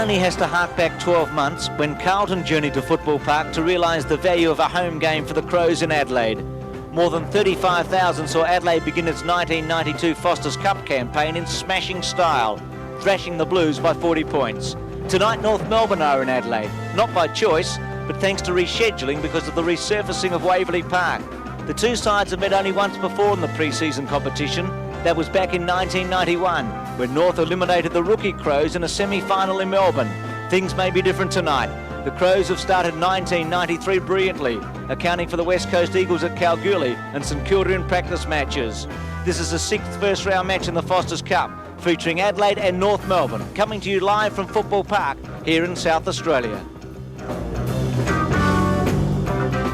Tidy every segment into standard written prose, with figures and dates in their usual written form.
only has to hark back 12 months when Carlton journeyed to Football Park to realise the value of a home game for the Crows in Adelaide. More than 35,000 saw Adelaide begin its 1992 Foster's Cup campaign in smashing style, thrashing the Blues by 40 points. Tonight North Melbourne are in Adelaide, not by choice, but thanks to rescheduling because of the resurfacing of Waverley Park. The two sides have met only once before in the pre-season competition. That was back in 1991, when North eliminated the rookie Crows in a semi-final in Melbourne. Things may be different tonight. The Crows have started 1993 brilliantly, accounting for the West Coast Eagles at Kalgoorlie and St Kilda in practice matches. This is the sixth first-round match in the Foster's Cup, featuring Adelaide and North Melbourne, coming to you live from Football Park here in South Australia.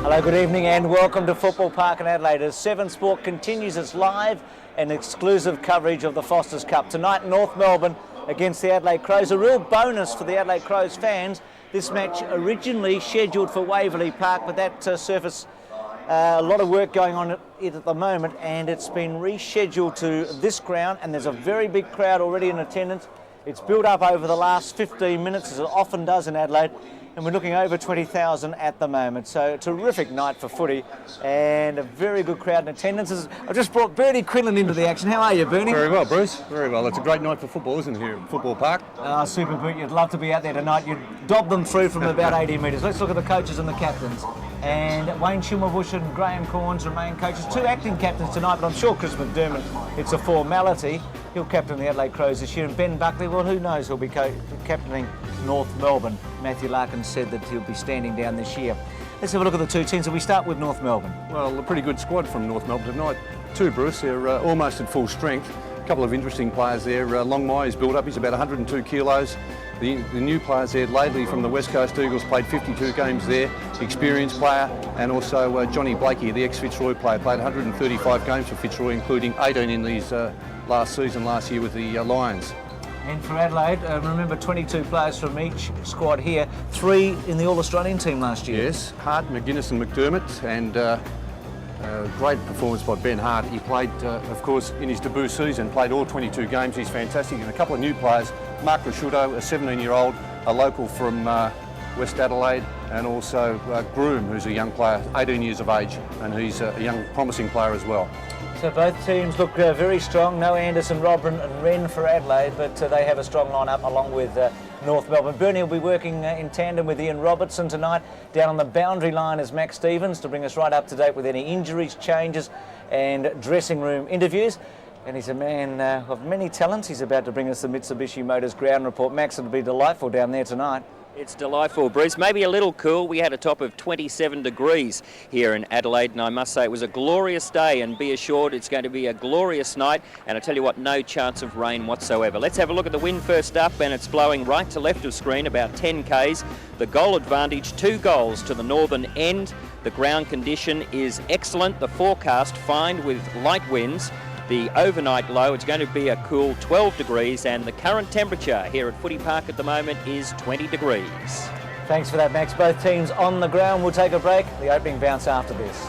Hello, good evening and welcome to Football Park in Adelaide as Seven Sport continues its live and exclusive coverage of the Foster's Cup. Tonight, North Melbourne against the Adelaide Crows. A real bonus for the Adelaide Crows fans. This match originally scheduled for Waverley Park, but that surface, a lot of work going on it at the moment, and it's been rescheduled to this ground, and there's a very big crowd already in attendance. It's built up over the last 15 minutes, as it often does in Adelaide, and we're looking over 20,000 at the moment. So a terrific night for footy and a very good crowd in attendance. I've just brought Bernie Quinlan into the action. How are you, Bernie? Very well, Bruce. Very well. It's a great night for football, isn't it, here at Football Park? Super, Bert. You'd love to be out there tonight. You'd dob them through from about 80 metres. Let's look at the coaches and the captains. And Wayne Schimmelbusch and Graham Corns remain coaches. Two acting captains tonight, but I'm sure Chris McDermott, it's a formality. He'll captain the Adelaide Crows this year. And Ben Buckley, well, who knows, he'll be captaining North Melbourne. Matthew Larkin said that he'll be standing down this year. Let's have a look at the two teams. So we start with North Melbourne. Well, a pretty good squad from North Melbourne tonight too, Bruce. They're almost at full strength. A couple of interesting players there. Longmire is built up. He's about 102 kilos. The new players there, Lately from the West Coast Eagles, played 52 games there, experienced player, and also Johnny Blakey, the ex-Fitzroy player, played 135 games for Fitzroy, including 18 in these last year with the Lions. And for Adelaide, remember 22 players from each squad here, 3 in the All-Australian team last year. Yes, Hart, McGuinness and McDermott, and great performance by Ben Hart. He played, of course, in his debut season, played all 22 games. He's fantastic. And a couple of new players, Mark Rasciuto, a 17-year-old, a local from West Adelaide, and also Groom, who's a young player, 18 years of age, and he's a young, promising player as well. So both teams look very strong. No Anderson, Robin and Wren for Adelaide, but they have a strong lineup along with North Melbourne. Bernie will be working in tandem with Ian Robertson tonight. Down on the boundary line is Max Stevens to bring us right up to date with any injuries, changes and dressing room interviews. And he's a man of many talents. He's about to bring us the Mitsubishi Motors ground report. Max, it'll be delightful down there tonight. It's delightful, Bruce. Maybe a little cool. We had a top of 27 degrees here in Adelaide, and I must say it was a glorious day, and be assured it's going to be a glorious night. And I tell you what, no chance of rain whatsoever. Let's have a look at the wind first up, and it's blowing right to left of screen, about 10 k's. The goal advantage, 2 goals to the northern end. The ground condition is excellent. The forecast fine with light winds. The overnight low, it's going to be a cool 12 degrees, and the current temperature here at Footy Park at the moment is 20 degrees. Thanks for that, Max. Both teams on the ground. We'll take a break. The opening bounce after this.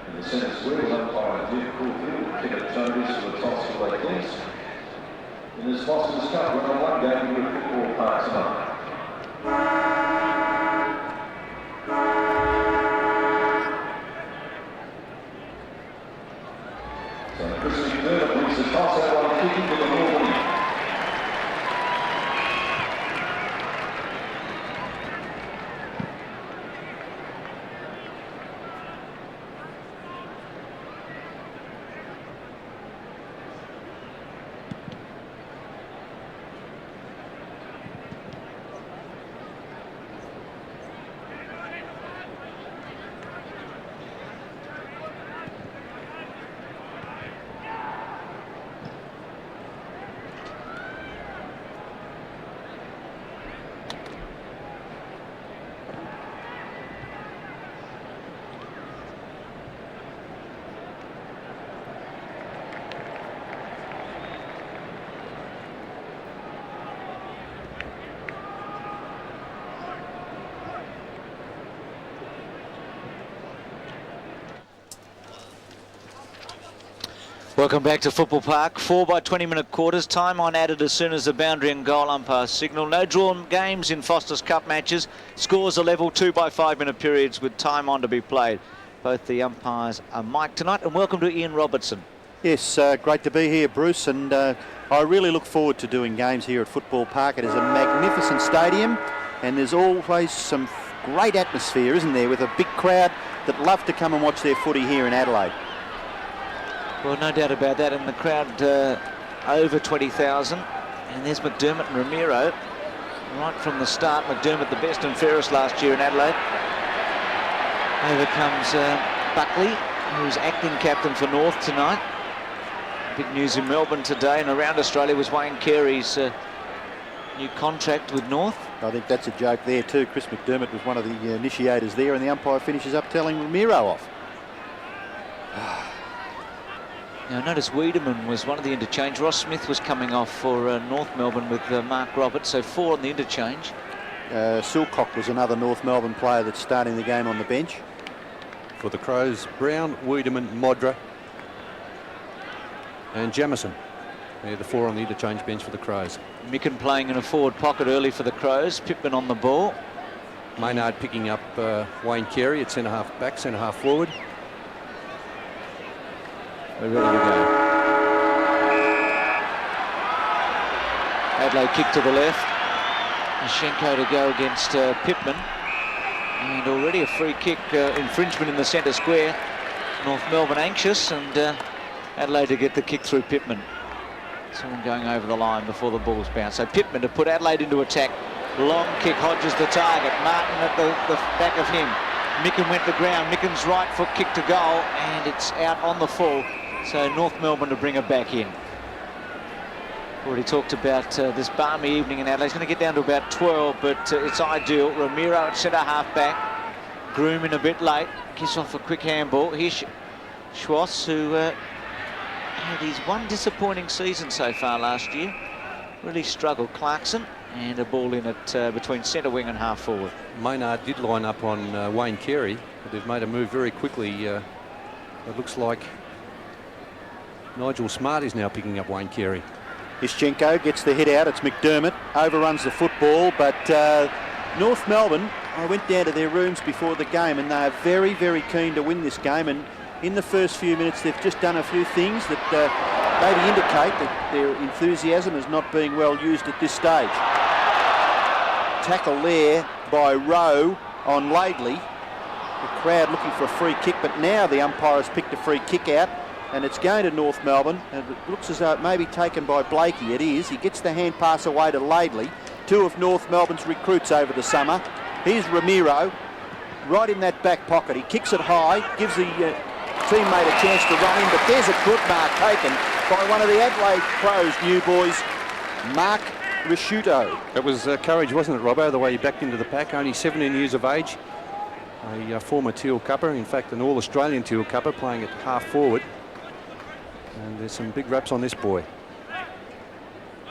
In the centre square was umpire Jim Caulfield, ticket notice for the toss for Lake Links. In this Foster's Cup, we're on one game with football park tonight. So Chris McDermott wins the toss out on kicking to the Northern. Welcome back to Football Park. 4 by 20-minute quarters. Time on added as soon as the boundary and goal umpire signal. No drawn games in Foster's Cup matches. Scores are level, 2 by 5-minute periods with time on to be played. Both the umpires are mic'd tonight. And welcome to Ian Robertson. Yes, great to be here, Bruce. And I really look forward to doing games here at Football Park. It is a magnificent stadium. And there's always some great atmosphere, isn't there, with a big crowd that love to come and watch their footy here in Adelaide. Well, no doubt about that, and the crowd over 20,000. And there's McDermott and Ramiro. Right from the start, McDermott the best and fairest last year in Adelaide. Over comes Buckley, who's acting captain for North tonight. Big news in Melbourne today and around Australia was Wayne Carey's new contract with North. I think that's a joke there too. Chris McDermott was one of the initiators there, and the umpire finishes up telling Ramiro off. Now, notice Wiedemann was one of the interchange. Ross Smith was coming off for North Melbourne with Mark Roberts, so 4 on the interchange. Silcock was another North Melbourne player that's starting the game on the bench. For the Crows, Brown, Wiedemann, Modra and Jamison. They're the 4 on the interchange bench for the Crows. Micken playing in a forward pocket early for the Crows. Pittman on the ball. Maynard picking up Wayne Carey at centre-half back, centre-half forward. We're ready to go. Adelaide kick to the left. Schenko to go against Pittman. And already a free kick infringement in the centre square. North Melbourne anxious, and Adelaide to get the kick through Pittman. Someone going over the line before the ball's bounced. So Pittman to put Adelaide into attack. Long kick, Hodges the target. Martin at the back of him. Micken went to ground. Micken's right foot kick to goal, and it's out on the full. So North Melbourne to bring it back in. Already talked about this balmy evening in Adelaide. It's going to get down to about 12, but it's ideal. Ramiro at centre-half back. Groom in a bit late. Gets off a quick handball. Here's Schwartz, who had his one disappointing season so far last year. Really struggled. Clarkson, and a ball in at between centre wing and half forward. Maynard did line up on Wayne Carey, but they've made a move very quickly. It looks like Nigel Smart is now picking up Wayne Carey. Ischenko gets the hit out. It's McDermott. Overruns the football, but North Melbourne, I went down to their rooms before the game, and they are very, very keen to win this game. And in the first few minutes, they've just done a few things that maybe indicate that their enthusiasm is not being well used at this stage. Tackle there by Rowe on Laidley. The crowd looking for a free kick, but now the umpire has picked a free kick out, and it's going to North Melbourne, and it looks as though it may be taken by Blakey. It is. He gets the hand pass away to Laidley, 2 of North Melbourne's recruits over the summer. Here's Ramiro, right in that back pocket. He kicks it high, gives the teammate a chance to run in, but there's a good mark taken by one of the Adelaide Crows new boys, Mark Risciuto. It was courage, wasn't it, Robbo, the way he backed into the pack, only 17 years of age. A former Teal Cupper, in fact an All-Australian Teal Cupper, playing at half forward. And there's some big raps on this boy.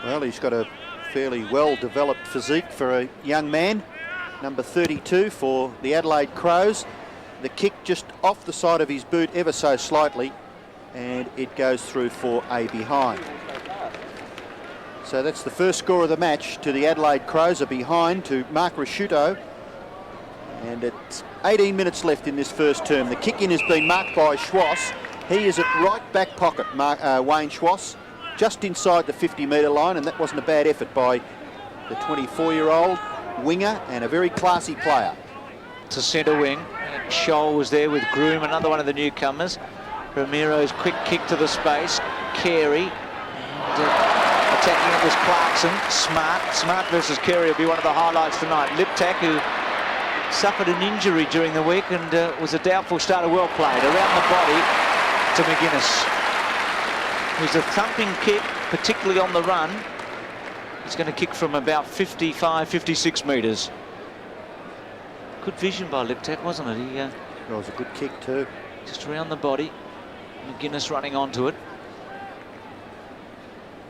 Well, he's got a fairly well-developed physique for a young man. Number 32 for the Adelaide Crows. The kick just off the side of his boot ever so slightly, and it goes through for a behind. So that's the first score of the match to the Adelaide Crows, a behind to Mark Rasciuto. And it's 18 minutes left in this first term. The kick-in has been marked by Schwass. He is at right back pocket, Wayne Schwass, just inside the 50-metre line, and that wasn't a bad effort by the 24-year-old winger and a very classy player. To centre wing. Scholl was there with Groom, another one of the newcomers. Ramiro's quick kick to the space. Carey. Attacking it was Clarkson. Smart versus Carey will be one of the highlights tonight. Liptak, who suffered an injury during the week and was a doubtful starter, well played. Around the body to McGuinness. It was a thumping kick, particularly on the run. He's going to kick from about 55, 56 metres. Good vision by Liptak, wasn't it? It was a good kick too. Just around the body. McGuinness running onto it.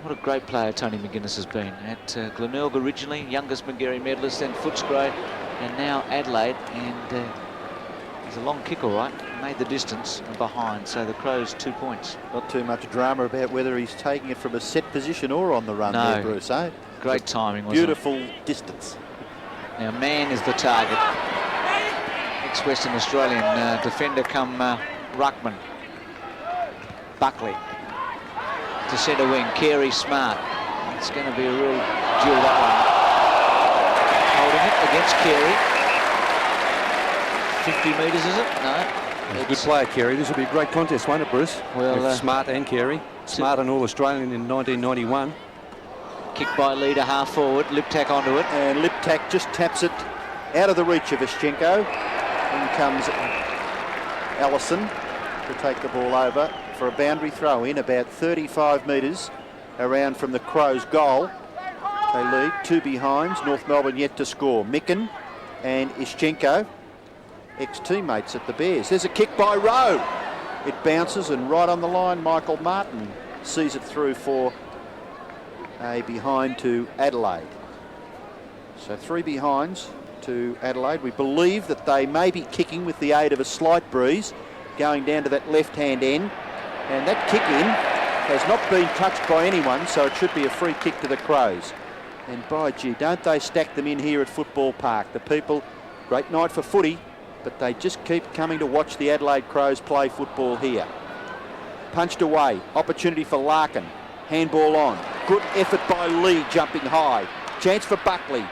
What a great player Tony McGuinness has been. At Glenelg originally, youngest Magarey medalist, then Footscray, and now Adelaide. And he's a long kick, all right. Made the distance and behind, so the Crows 2 points. Not too much drama about whether he's taking it from a set position or on the run there, Bruce, eh? Great timing, wasn't beautiful distance. Now, Mann is the target. Ex-Western Australian defender come ruckman. Buckley to centre wing. Carey Smart. It's going to be a real duel, that one. Holding it against Carey. 50 metres, is it? No. He's a good player, Carey. This will be a great contest, won't it, Bruce? Well, with Smart and Carey. Smart and All-Australian in 1991. Kick by leader half forward. Liptak onto it. And Liptak just taps it out of the reach of Ischenko. In comes Allison to take the ball over for a boundary throw in about 35 metres around from the Crows' goal. They lead 2 behinds. North Melbourne yet to score. Micken and Ischenko, ex-teammates at the Bears. There's a kick by Rowe. It bounces and right on the line, Michael Martin sees it through for a behind to Adelaide. So 3 behinds to Adelaide. We believe that they may be kicking with the aid of a slight breeze going down to that left-hand end. And that kick-in has not been touched by anyone, so it should be a free kick to the Crows. And by gee, don't they stack them in here at Football Park. The people, great night for footy, but they just keep coming to watch the Adelaide Crows play football here. Punched away, opportunity for Larkin. Handball on. Good effort by Lee, jumping high. Chance for Buckley.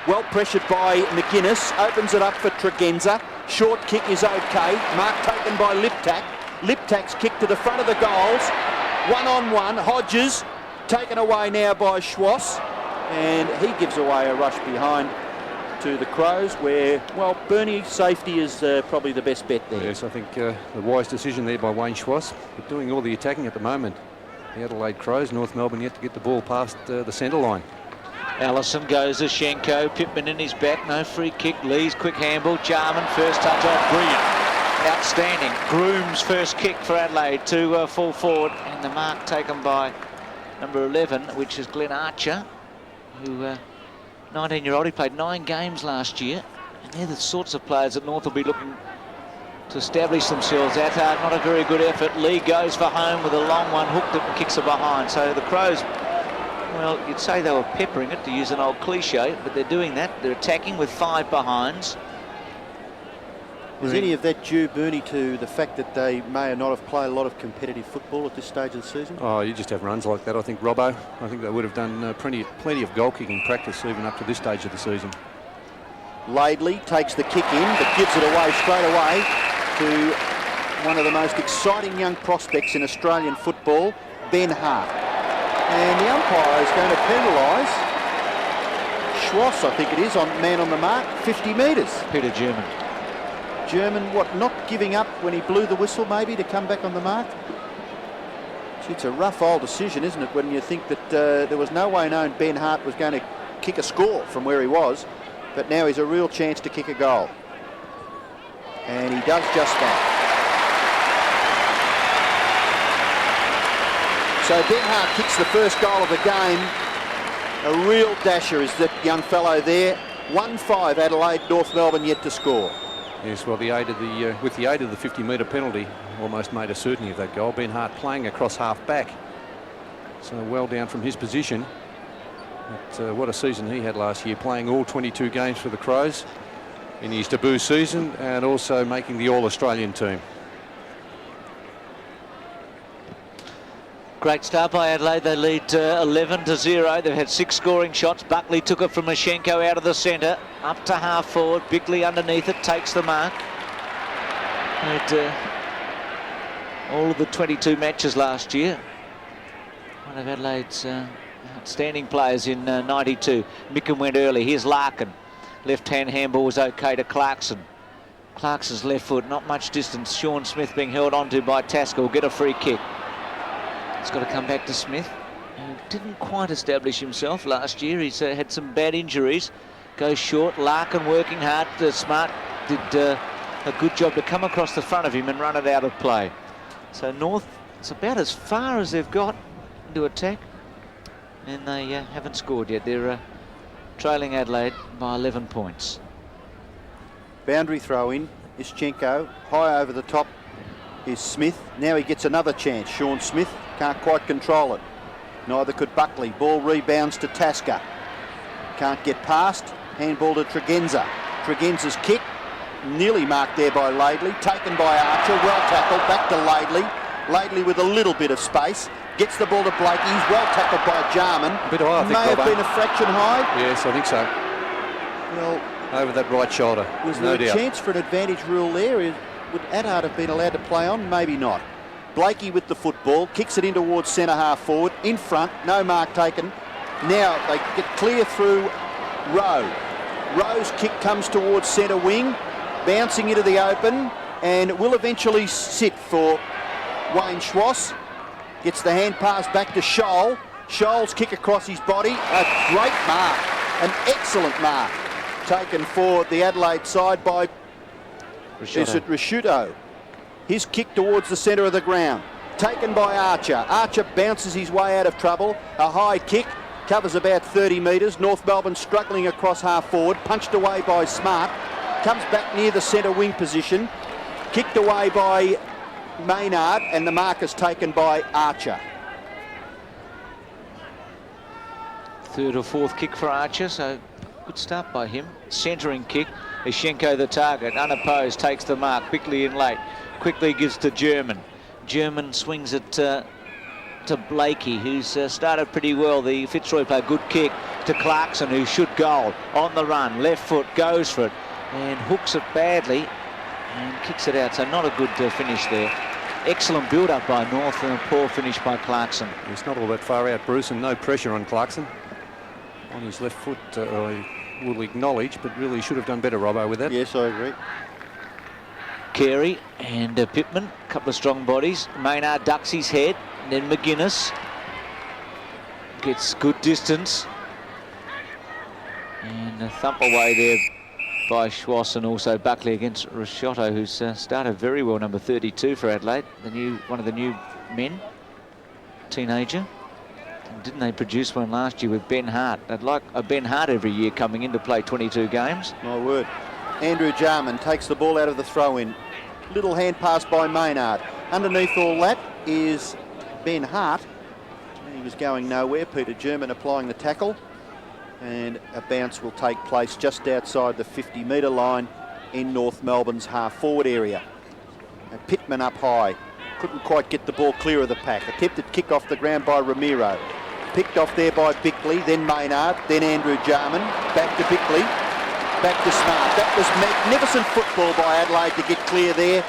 Well pressured by McGuinness. Opens it up for Tregenza. Short kick is okay. Mark taken by Liptak. Liptak's kick to the front of the goals. 1-on-1. Hodges taken away now by Schwass. And he gives away a rush behind to the Crows, where, well, Bernie's safety is probably the best bet there. Yes, I think the wise decision there by Wayne Schwass. But doing all the attacking at the moment. The Adelaide Crows, North Melbourne yet to get the ball past the centre line. Allison goes to Schenko. Pittman in his back. No free kick. Lee's quick handball. Jarman first touch off. Brilliant. Outstanding. Groom's first kick for Adelaide to fall forward. And the mark taken by number 11, which is Glenn Archer, who 19-year-old. He played 9 games last year. And they're the sorts of players that North will be looking to establish themselves at. Not a very good effort. Lee goes for home with a long one, hooked it and kicks it behind. So the Crows, well, you'd say they were peppering it, to use an old cliche, but they're doing that. They're attacking with 5 behinds. Is any of that due, Bernie, to the fact that they may or not have played a lot of competitive football at this stage of the season? Oh, you just have runs like that. I think Robbo, I think they would have done plenty of goal-kicking practice even up to this stage of the season. Laidley takes the kick in, but gives it away straight away to one of the most exciting young prospects in Australian football, Ben Hart. And the umpire is going to penalise Schwass, I think it is, on man on the mark, 50 metres. Peter German. German, what, not giving up when he blew the whistle maybe to come back on the mark? Gee, it's a rough old decision, isn't it, when you think that there was no way known Ben Hart was going to kick a score from where he was, but now he's a real chance to kick a goal. And he does just that. So Ben Hart kicks the first goal of the game. A real dasher is that young fellow there. 1-5 Adelaide, North Melbourne yet to score. Yes, well, with the aid of the 50-metre penalty, almost made a certainty of that goal. Ben Hart playing across half-back. So well down from his position. But what a season he had last year, playing all 22 games for the Crows in his debut season and also making the All-Australian team. Great start by Adelaide. They lead 11-0. They've had 6 scoring shots. Buckley took it from Mashenko out of the centre, up to half forward. Bickley underneath it, takes the mark. Had all of the 22 matches last year. One of Adelaide's outstanding players in 92. Micken went early. Here's Larkin. Left-hand handball was okay to Clarkson. Clarkson's left foot, not much distance. Sean Smith being held onto by Tasker will get a free kick. It's got to come back to Smith, who didn't quite establish himself last year. He's had some bad injuries. Goes short. Larkin working hard. Smart did a good job to come across the front of him and run it out of play. So North, it's about as far as they've got into attack, and they haven't scored yet. They're trailing Adelaide by 11 points. Boundary throw in. Ischenko high over the top is Smith. Now he gets another chance. Sean Smith can't quite control it. Neither could Buckley. Ball rebounds to Tasker. Can't get past. Handball to Tregenza. Tregenza's kick. Nearly marked there by Laidley. Taken by Archer. Well tackled. Back to Laidley. Laidley with a little bit of space. Gets the ball to Blakey. He's well tackled by Jarman. A bit high, I think. May have been a fraction high. Yes, I think so. Well, over that right shoulder. Was no there a doubt. chance for an advantage rule there? Would Adelaide have been allowed to play on? Maybe not. Blakey with the football, kicks it in towards centre half forward, in front, no mark taken. Now they get clear through Rowe. Rowe's kick comes towards centre wing, bouncing into the open, and it will eventually sit for Wayne Schwass. Gets the hand pass back to Scholl. Scholl's kick across his body. A great mark, an excellent mark, taken for the Adelaide side by Risciuto. His kick towards the centre of the ground. Taken by Archer. Archer bounces his way out of trouble. A high kick. Covers about 30 metres. North Melbourne struggling across half forward. Punched away by Smart. Comes back near the centre wing position. Kicked away by Maynard. And the mark is taken by Archer. Third or fourth kick for Archer, so good start by him. Centering kick. Ischenko the target. Unopposed. Takes the mark. Bickley in late. Quickly gives to German. German swings it to Blakey, who's started pretty well. The Fitzroy player, good kick to Clarkson, who should goal. On the run, left foot, goes for it and hooks it badly and kicks it out. So not a good finish there. Excellent build-up by North and a poor finish by Clarkson. It's not all that far out, Bruce, and no pressure on Clarkson. On his left foot, I will acknowledge, but really should have done better, Robbo, with that. Yes, I agree. Carey and Pittman, a couple of strong bodies. Maynard ducks his head, and then McGuinness gets good distance. And a thump away there by Schwass, and also Buckley against Risciuto, who's started very well, number 32 for Adelaide, one of the new men, teenager. And didn't they produce one last year with Ben Hart? They'd like a Ben Hart every year coming in to play 22 games. My word. Andrew Jarman takes the ball out of the throw-in. Little hand pass by Maynard. Underneath all that is Ben Hart. He was going nowhere. Peter German applying the tackle. And a bounce will take place just outside the 50-metre line in North Melbourne's half-forward area. And Pittman up high. Couldn't quite get the ball clear of the pack. Attempted kick off the ground by Ramiro. Picked off there by Bickley, then Maynard, then Andrew Jarman. Back to Bickley. Back to Smart. That was magnificent football by Adelaide to get clear there.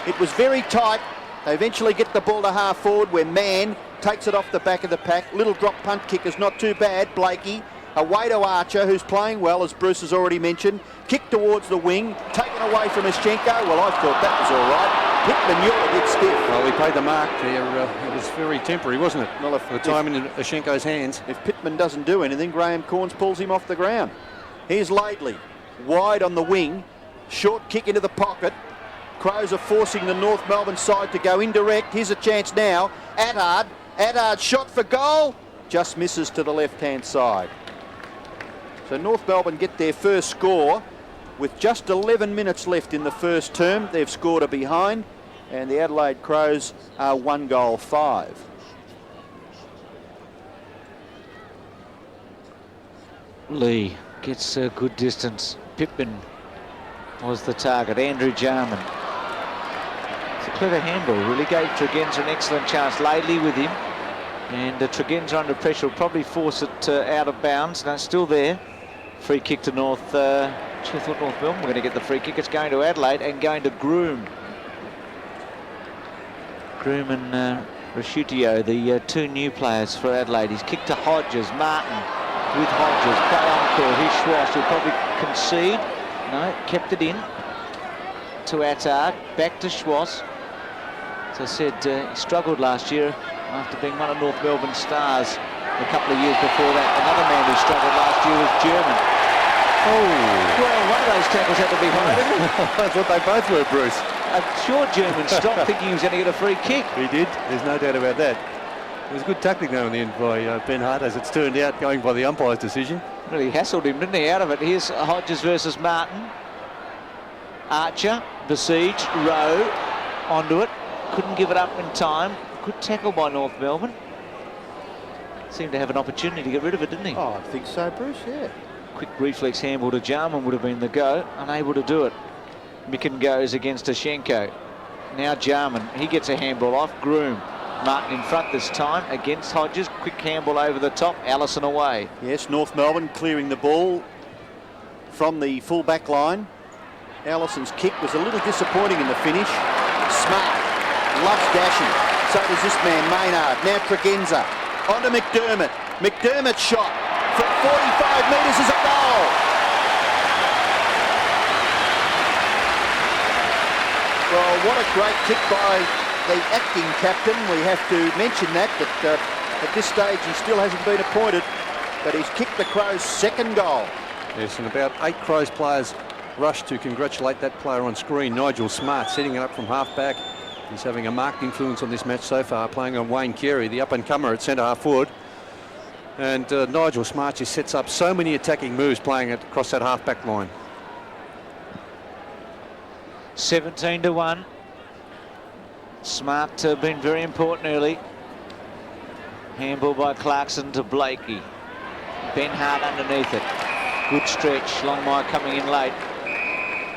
It was very tight. They eventually get the ball to half forward where Mann takes it off the back of the pack. Little drop punt kick is not too bad. Blakey away to Archer, who's playing well, as Bruce has already mentioned. Kick towards the wing, taken away from Ischenko. Well, I thought that was all right. Pittman, you're a bit stiff. Well, he paid the mark there. It was very temporary, wasn't it? Well, the time in Ischenko's hands. If Pittman doesn't do anything, Graham Corns pulls him off the ground. Here's Laidley. Wide on the wing, short kick into the pocket. Crows are forcing the North Melbourne side to go indirect. Here's a chance now. Attard shot for goal, just misses to the left-hand side. So North Melbourne get their first score With just 11 minutes left in the first term, they've scored a behind, and the Adelaide Crows are 1-5. Lee gets a good distance. Pittman was the target. Andrew Jarman. It's a clever handball, really. Gave Tregenza an excellent chance. Laidley with him. And Tregenza under pressure will probably force it out of bounds. No, still there. Free kick to North. I thought North Melbourne were going to get the free kick. It's going to Adelaide and going to Groom. Groom and Rashutio, the two new players for Adelaide. He's kicked to Hodges. Martin with Hodges. Play on call. Here's Schwartz. He'll probably concede. No, kept it in. To Attard. Back to Schwartz. As I said, he struggled last year after being one of North Melbourne's stars a couple of years before that. Another man who struggled last year was German. Oh, well, one of those tackles had to be high, didn't it? I thought they both were, Bruce. I'm sure German stopped thinking he was going to get a free kick. He did. There's no doubt about that. It was good tackling though in the end by Ben Hart, as it's turned out, going by the umpire's decision. Really hassled him, didn't he, out of it. Here's Hodges versus Martin. Archer, besieged, Rowe, onto it. Couldn't give it up in time. Good tackle by North Melbourne. Seemed to have an opportunity to get rid of it, didn't he? Oh, I think so, Bruce, yeah. Quick reflex handball to Jarman would have been the go. Unable to do it. Micken goes against Ashenko. Now Jarman, he gets a handball off. Groom. Martin in front this time against Hodges. Quick handball over the top. Allison away. Yes, North Melbourne clearing the ball from the full back line. Allison's kick was a little disappointing in the finish. Smart. Loves dashing. So does this man, Maynard. Now Tregenza. Onto McDermott. McDermott's shot from 45 metres is a goal. Well, what a great kick by the acting captain. We have to mention that at this stage he still hasn't been appointed, but he's kicked the Crows' second goal. Yes, and about 8 Crows players rushed to congratulate that player on screen. Nigel Smart setting it up from half-back. He's having a marked influence on this match so far, playing on Wayne Carey, the up-and-comer at centre-half forward. And Nigel Smart just sets up so many attacking moves playing it across that half-back line. 17-1. Smart been very important early. Handball by Clarkson to Blakey. Ben Hart underneath it. Good stretch. Longmire coming in late.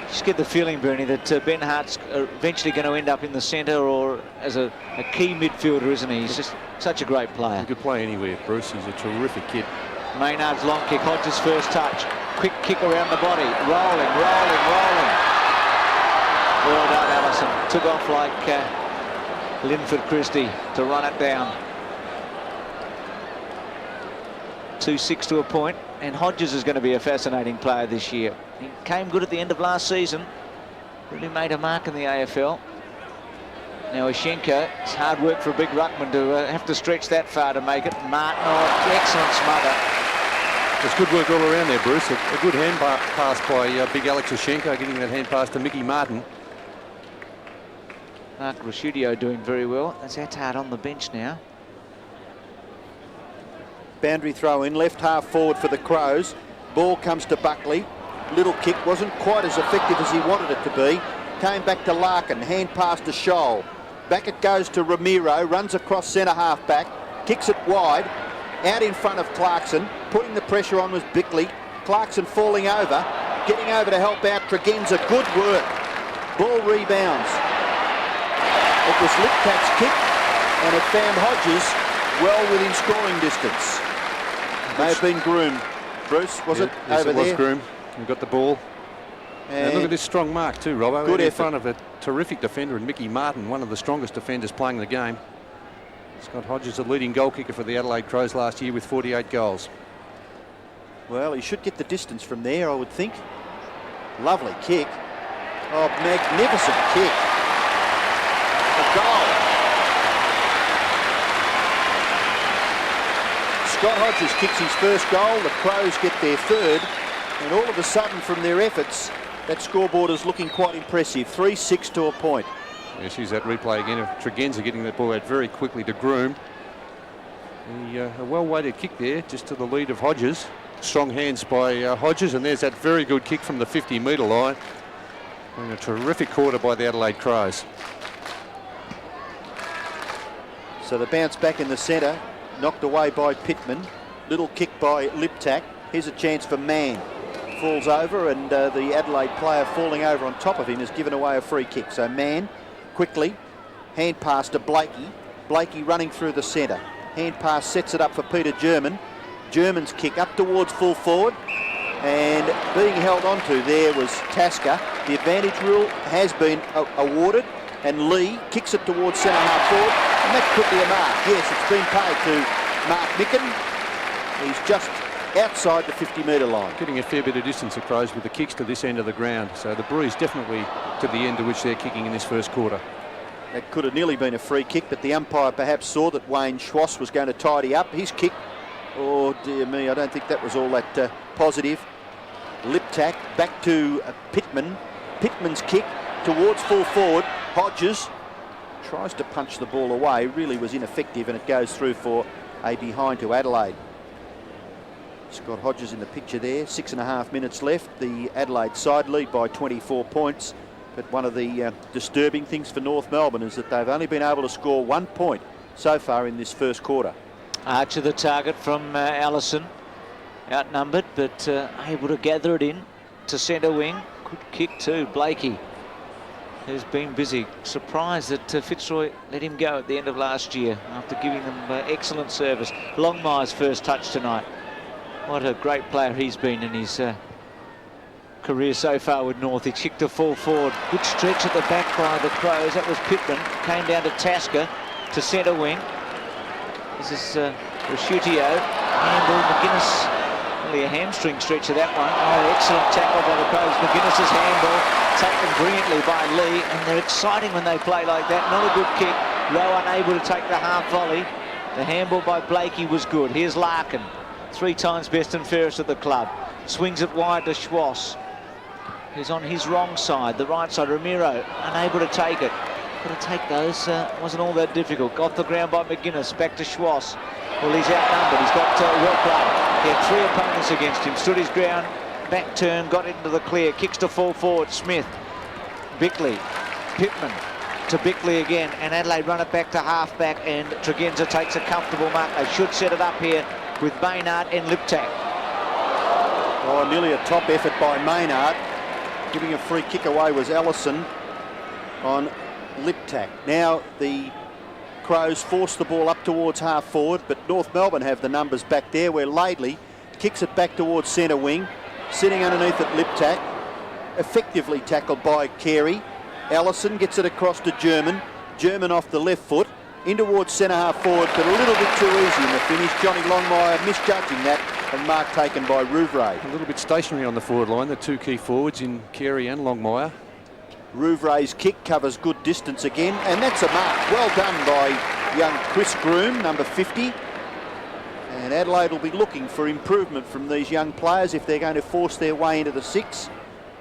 Just get the feeling, Bernie, that Ben Hart's eventually going to end up in the centre or as a key midfielder, isn't he? He's just such a great player. He could play anywhere, Bruce. He's a terrific kid. Maynard's long kick. Hodges' first touch. Quick kick around the body. Rolling, rolling, rolling. Well done, Allison. Took off like Linford Christie to run it down. 2-6 to a point. And Hodges is going to be a fascinating player this year. He came good at the end of last season. Really made a mark in the AFL. Now Ashenko, it's hard work for a big ruckman to have to stretch that far to make it. Martin, oh, excellent smother. There's good work all around there, Bruce. A good hand pass by big Alex Ashenko, getting that hand pass to Mickey Martin. Mark Rashutio doing very well. That's Attard on the bench now. Boundary throw in, left half forward for the Crows. Ball comes to Buckley. Little kick, wasn't quite as effective as he wanted it to be. Came back to Larkin, hand pass to Scholl. Back it goes to Ramiro, runs across centre half back, kicks it wide, out in front of Clarkson. Putting the pressure on was Bickley. Clarkson falling over, getting over to help out Tregenza. Good work. Ball rebounds. It was Liptat's kick, and it found Hodges well within scoring distance. May have been Groom. Bruce, was it yes, over it was there? Groom. He got the ball. And look at this strong mark too, Robbo. Good in effort. front of a terrific defender in Mickey Martin, one of the strongest defenders playing the game. Scott Hodges, the leading goal kicker for the Adelaide Crows last year with 48 goals. Well, he should get the distance from there, I would think. Lovely kick. Oh, magnificent kick. A goal. Scott Hodges kicks his first goal. The Crows get their third. And all of a sudden, from their efforts, that scoreboard is looking quite impressive. 3-6 to a point. Yes, here's that replay again of Tregenza getting that ball out very quickly to Groom. A well-weighted kick there, just to the lead of Hodges. strong hands by Hodges, and there's that very good kick from the 50-metre line. And a terrific quarter by the Adelaide Crows. So the bounce back in the centre, knocked away by Pittman. Little kick by Liptak. Here's a chance for Mann. Falls over, and the Adelaide player falling over on top of him has given away a free kick. So Mann, quickly, hand pass to Blakey. Blakey running through the centre. Hand pass sets it up for Peter German. German's kick up towards full forward, and being held onto there was Tasker. The advantage rule has been awarded, and Lee kicks it towards centre half forward, and that could be a mark. Yes, it's been paid to Mark Micken. He's just outside the 50-metre line. Getting a fair bit of distance, the Crows, with the kicks to this end of the ground. So the breeze definitely to the end to which they're kicking in this first quarter. That could have nearly been a free kick, but the umpire perhaps saw that Wayne Schwass was going to tidy up. His kick, oh dear me, I don't think that was all that positive. Liptak back to Pittman. Pittman's kick towards full forward. Hodges tries to punch the ball away, really was ineffective, and it goes through for a behind to Adelaide. Scott Hodges in the picture there. 6.5 minutes left. The Adelaide side lead by 24 points. But one of the disturbing things for North Melbourne is that they've only been able to score 1 point so far in this first quarter. Archer the target from Allison. Outnumbered, but able to gather it in to centre wing. Good kick too. Blakey, who's been busy. Surprised that Fitzroy let him go at the end of last year after giving them excellent service. Longmire's first touch tonight. What a great player he's been in his career so far with North. He kicked a full forward. Good stretch at the back by the Crows. That was Pittman. Came down to Tasker to centre wing. This is Rasciutio. Handball, McGuinness. Only a hamstring stretch of that one. Oh, excellent tackle by the Crows. McGuinness's handball taken brilliantly by Lee, and they're exciting when they play like that. Not a good kick. Rowe unable to take the half volley. The handball by Blakey was good. Here's Larkin. 3 times best and fairest at the club. Swings it wide to Schwass, who's on his wrong side, the right side. Ramiro unable to take it. Got to take those, wasn't all that difficult. Got the ground by McGuinness, back to Schwass. Well, he's outnumbered, he's got well played. He had 3 opponents against him, stood his ground, back turn, got into the clear, kicks to full forward, Smith. Bickley, Pittman to Bickley again, and Adelaide run it back to half back, and Tregenza takes a comfortable mark. They should set it up here with Maynard and Liptak. Oh, nearly a top effort by Maynard. Giving a free kick away was Allison on Liptak. Now the Crows force the ball up towards half forward, but North Melbourne have the numbers back there, where Laidley kicks it back towards centre wing, sitting underneath at Liptak, effectively tackled by Carey. Allison gets it across to German. German off the left foot, in towards centre half forward, but a little bit too easy in the finish. Johnny Longmire misjudging that, and mark taken by Rouvray. A little bit stationary on the forward line, the 2 key forwards in Carey and Longmire. Rouvray's kick covers good distance again, and that's a mark. Well done by young Chris Groom, number 50. And Adelaide will be looking for improvement from these young players if they're going to force their way into the 6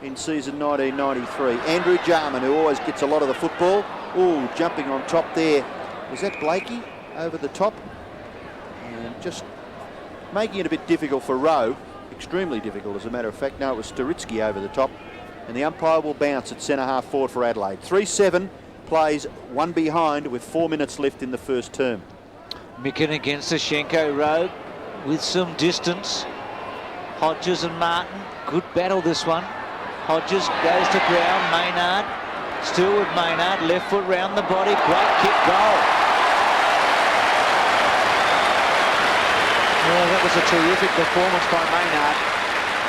in season 1993. Andrew Jarman, who always gets a lot of the football. Ooh, jumping on top there. Was that Blakey over the top? And just making it a bit difficult for Rowe. Extremely difficult, as a matter of fact. No, it was Staritsky over the top. And the umpire will bounce at centre half forward for Adelaide. 3-7, plays 1 behind with 4 minutes left in the first term. Micken against Shenko. Rowe with some distance. Hodges and Martin. Good battle, this one. Hodges goes to ground. Maynard. Still with Maynard. Left foot round the body. Great kick, goal. Well, that was a terrific performance by Maynard.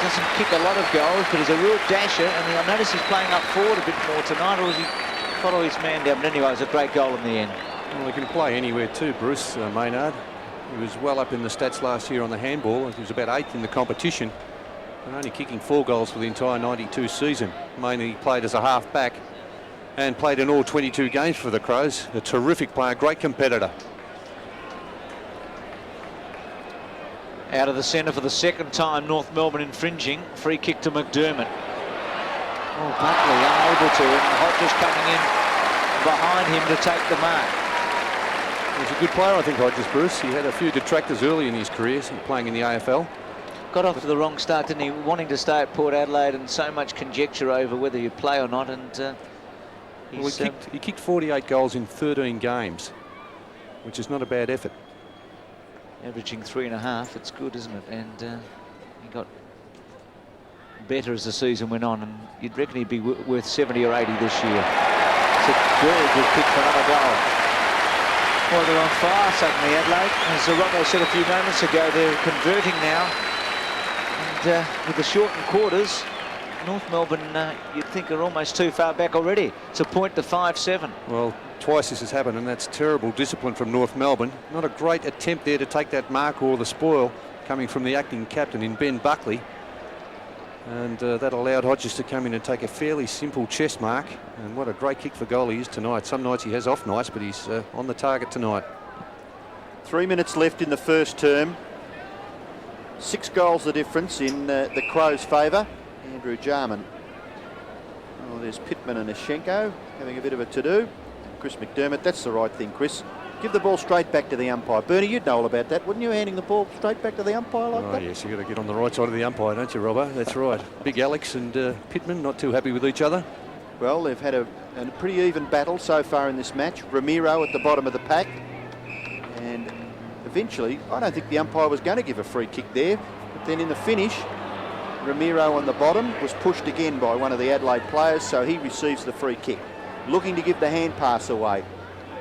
Doesn't kick a lot of goals, but he's a real dasher, and I notice he's playing up forward a bit more tonight, or is he follow his man down? But anyway, it was a great goal in the end. Well, he can play anywhere too, Bruce, Maynard. He was well up in the stats last year on the handball. He was about 8th in the competition, and only kicking 4 goals for the entire 92 season. Mainly played as a half-back and played in all 22 games for the Crows. A terrific player, great competitor. Out of the centre for the second time, North Melbourne infringing. Free kick to McDermott. Oh, Buckley unable to, and Hodges coming in behind him to take the mark. He's a good player, I think, Hodges, Bruce. He had a few detractors early in his career, playing in the AFL. got off to the wrong start, didn't he? Wanting to stay at Port Adelaide and so much conjecture over whether you play or not. And well, he kicked 48 goals in 13 games, which is not a bad effort. Averaging 3.5, it's good, isn't it? And he got better as the season went on, and you'd reckon he'd be worth 70 or 80 this year. It's a very good kick for another goal. Well, they're on fire suddenly, Adelaide. As Rocco said a few moments ago, they're converting now. And with the shortened quarters, North Melbourne, you'd think, are almost too far back already. It's a point to 5-7. Well, twice this has happened, and that's terrible discipline from North Melbourne. Not a great attempt there to take that mark or the spoil coming from the acting captain in Ben Buckley. And that allowed Hodges to come in and take a fairly simple chest mark. And what a great kick for goal he is tonight. Some nights he has off nights, but he's on the target tonight. 3 minutes left in the first term. 6 goals the difference in the Crows' favour. Andrew Jarman. Oh, there's Pittman and Ashenko having a bit of a to-do. Chris McDermott, that's the right thing, Chris. Give the ball straight back to the umpire. Bernie, you'd know all about that, wouldn't you? Handing the ball straight back to the umpire like that? Oh, yes, you've got to get on the right side of the umpire, don't you, Robbo? That's right. Big Alex and Pittman not too happy with each other. Well, they've had a pretty even battle so far in this match. Ramiro at the bottom of the pack. And eventually, I don't think the umpire was going to give a free kick there. But then in the finish, Ramiro on the bottom was pushed again by one of the Adelaide players, so he receives the free kick. Looking to give the hand pass away.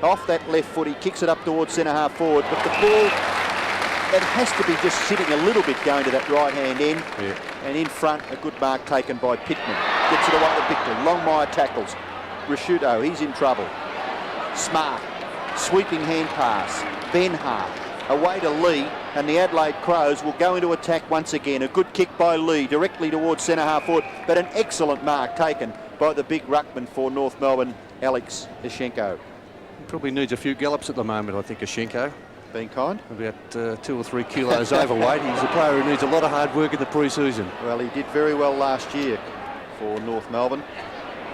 Off that left foot, he kicks it up towards centre-half forward, but the ball, it has to be just sitting a little bit going to that right-hand end. Yeah. And in front, a good mark taken by Pittman. Gets it away to Victor. Longmire tackles. Rashuto, he's in trouble. Smart. Sweeping hand pass. Ben Hart. Away to Lee, and the Adelaide Crows will go into attack once again. A good kick by Lee, directly towards centre-half forward, but an excellent mark taken by the big ruckman for North Melbourne, Alex Ashenko. He probably needs a few gallops at the moment, I think, Ashenko. Being kind. About 2 or 3 kilos overweight. He's a player who needs a lot of hard work in the pre-season. Well, he did very well last year for North Melbourne.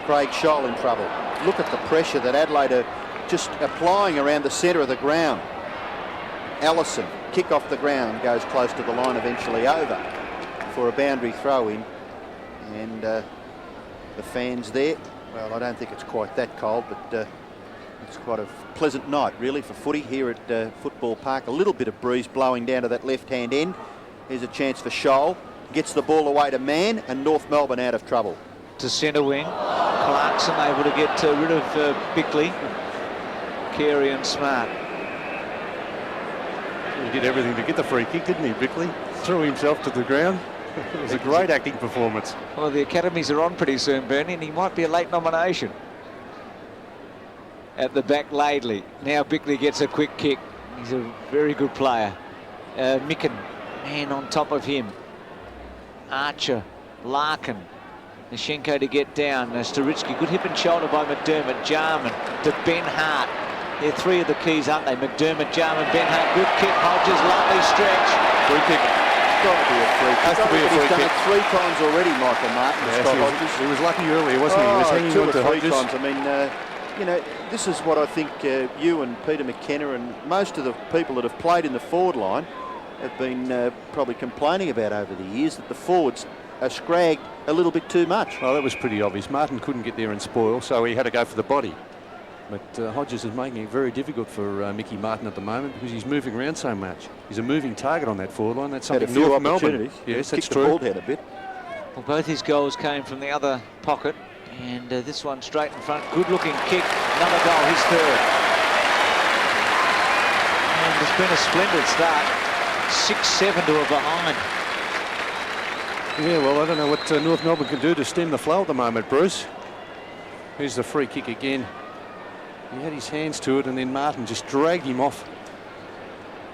Craig Scholl in trouble. Look at the pressure that Adelaide are just applying around the centre of the ground. Allison, kick off the ground, goes close to the line, eventually over for a boundary throw in. And the fans there, well, I don't think it's quite that cold, but it's quite a pleasant night, really, for footy here at Football Park. A little bit of breeze blowing down to that left-hand end. Here's a chance for Scholl. Gets the ball away to Mann, and North Melbourne out of trouble. To centre wing. Clarkson able to get rid of Bickley. Carey and Smart. He did everything to get the free kick, didn't he, Bickley? Threw himself to the ground. It was a great acting performance. Well, the academies are on pretty soon, Bernie, and he might be a late nomination. At the back, Laidley. Now Bickley gets a quick kick. He's a very good player. Micken, man on top of him. Archer, Larkin. Ashenko to get down. Sturicki, good hip and shoulder by McDermott. Jarman to Ben Hart. They're 3 of the keys, aren't they? McDermott, Jarman, Ben Hart. Good kick. Hodges, lovely stretch. Free kick. Got to be a free kick. Has to be a free He's done kick. it 3 times already, Michael Martin. Yes, he was lucky earlier, wasn't he? He was hanging 2 on or to 3 Hodges. times. I mean, you know, this is what I think you and Peter McKenna and most of the people that have played in the forward line have been probably complaining about over the years, that the forwards are scragged a little bit too much. Well, that was pretty obvious. Martin couldn't get there and spoil, so he had to go for the body. But Hodges is making it very difficult for Mickey Martin at the moment because he's moving around so much. He's a moving target on that forward line. That's something North Melbourne. Yes, that's true. The ball down a bit. Well, both his goals came from the other pocket, and this one straight in front. Good-looking kick. Another goal, his third. And it's been a splendid start. 6-7 to a behind. Yeah, well, I don't know what North Melbourne can do to stem the flow at the moment, Bruce. Here's the free kick again. He had his hands to it, and then Martin just dragged him off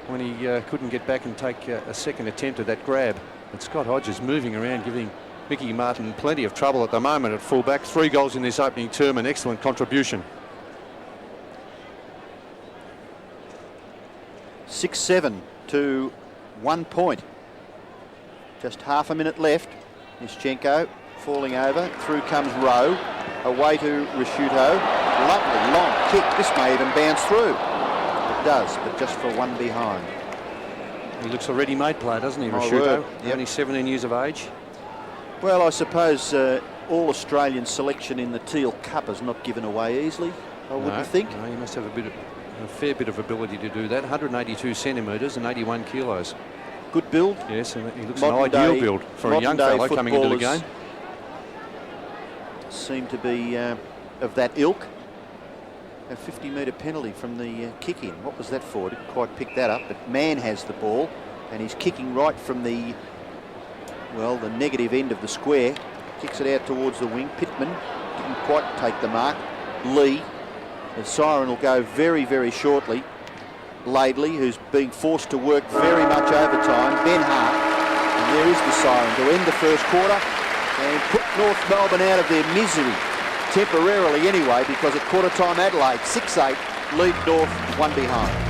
when he couldn't get back and take a second attempt at that grab. But Scott Hodges moving around, giving Mickey Martin plenty of trouble at the moment at fullback. 3 goals in this opening term, an excellent contribution. 6-7 to 1 point. Just half a minute left. Nischenko falling over. Through comes Rowe. Away to Rashuto. Lovely long kick. This may even bounce through. It does, but just for 1 behind. He looks a ready-made player, doesn't he, My Rashuto? word, yep. Only 17 years of age. Well, I suppose all-Australian selection in the Teal Cup is not given away easily, I wouldn't think. No, he must have a fair bit of ability to do that. 182 centimetres and 81 kilos. Good build. Yes, and he looks an ideal build for a young fellow coming into the game. Seem to be of that ilk. A 50-metre penalty from the kick-in. What was that for? Didn't quite pick that up, but Mann has the ball, and he's kicking right from the, well, the negative end of the square. Kicks it out towards the wing. Pittman didn't quite take the mark. Lee. The siren will go very, very shortly. Laidley, who's being forced to work very much overtime. Ben Hart. And there is the siren to end the first quarter and put North Melbourne out of their misery. Temporarily anyway, because at quarter time Adelaide 6-8 lead North 1 behind.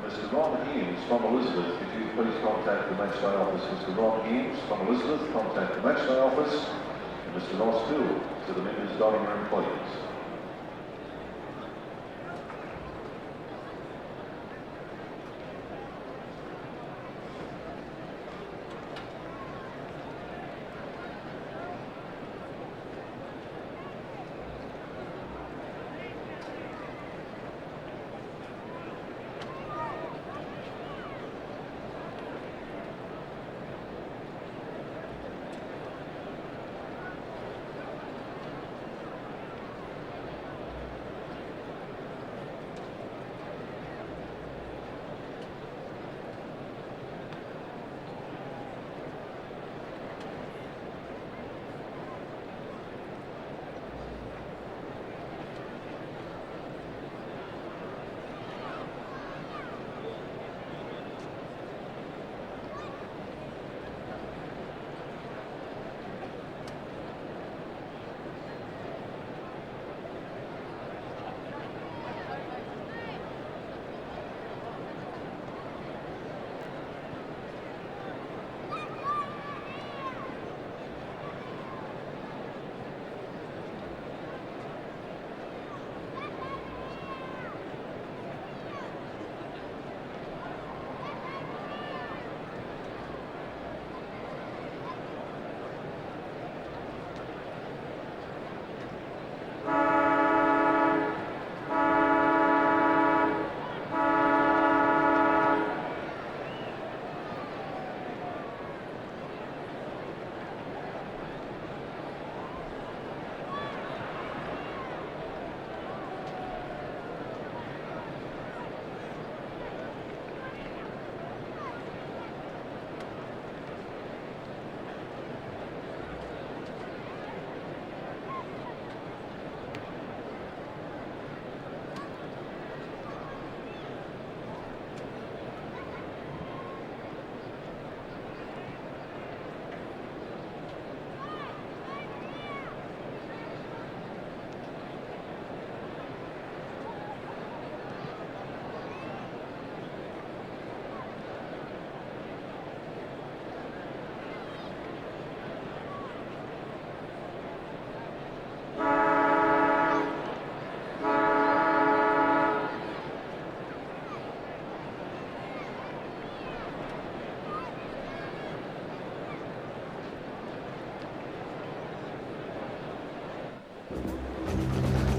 Mr. Ron Hughes from Elizabeth, could you please contact the matchday office? Mr. Ron Hughes from Elizabeth, contact the matchday office. And Mr. Ross Hill to the members' dining room, please.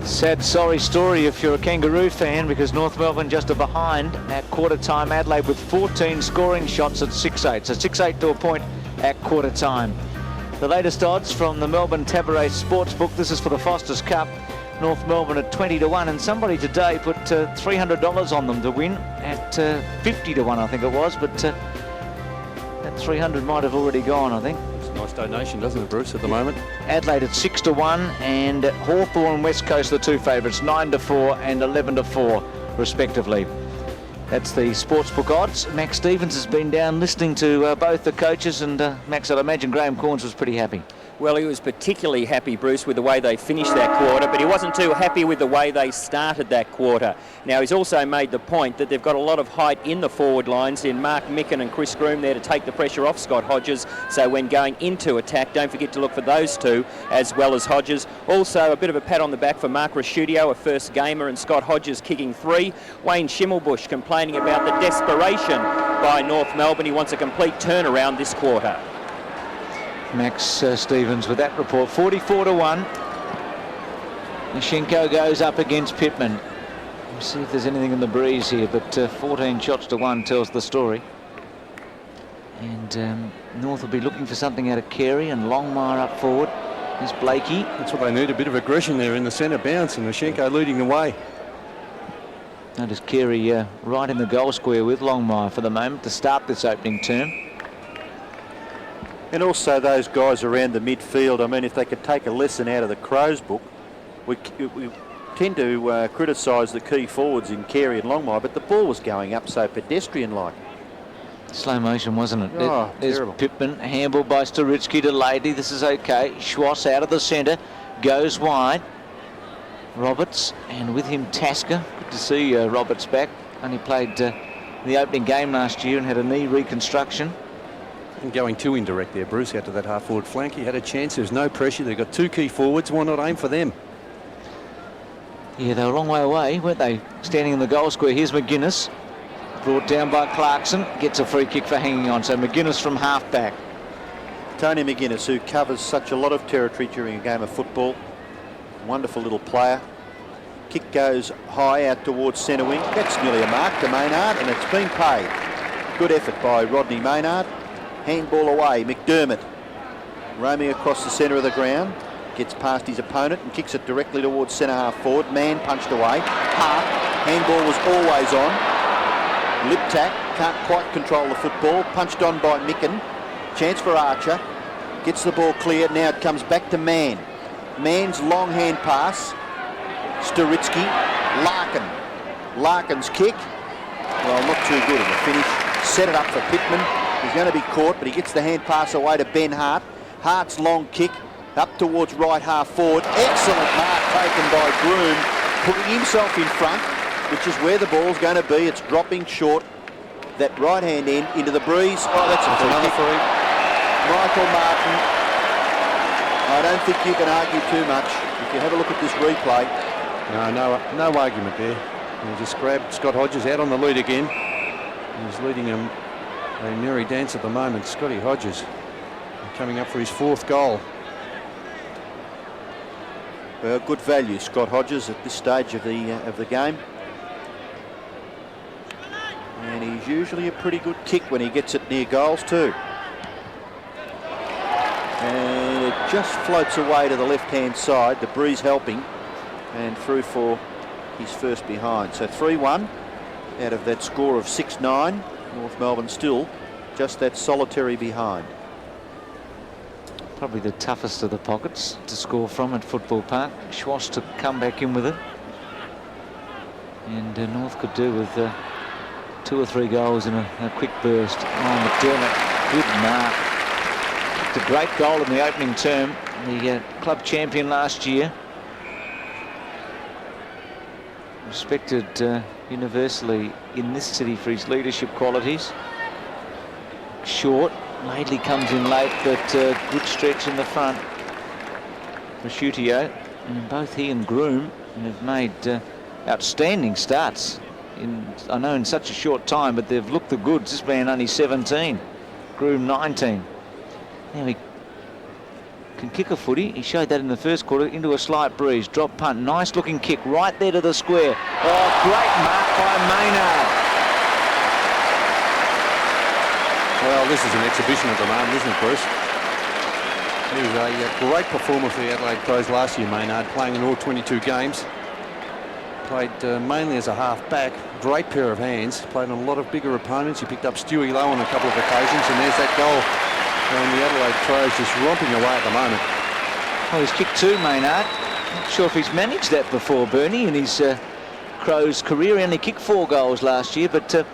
Sad, sorry story if you're a Kangaroo fan, because North Melbourne just are behind at quarter time. Adelaide with 14 scoring shots at 6-8. So 6-8 to a point at quarter time. The latest odds from the Melbourne Tabaret Sportsbook. This is for the Foster's Cup. North Melbourne at 20 to 1, and somebody today put $300 on them to win at 50 to 1, I think it was, but that 300 might have already gone, I think. It's a nice donation, doesn't it, Bruce, at the moment? Adelaide at 6 to 1, and Hawthorn and West Coast are the two favourites, 9 to 4 and 11 to 4 respectively. That's the sportsbook odds. Max Stevens has been down listening to both the coaches, and Max, I'd imagine Graham Corns was pretty happy. Well, he was particularly happy, Bruce, with the way they finished that quarter, but he wasn't too happy with the way they started that quarter. Now, he's also made the point that they've got a lot of height in the forward lines in Mark Micken and Chris Groom there to take the pressure off Scott Hodges. So when going into attack, don't forget to look for those two as well as Hodges. Also, a bit of a pat on the back for Mark Rasciudio, a first gamer, and Scott Hodges kicking 3. Wayne Schimmelbusch complaining about the desperation by North Melbourne. He wants a complete turnaround this quarter. Max Stevens with that report. 44-1. Nishenko goes up against Pittman. We'll see if there's anything in the breeze here, but 14 shots to 1 tells the story. And North will be looking for something out of Carey, and Longmire up forward. There's Blakey. That's what they need, a bit of aggression there in the centre bounce, and Nishenko leading the way. Notice Carey right in the goal square with Longmire for the moment to start this opening term. And also those guys around the midfield, I mean, if they could take a lesson out of the Crows book, we tend to criticise the key forwards in Carey and Longmire, but the ball was going up so pedestrian-like. Slow motion, wasn't it? Oh, There's terrible. Pittman, handball by Staritsky to Lady. This is okay. Schwass out of the centre, goes wide. Roberts, and with him Tasker. Good to see Roberts back. Only played the opening game last year and had a knee reconstruction. And going too indirect there, Bruce, out to that half-forward flank. He had a chance. There was no pressure. They've got 2 key forwards. Why not aim for them? Yeah, they were a long way away, weren't they? Standing in the goal square. Here's McGuinness. Brought down by Clarkson. Gets a free kick for hanging on. So McGuinness from half-back. Tony McGuinness, who covers such a lot of territory during a game of football. Wonderful little player. Kick goes high out towards centre wing. That's nearly a mark to Maynard, and it's been paid. Good effort by Rodney Maynard. Handball away, McDermott roaming across the centre of the ground, gets past his opponent and kicks it directly towards centre half forward. Man punched away. Hart, handball was always on. Liptak can't quite control the football, punched on by Micken. Chance for Archer, gets the ball clear. Now it comes back to Mann. Mann's long hand pass. Staritsky, Larkin's kick, well, not too good in the finish. Set it up for Pittman. He's going to be caught, but he gets the hand pass away to Ben Hart. Hart's long kick up towards right half forward. Excellent mark taken by Groom, putting himself in front, which is where the ball's going to be. It's dropping short. That right hand end into the breeze. Oh, that's another free. Michael Martin. I don't think you can argue too much. If you have a look at this replay. No argument there. He just grabbed Scott Hodges out on the lead again. He's leading him a merry dance at the moment. Scotty Hodges coming up for his 4th goal. Well, good value, Scott Hodges, at this stage of the game. And he's usually a pretty good kick when he gets it near goals too. And it just floats away to the left-hand side, the breeze helping, and through for his first behind. So 3-1 out of that score of 6-9. North Melbourne still just that solitary behind. Probably the toughest of the pockets to score from at Football Park. Schwass to come back in with it. And North could do with 2 or 3 goals in a quick burst. Oh, McDermott, good mark. Kicked a great goal in the opening term. The club champion last year. Respected universally in this city for his leadership qualities. Short. Madeley comes in late, but good stretch in the front. Rasciudio, and both he and Groom have made outstanding starts. I know in such a short time, but they've looked the goods. This man only 17, Groom 19. Now he can kick a footy. He showed that in the first quarter into a slight breeze. Drop punt, nice looking kick right there to the square. Oh, great mark by Maynard. Well, this is an exhibition at the moment, isn't it, Bruce? He was a great performer for the Adelaide Crows last year, Maynard, playing in all 22 games. Played mainly as a half-back. Great pair of hands. Played on a lot of bigger opponents. He picked up Stewie Lowe on a couple of occasions, and there's that goal. And the Adelaide Crows just romping away at the moment. Well, he's kicked 2, Maynard. Not sure if he's managed that before, Bernie, in his Crows career. He only kicked 4 goals last year, but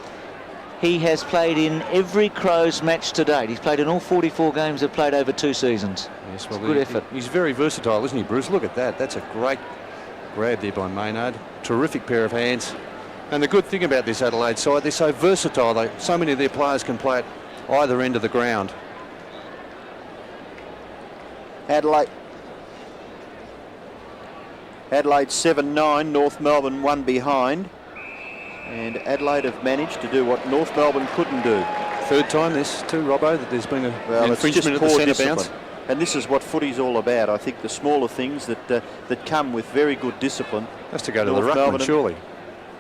He has played in every Crows match to date. He's played in all 44 games they've played over 2 seasons. Yes, well, good effort. He's very versatile, isn't he, Bruce? Look at that. That's a great grab there by Maynard. Terrific pair of hands. And the good thing about this Adelaide side, they're so versatile. So many of their players can play at either end of the ground. Adelaide 7-9, North Melbourne 1 behind. And Adelaide have managed to do what North Melbourne couldn't do. Third time this too, Robbo, that there's been an infringement of the centre bounce. And this is what footy's all about. I think the smaller things that come with very good discipline. Has to go to North the ruckman, Melbourne, surely.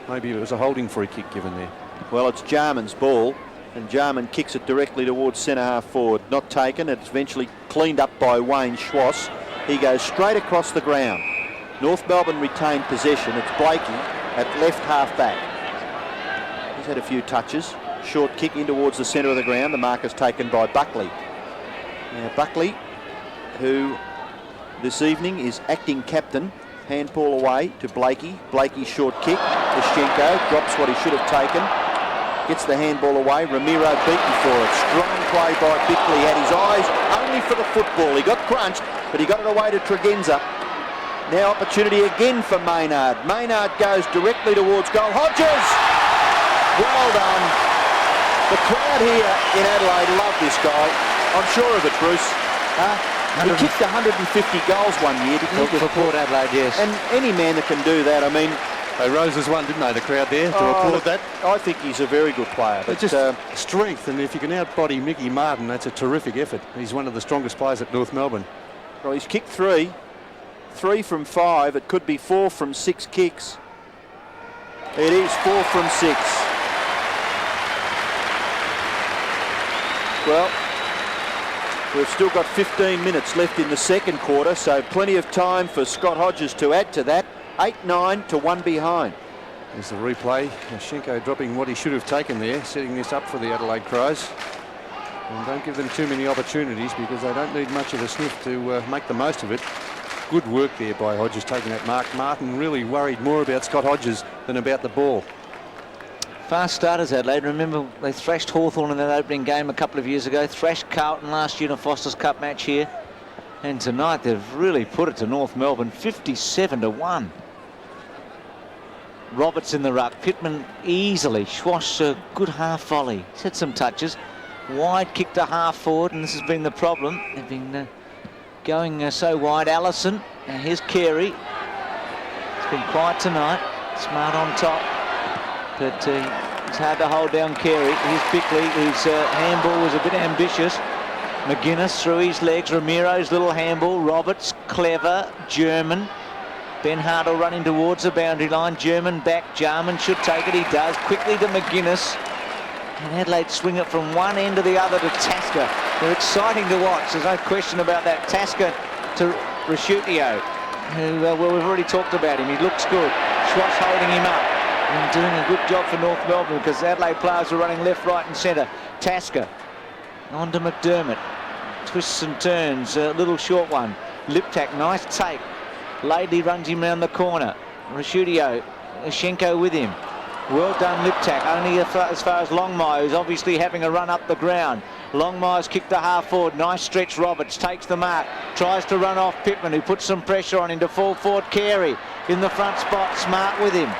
Maybe it was a holding free kick given there. Well, it's Jarman's ball, and Jarman kicks it directly towards centre half forward. Not taken. It's eventually cleaned up by Wayne Schwass. He goes straight across the ground. North Melbourne retained possession. It's Blakey at left half back. He's had a few touches. Short kick in towards the centre of the ground. The mark is taken by Buckley. Now Buckley, who this evening is acting captain. Handball away to Blakey. Blakey short kick. Lashenko drops what he should have taken. Gets the handball away. Ramiro beaten for it. Strong play by Bickley. Had his eyes only for the football. He got crunched, but he got it away to Tregenza. Now opportunity again for Maynard. Maynard goes directly towards goal. Hodges! Well done. The crowd here in Adelaide love this guy. I'm sure of it, Bruce. He kicked 150 goals one year, didn't he? For Port Adelaide, yes. And any man that can do that, I mean... They rose as one, didn't they, the crowd there, to applaud that? I think he's a very good player. But just strength, and if you can outbody Mickey Martin, that's a terrific effort. He's one of the strongest players at North Melbourne. Well, he's kicked 3. 3 from 5. It could be 4 from 6 kicks. It is 4 from 6. Well, we've still got 15 minutes left in the second quarter, so plenty of time for Scott Hodges to add to that. 8-9 to 1 behind. There's the replay. Lashenko dropping what he should have taken there, setting this up for the Adelaide Crows. And don't give them too many opportunities because they don't need much of a sniff to make the most of it. Good work there by Hodges taking that mark. Martin really worried more about Scott Hodges than about the ball. Fast starters, Adelaide. Remember, they thrashed Hawthorn in that opening game a couple of years ago. Thrashed Carlton last year in a Foster's Cup match here. And tonight they've really put it to North Melbourne, 57-1. Roberts in the ruck. Pittman easily. Schwass a good half volley. He's had some touches. Wide kick to half forward, and this has been the problem. They've been going so wide. Allison. Now here's Carey. It's been quiet tonight. Smart on top. But it's hard to hold down Carey. Here's Bickley, whose handball was a bit ambitious. McGuinness through his legs. Ramiro's little handball. Roberts, clever. German. Ben Hartle running towards the boundary line. German back. Jarman should take it. He does. Quickly to McGuinness. And Adelaide swing it from one end to the other to Tasker. They're exciting to watch. There's no question about that. Tasker to Rashutio, who, well, we've already talked about him. He looks good. Schwass holding him up. And doing a good job for North Melbourne because Adelaide players are running left, right and centre. Tasker on to McDermott. Twists and turns. A little short one. Liptak, nice take. Laidley runs him round the corner. Rashutio, Lashenko with him. Well done, Liptak. Only as far as Longmire, who's obviously having a run up the ground. Longmire's kicked to half forward. Nice stretch. Roberts takes the mark. Tries to run off Pittman, who puts some pressure on him to fall forward. Carey in the front spot. Smart with him.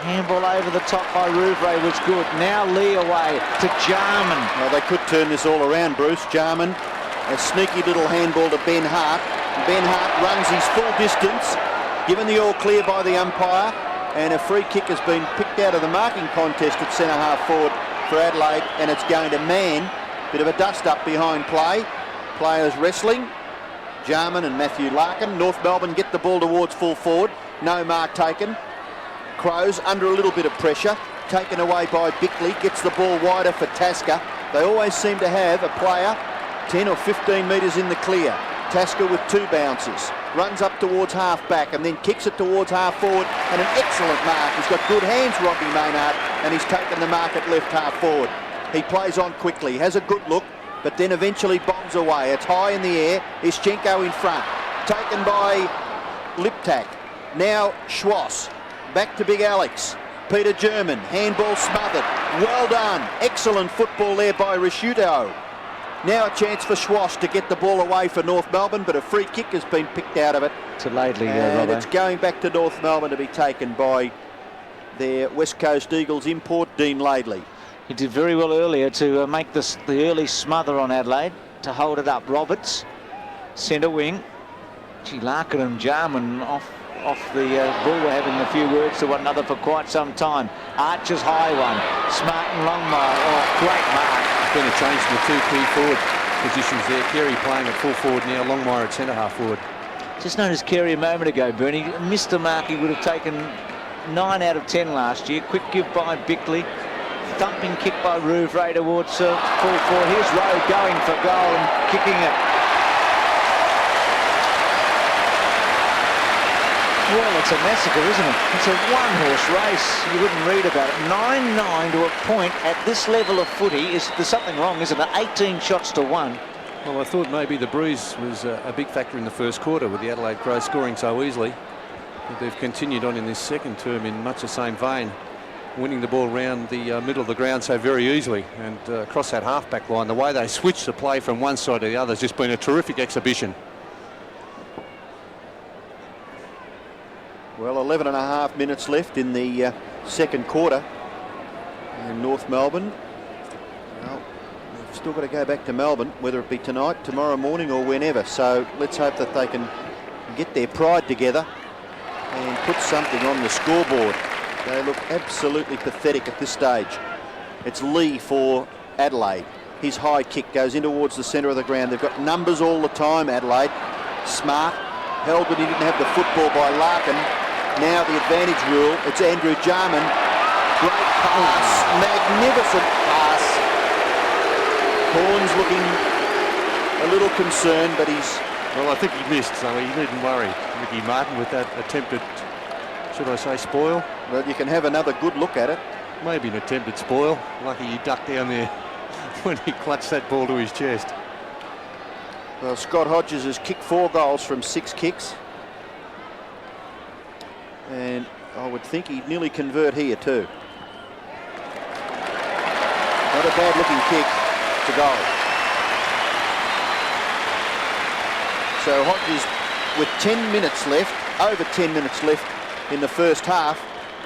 Handball over the top by Rouvray was good. Now Lee away to Jarman. Well, they could turn this all around, Bruce. Jarman, a sneaky little handball to Ben Hart. Ben Hart runs his full distance, given the all clear by the umpire, and a free kick has been picked out of the marking contest at centre half forward for Adelaide, and it's going to Man. Bit of a dust up behind play. Players wrestling. Jarman and Matthew Larkin. North Melbourne get the ball towards full forward. No mark taken. Crows under a little bit of pressure, taken away by Bickley, gets the ball wider for Tasker. They always seem to have a player 10 or 15 metres in the clear. Tasker with 2 bounces, runs up towards half back and then kicks it towards half forward, and an excellent mark. He's got good hands, Robbie Maynard, and he's taken the mark at left half forward. He plays on quickly, has a good look, but then eventually bombs away. It's high in the air. Ischenko in front, taken by Liptak. Now Schwass. Back to Big Alex. Peter German. Handball smothered. Well done. Excellent football there by Risciuto. Now a chance for Schwash to get the ball away for North Melbourne, but a free kick has been picked out of it. To Laidley, and Robbo. it's going back to North Melbourne to be taken by their West Coast Eagles import, Dean Laidley. He did very well earlier to make the early smother on Adelaide, to hold it up. Roberts, centre wing. Gee, Larkin and Jarman off the ball were having a few words to one another for quite some time. Archer's high one. Smart and Longmire. Oh, great mark. There's been a change in the two key forward positions there. Carey playing at full forward now, Longmire at centre half forward. Just noticed Carey a moment ago, Bernie. Missed a mark he would have taken 9 out of 10 last year. Quick give by Bickley. Thumping kick by Rouvray towards full forward. Here's Rowe going for goal and kicking it. Well, it's a massacre, isn't it? It's a one-horse race. You wouldn't read about it. 9-9 to a point at this level of footy. There's something wrong, isn't it? 18 shots to 1. Well, I thought maybe the bruise was a big factor in the first quarter with the Adelaide Crows scoring so easily. But they've continued on in this second term in much the same vein, winning the ball round the middle of the ground so very easily, and across that half-back line. The way they switched the play from one side to the other has just been a terrific exhibition. Well, 11.5 minutes left in the second quarter. And North Melbourne, well, they've still got to go back to Melbourne, whether it be tonight, tomorrow morning or whenever. So let's hope that they can get their pride together and put something on the scoreboard. They look absolutely pathetic at this stage. It's Lee for Adelaide. His high kick goes in towards the centre of the ground. They've got numbers all the time, Adelaide. Smart. Held, but he didn't have the football by Larkin. Now the advantage rule. It's Andrew Jarman. Great pass. Magnificent pass. Horns looking a little concerned, but he's... Well, I think he missed, so he needn't worry. Ricky Martin with that attempted, should I say, spoil? Well, you can have another good look at it. Maybe an attempted spoil. Lucky he ducked down there when he clutched that ball to his chest. Well, Scott Hodges has kicked 4 goals from 6 kicks. And I would think he'd nearly convert here too. Not a bad looking kick to goal. So Hodges, with 10 minutes left, over 10 minutes left in the first half,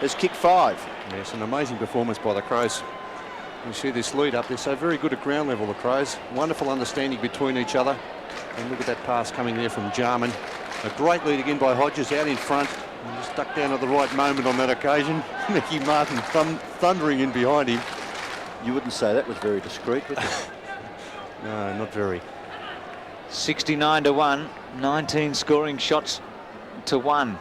has kicked 5. Yes, an amazing performance by the Crows. You see this lead up. They're so very good at ground level, the Crows. Wonderful understanding between each other. And look at that pass coming there from Jarman. A great lead again by Hodges out in front. And just ducked down at the right moment on that occasion. Mickey Martin thundering in behind him. You wouldn't say that was very discreet, would you? No, not very. 69 to 1. 19 scoring shots to 1.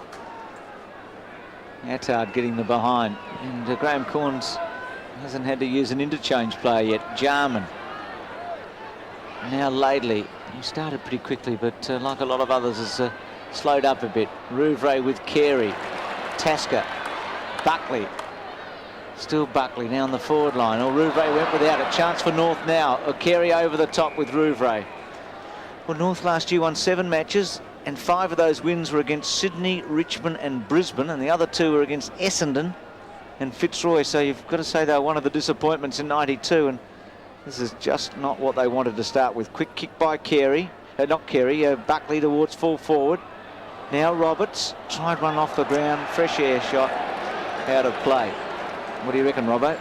Attard getting the behind. And Graham Corns hasn't had to use an interchange player yet. Jarman. Now Laidley. He started pretty quickly, but like a lot of others, has slowed up a bit. Rouvray with Carey. Tasker. Buckley. Still Buckley now on the forward line. Oh, Rouvray went without a chance for North now. Carey over the top with Rouvray. Well, North last year won 7 matches, and 5 of those wins were against Sydney, Richmond and Brisbane, and the other 2 were against Essendon and Fitzroy. So you've got to say they were one of the disappointments in 92, and this is just not what they wanted to start with. Quick kick by Carey. Not Carey, Buckley towards full forward. Now Roberts tried one off the ground. Fresh air shot out of play. What do you reckon, Robbo?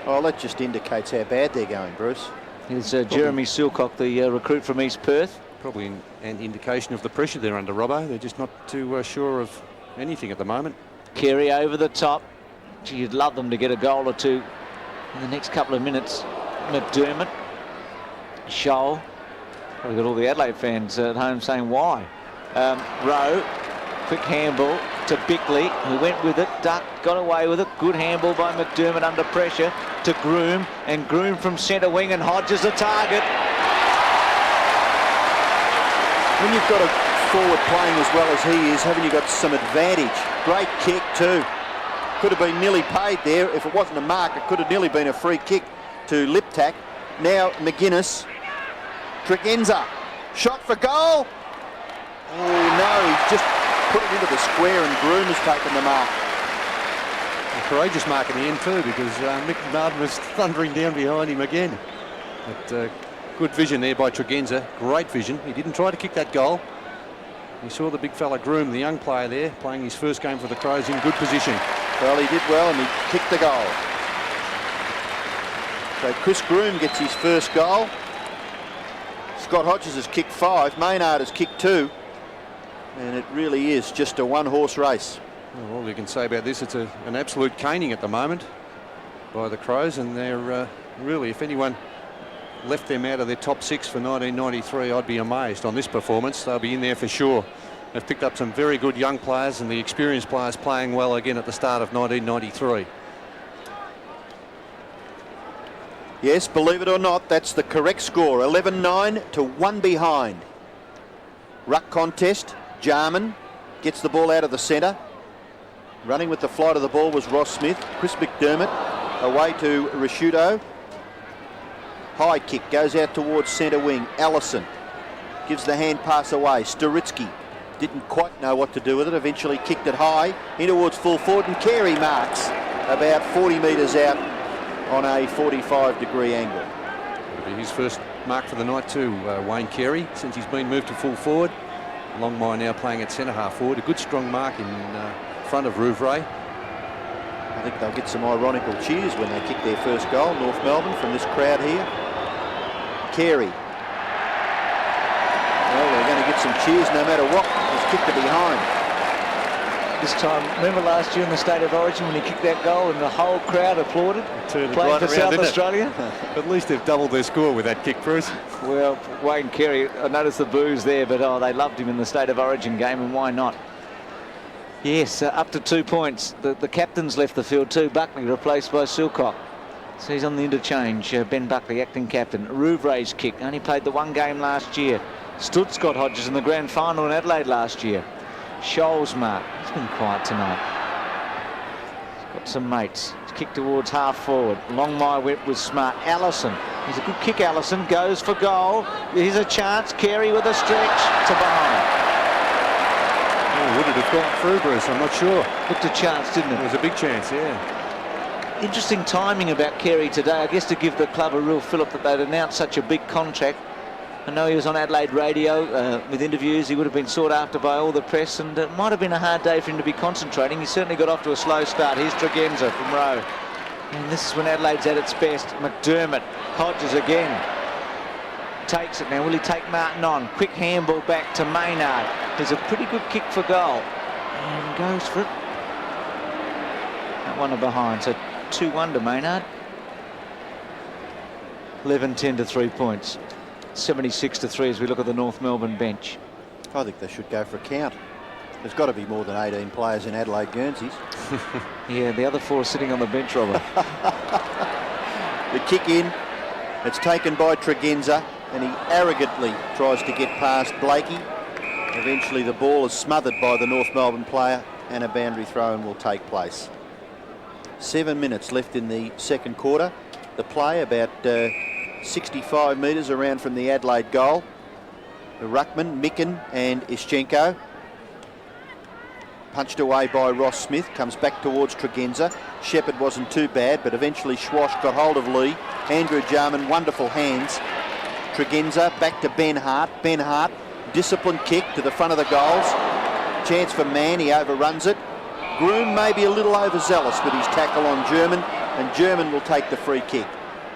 Oh, that just indicates how bad they're going, Bruce. Here's Jeremy Silcock, the recruit from East Perth. Probably an indication of the pressure they're under, Robbo. They're just not too sure of anything at the moment. Carey over the top. Gee, you'd love them to get a goal or 2 in the next couple of minutes. McDermott, Scholl. Probably got all the Adelaide fans at home saying why. Rowe, quick handball to Bickley, who went with it, ducked, got away with it. Good handball by McDermott under pressure to Groom, and Groom from centre wing, and Hodges the target. When you've got a forward playing as well as he is, haven't you got some advantage? Great kick too. Could have been nearly paid there. If it wasn't a mark, it could have nearly been a free kick to Liptak. Now McGuinness. Tregenza. Shot for goal. Oh no, he's just put it into the square, and Groom has taken the mark. A courageous mark in the end too, because Mick Martin was thundering down behind him again. But good vision there by Tregenza. Great vision. He didn't try to kick that goal. He saw the big fella Groom, the young player there, playing his first game for the Crows in good position. Well, he did well and he kicked the goal. So Chris Groom gets his first goal. Scott Hodges has kicked 5. Maynard has kicked 2. And it really is just a one-horse race. Well, all you can say about this, it's an absolute caning at the moment by the Crows, and they're really, if anyone left them out of their top 6 for 1993, I'd be amazed on this performance. They'll be in there for sure. They've picked up some very good young players and the experienced players playing well again at the start of 1993. Yes, believe it or not, that's the correct score. 11-9 to 1 behind. Ruck contest. Jarman gets the ball out of the centre. Running with the flight of the ball was Ross Smith. Chris McDermott away to Risciuto. High kick goes out towards centre wing. Allison gives the hand pass away. Storitsky didn't quite know what to do with it. Eventually kicked it high in towards full forward, and Carey marks about 40 metres out on a 45-degree angle. It'll be his first mark for the night too, Wayne Carey, since he's been moved to full forward. Longmire now playing at centre half forward. A good strong mark in front of Rouvray. I think they'll get some ironical cheers when they kick their first goal, North Melbourne, from this crowd here. Carey. Well, they're going to get some cheers no matter what. He's kicked it behind. This time, remember last year in the State of Origin when he kicked that goal and the whole crowd applauded? Turned playing right for around, South didn't it? Australia. At least they've doubled their score with that kick, Bruce. Well, Wayne Carey, I noticed the boos there, but they loved him in the State of Origin game, and why not? Yes, up to 2 points. The captain's left the field too. Buckley replaced by Silcock. So he's on the interchange. Ben Buckley, acting captain. Rouvray's kick. Only played the one game last year. Stood Scott Hodges in the grand final in Adelaide last year. Scholl's mark. He's been quiet tonight. He's got some mates. He's kicked towards half forward. Longmire whip was smart. Allison. He's a good kick, Allison. Goes for goal. Here's a chance. Carey with a stretch to behind. Oh, would it have gone through, Bruce? I'm not sure. Looked a chance, didn't it? It was a big chance, yeah. Interesting timing about Carey today. I guess to give the club a real fillip that they'd announced such a big contract. I know he was on Adelaide radio with interviews. He would have been sought after by all the press, and it might have been a hard day for him to be concentrating. He certainly got off to a slow start. Here's Tregenza from row. And this is when Adelaide's at its best. McDermott, Hodges again. Takes it now. Will he take Martin on? Quick handball back to Maynard. There's a pretty good kick for goal. And goes for it. That one behind. So 2-1 to Maynard. 11-10 to 3 points. 76-3 as we look at the North Melbourne bench. I think they should go for a count. There's got to be more than 18 players in Adelaide Guernseys. Yeah, the other 4 are sitting on the bench, Robert. The kick in. It's taken by Tregenza, and he arrogantly tries to get past Blakey. Eventually the ball is smothered by the North Melbourne player, and a boundary throw-in will take place. 7 minutes left in the second quarter. The play about 65 metres around from the Adelaide goal. The ruckman, Micken and Ischenko. Punched away by Ross Smith, comes back towards Tregenza. Shepherd wasn't too bad, but eventually Schwash got hold of Lee. Andrew Jarman, wonderful hands. Tregenza back to Ben Hart. Ben Hart, disciplined kick to the front of the goals. Chance for Mann, he overruns it. Groom maybe a little overzealous with his tackle on German, and German will take the free kick.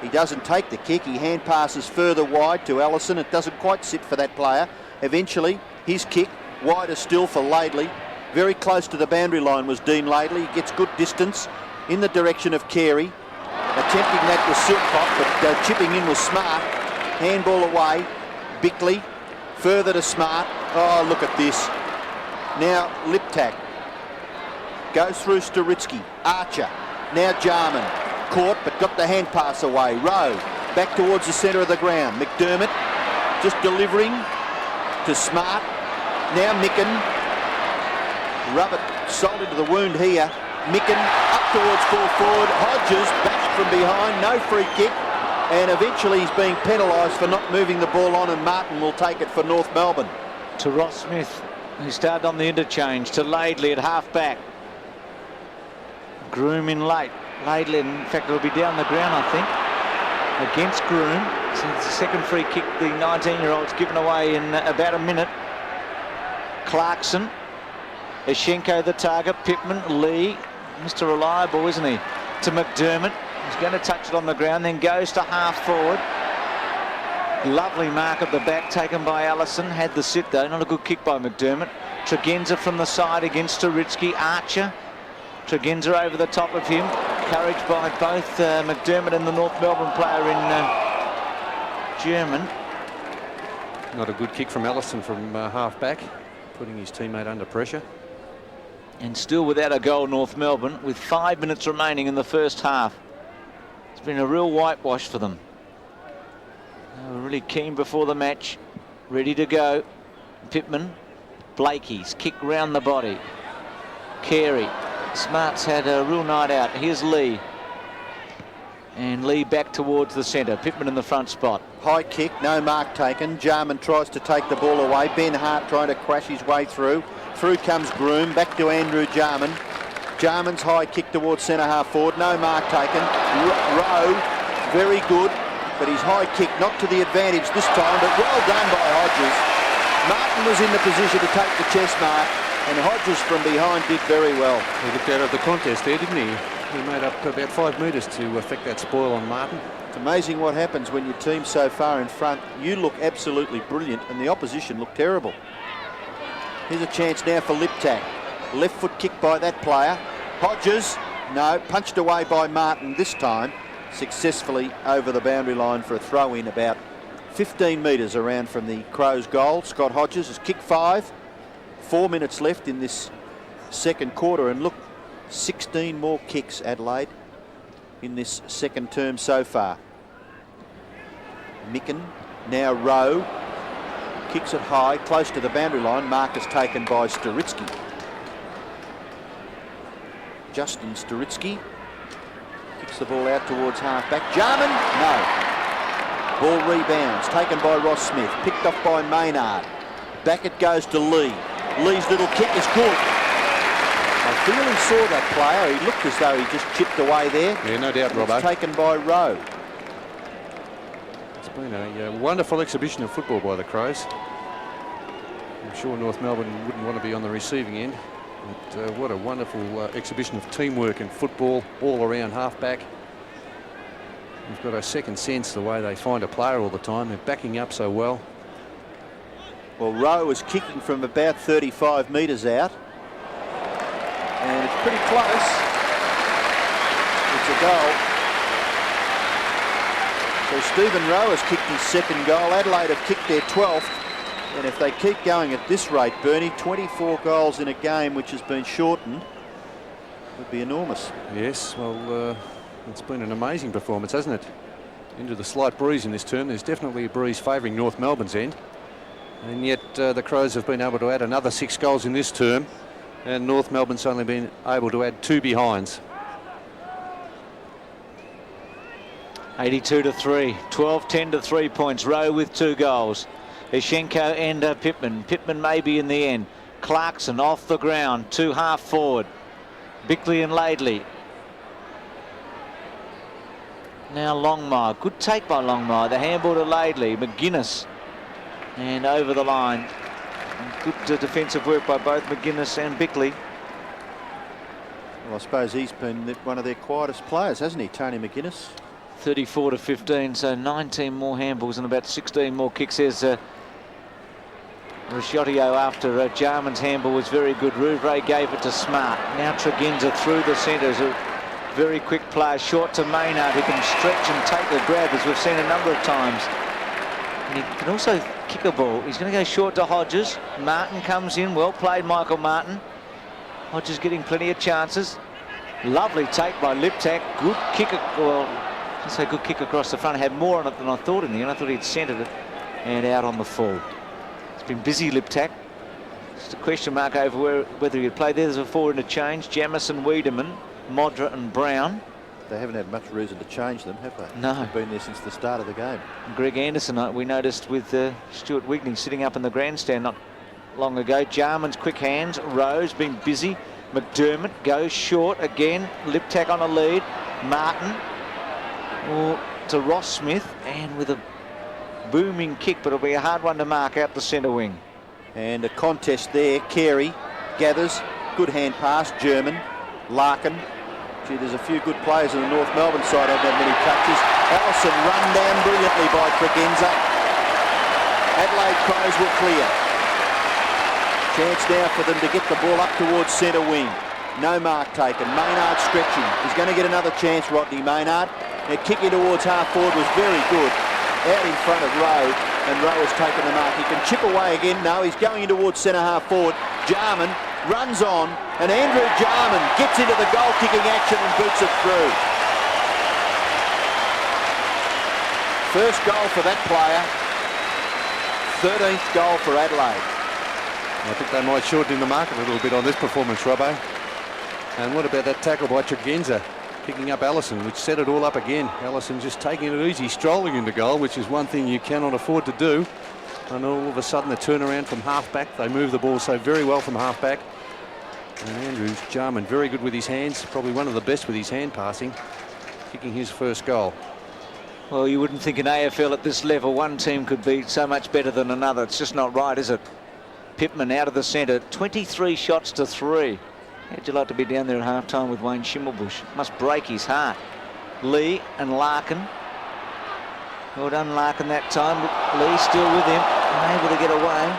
He doesn't take the kick, he hand passes further wide to Allison. It doesn't quite sit for that player. Eventually, his kick, wider still for Laidley. Very close to the boundary line was Dean Laidley. He gets good distance in the direction of Carey. Attempting that was Silcock, but chipping in was Smart. Handball away. Bickley, further to Smart. Oh, look at this. Now Liptak. Goes through Storitsky. Archer. Now Jarman. Caught, but got the hand pass away. Rowe back towards the centre of the ground. McDermott just delivering to Smart. Now Micken. Rub it salt into the wound here. Micken up towards full forward. Hodges bashed from behind. No free kick. And eventually he's being penalised for not moving the ball on, and Martin will take it for North Melbourne. To Ross Smith, who started on the interchange. To Laidley at half back. Groom in late. Laidley, in fact, it'll be down the ground, I think, against Groom. So it's the second free kick the 19-year-old's given away in about a minute. Clarkson. Ishenko the target. Pittman. Lee. Mr. Reliable, isn't he? To McDermott. He's going to touch it on the ground, then goes to half forward. Lovely mark at the back taken by Allison. Had the sit though. Not a good kick by McDermott. Tregenza from the side against Turitsky. Archer. Tregenza over the top of him. Courage by both McDermott and the North Melbourne player in German. Not a good kick from Allison from half back, putting his teammate under pressure. And still without a goal, North Melbourne, with 5 minutes remaining in the first half. It's been a real whitewash for them. They were really keen before the match, ready to go. Pittman, Blakey's kick round the body. Carey, Smart's had a real night out. Here's Lee. And Lee back towards the centre. Pittman in the front spot. High kick, no mark taken. Jarman tries to take the ball away. Ben Hart trying to crash his way through. Through comes Groom, back to Andrew Jarman. Jarman's high kick towards centre half forward, no mark taken. Rowe, very good, but his high kick not to the advantage this time, but well done by Hodges. Martin was in the position to take the chest mark, and Hodges from behind did very well. He looked out of the contest there, didn't he? He made up about 5 metres to affect that spoil on Martin. It's amazing what happens when your team's so far in front. You look absolutely brilliant, and the opposition look terrible. Here's a chance now for Liptak. Left foot kick by that player. Hodges, no, punched away by Martin this time, successfully over the boundary line for a throw in about 15 metres around from the Crows' goal. Scott Hodges has kicked 5. 4 minutes left in this second quarter, and look, 16 more kicks, Adelaide, in this second term so far. Micken, now Rowe. Kicks it high, close to the boundary line. Mark is taken by Turitsky. Justin Turitsky kicks the ball out towards half-back. Jarman, no. Ball rebounds, taken by Ross Smith, picked off by Maynard. Back it goes to Lee. Lee's little kick is good. I feel he saw that player. He looked as though he just chipped away there. Yeah, no doubt, Robbo. It's taken by Rowe. It's been a wonderful exhibition of football by the Crows. I'm sure North Melbourne wouldn't want to be on the receiving end. But what a wonderful exhibition of teamwork and football all around half-back. You've got a second sense the way they find a player all the time. They're backing up so well. Well, Rowe is kicking from about 35 metres out. And it's pretty close. It's a goal. So Stephen Rowe has kicked his second goal. Adelaide have kicked their 12th. And if they keep going at this rate, Bernie, 24 goals in a game which has been shortened would be enormous. Yes, well, it's been an amazing performance, hasn't it? Into the slight breeze in this term. There's definitely a breeze favouring North Melbourne's end. And yet the Crows have been able to add another 6 goals in this term. And North Melbourne's only been able to add 2 behinds. 82-3, 12-10 to 3 points. Rowe with 2 goals. Ishenko and Pittman. Pittman maybe in the end. Clarkson off the ground, 2 half forward. Bickley and Laidley. Now Longmire. Good take by Longmire. The handball to Laidley. McGuinness. And over the line. Good defensive work by both McGuinness and Bickley. Well, I suppose he's been one of their quietest players, hasn't he, Tony McGuinness? 34-15, so 19 more handballs and about 16 more kicks. There's Risciotto after Jarman's handball was very good. Rouvray gave it to Smart. Now Tregenza through the centre. A very quick play, short to Maynard, who can stretch and take the grab, as we've seen a number of times. And he can also kick a ball. He's going to go short to Hodges. Martin comes in. Well played, Michael Martin. Hodges getting plenty of chances. Lovely take by Liptak. Good kick. Well, I say good kick across the front. Had more on it than I thought in the end. I thought he'd centred it and out on the full. It's been busy, Liptak. Just a question mark over whether he'd play there. There's a 4 interchange. Jamison, Wiedemann, Modra and Brown. They haven't had much reason to change them, have they? No. They've been there since the start of the game. Greg Anderson, we noticed with Stuart Wigney sitting up in the grandstand not long ago. Jarman's quick hands. Rowe's been busy. McDermott goes short again. Liptak on a lead. Martin to Ross Smith, and with a booming kick, but it'll be a hard one to mark out the centre wing. And a contest there. Carey gathers. Good hand pass. German. Larkin. Gee, there's a few good players in the North Melbourne side, haven't had many touches. Albertson run down brilliantly by Tregenza. Adelaide Crows will clear. Chance now for them to get the ball up towards centre wing. No mark taken. Maynard stretching. He's going to get another chance, Rodney Maynard. Now kicking towards half forward was very good. Out in front of Rowe, and Rowe has taken the mark. He can chip away again. No, he's going in towards centre half forward. Jarman runs on, and Andrew Jarman gets into the goal kicking action and boots it through. First goal for that player. 13th goal for Adelaide. I think they might shorten the mark a little bit on this performance, Robbo. And what about that tackle by Tregenza, picking up Allison, which set it all up again. Allison just taking it easy, strolling into goal, which is one thing you cannot afford to do. And all of a sudden the turnaround from half-back, they move the ball so very well from half-back. And Andrews Jarman very good with his hands, probably one of the best with his hand passing, kicking his first goal. Well, you wouldn't think in AFL at this level one team could be so much better than another. It's just not right, is it? Pittman out of the centre, 23 shots to 3. How'd you like to be down there at half-time with Wayne Schimmelbusch? Must break his heart. Lee and Larkin. Well done, Larkin, that time. Lee still with him, and able to get away.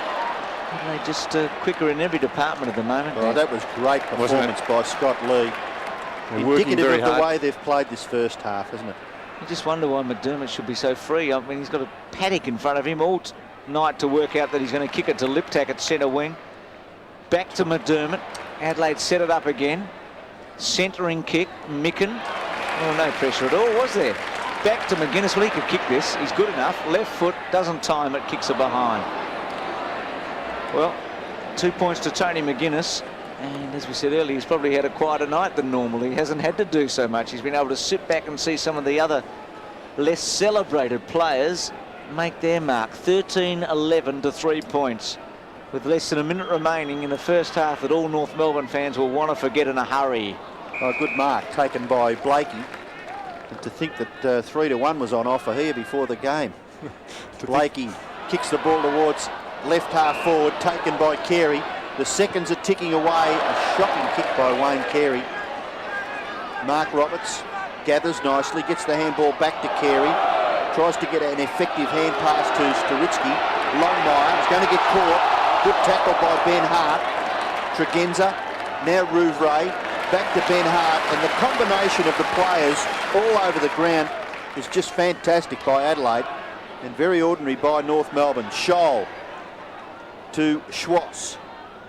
And they just quicker in every department at the moment. Oh, that was great performance by Scott Lee. Indicative of the way they've played this first half, isn't it? You just wonder why McDermott should be so free. I mean, he's got a paddock in front of him all night to work out that he's going to kick it to Liptak at centre wing. Back to McDermott. Adelaide set it up again. Centering kick. Micken. Oh, no pressure at all, was there? Back to McGuinness. Well, he could kick this. He's good enough. Left foot, doesn't time it, kicks it behind. Well, 2 points to Tony McGuinness. And as we said earlier, he's probably had a quieter night than normal. He hasn't had to do so much. He's been able to sit back and see some of the other less celebrated players make their mark. 13-11 to 3 points. With less than a minute remaining in the first half that all North Melbourne fans will want to forget in a hurry. Oh, good mark taken by Blakey. And to think that 3-1 was on offer here before the game. Blakey kicks the ball towards left half forward, taken by Carey. The seconds are ticking away. A shocking kick by Wayne Carey. Mark Roberts gathers nicely, gets the handball back to Carey. Tries to get an effective hand pass to Staritsky. Longmire is going to get caught. Good tackle by Ben Hart. Tregenza, now Rouvray, back to Ben Hart, and the combination of the players all over the ground is just fantastic by Adelaide and very ordinary by North Melbourne. Scholl to Schwartz.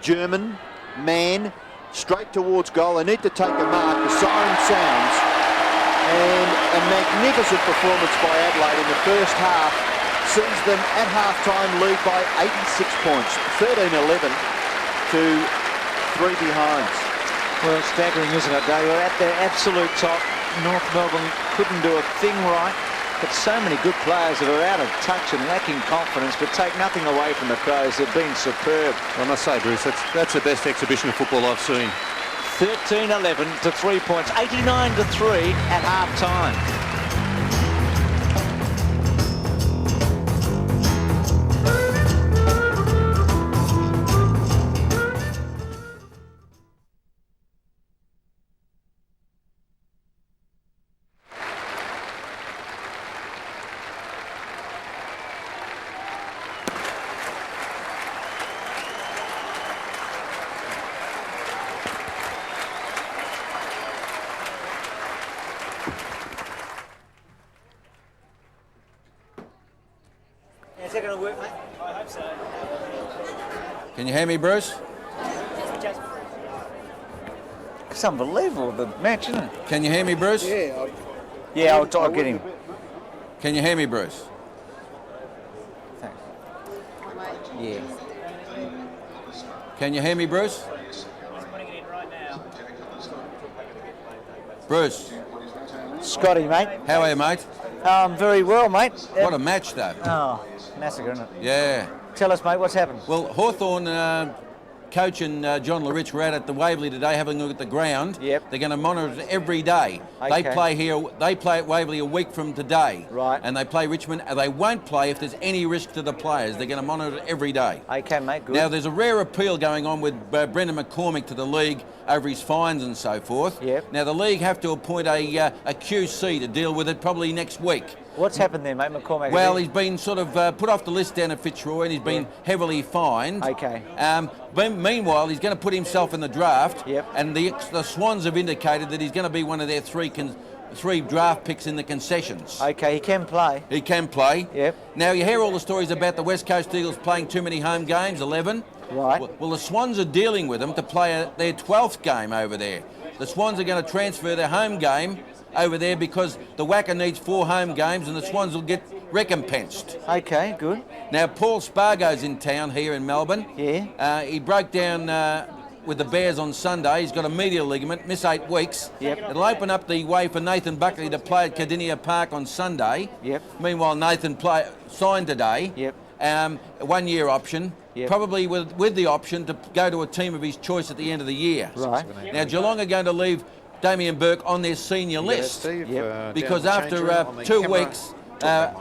German, Mann, straight towards goal. They need to take a mark. The siren sounds. And a magnificent performance by Adelaide in the first half sees them at half-time lead by 86 points. 13-11 to 3 behinds. Well, staggering, isn't it? They were at their absolute top. North Melbourne couldn't do a thing right. But so many good players that are out of touch and lacking confidence, but take nothing away from the Crows. They've been superb. I must say, Bruce, that's the best exhibition of football I've seen. 13-11 to 3 points. 89 to 3 at half-time. Is that going to work, mate? I hope so. Can you hear me, Bruce? It's unbelievable, the match, isn't it? Can you hear me, Bruce? Yeah, I'll get him. Can you hear me, Bruce? Thanks. Yeah. Can you hear me, Bruce? Bruce, Scotty, mate. how are you, mate? Very well, mate. What a match, though. Oh, massacre, isn't it? Yeah. Tell us, mate, what's happened? Well, Hawthorn Coach and John Laritz were out at the Waverley today having a look at the ground. Yep. They're going to monitor it every day. Okay. They play at Waverley a week from today. Right. And they play Richmond, and they won't play if there's any risk to the players. They're going to monitor it every day. Okay, mate, good. Now, there's a rare appeal going on with Brendan McCormick to the league over his fines and so forth. Yep. Now, the league have to appoint a QC to deal with it probably next week. What's happened there, mate, McCormack? Well, he's been sort of put off the list down at Fitzroy, and he's been heavily fined. Okay. Meanwhile, he's going to put himself in the draft. Yep. And the Swans have indicated that he's going to be one of their three draft picks in the concessions. Okay, he can play. He can play. Yep. Now, you hear all the stories about the West Coast Eagles playing too many home games, 11. Right. Well, the Swans are dealing with them to play their 12th game over there. The Swans are going to transfer their home game over there because the Wacker needs 4 home games and the Swans will get recompensed. Okay, good. Now, Paul Spargo's in town here in Melbourne. Yeah. He broke down with the Bears on Sunday. He's got a medial ligament, miss 8 weeks. Yep. It'll open up the way for Nathan Buckley to play at Cardinia Park on Sunday. Yep. Meanwhile, Nathan signed today. Yep. 1 year option. Yep. Probably with the option to go to a team of his choice at the end of the year. Right. Now, Geelong are going to leave Damien Burke on their senior list because after 2 weeks,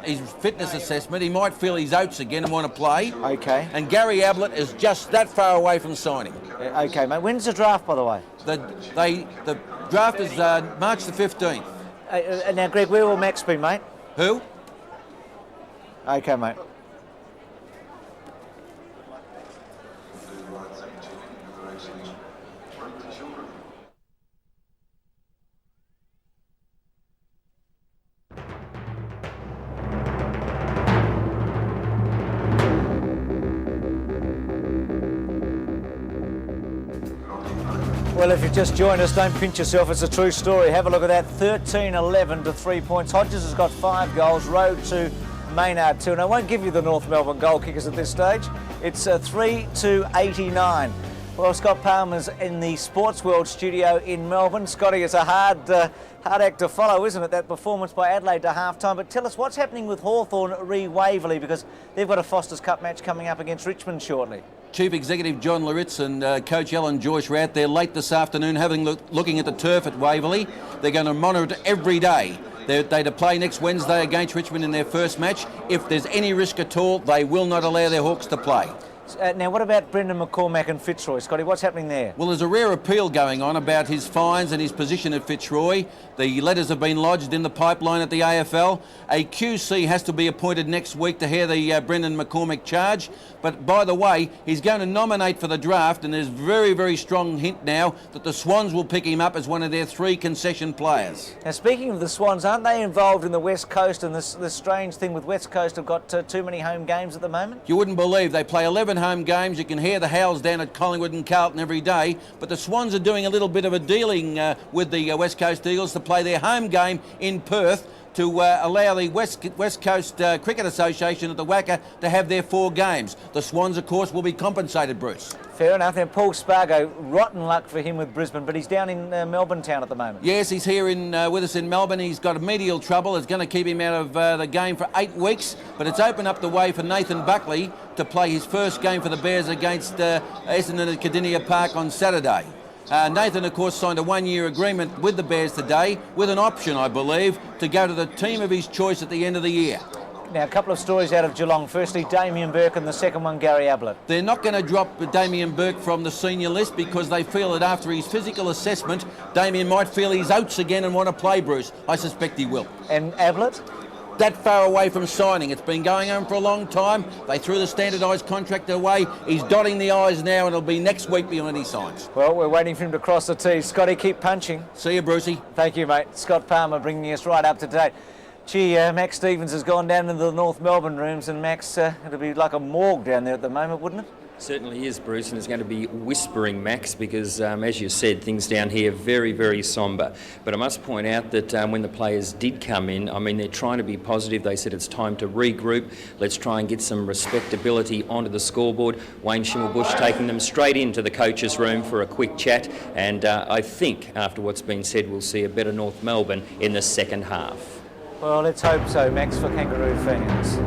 his fitness assessment, he might feel his oats again and want to play. Okay. And Gary Ablett is just that far away from signing. Okay, mate. When's the draft, by the way? The draft is March the 15th. Now, Greg, where will Max be, mate? Who? Okay, mate. Well, if you've just joined us, don't pinch yourself. It's a true story. Have a look at that. 13-11 to 3 points. Hodges has got 5 goals. Rowe 2, Maynard 2. And I won't give you the North Melbourne goal kickers at this stage. It's 3-89. Well, Scott Palmer's in the Sports World studio in Melbourne. Scotty, it's a hard act to follow, isn't it, that performance by Adelaide to half-time. But tell us what's happening with Hawthorn re Waverley, because they've got a Foster's Cup match coming up against Richmond shortly. Chief Executive John Laritz and Coach Alan Joyce were out there late this afternoon looking at the turf at Waverley. They're going to monitor it every day. They're to play next Wednesday against Richmond in their first match. If there's any risk at all, they will not allow their Hawks to play. Now, what about Brendan McCormack and Fitzroy? Scotty, what's happening there? Well, there's a rare appeal going on about his fines and his position at Fitzroy. The letters have been lodged in the pipeline at the AFL. A QC has to be appointed next week to hear the Brendan McCormack charge. But by the way, he's going to nominate for the draft, and there's very, very strong hint now that the Swans will pick him up as one of their 3 concession players. Now, speaking of the Swans, aren't they involved in the West Coast and this strange thing with West Coast have got too many home games at the moment? You wouldn't believe they play 11 home games. You can hear the howls down at Collingwood and Carlton every day, but the Swans are doing a little bit of a dealing with the West Coast Eagles to play their home game in Perth to allow the West Coast Cricket Association at the Wacker to have their 4 games. The Swans, of course, will be compensated, Bruce. Fair enough. Now, Paul Spargo, rotten luck for him with Brisbane, but he's down in Melbourne town at the moment. Yes, he's here with us in Melbourne. He's got medial trouble. It's going to keep him out of the game for 8 weeks, but it's opened up the way for Nathan Buckley to play his first game for the Bears against Essendon at Cardinia Park on Saturday. Nathan, of course, signed a 1-year agreement with the Bears today with an option, I believe, to go to the team of his choice at the end of the year. Now, a couple of stories out of Geelong. Firstly, Damien Burke, and the second one, Gary Ablett. They're not going to drop Damien Burke from the senior list because they feel that after his physical assessment, Damien might feel his oats again and want to play, Bruce. I suspect he will. And Ablett? That far away from signing. It's been going on for a long time. They threw the standardised contract away. He's dotting the I's now, and it'll be next week before he signs. Well, we're waiting for him to cross the T's. Scotty, keep punching. See you, Brucey. Thank you, mate. Scott Palmer bringing us right up to date. Gee, Max Stevens has gone down into the North Melbourne rooms, and Max, it'll be like a morgue down there at the moment, wouldn't it? Certainly is, Bruce, and it's going to be whispering, Max, because as you said, things down here are very, very sombre. But I must point out that when the players did come in, I mean, they're trying to be positive. They said it's time to regroup. Let's try and get some respectability onto the scoreboard. Wayne Schimmelbusch taking them straight into the coach's room for a quick chat. And I think, after what's been said, we'll see a better North Melbourne in the second half. Well, let's hope so, Max, for Kangaroo fans.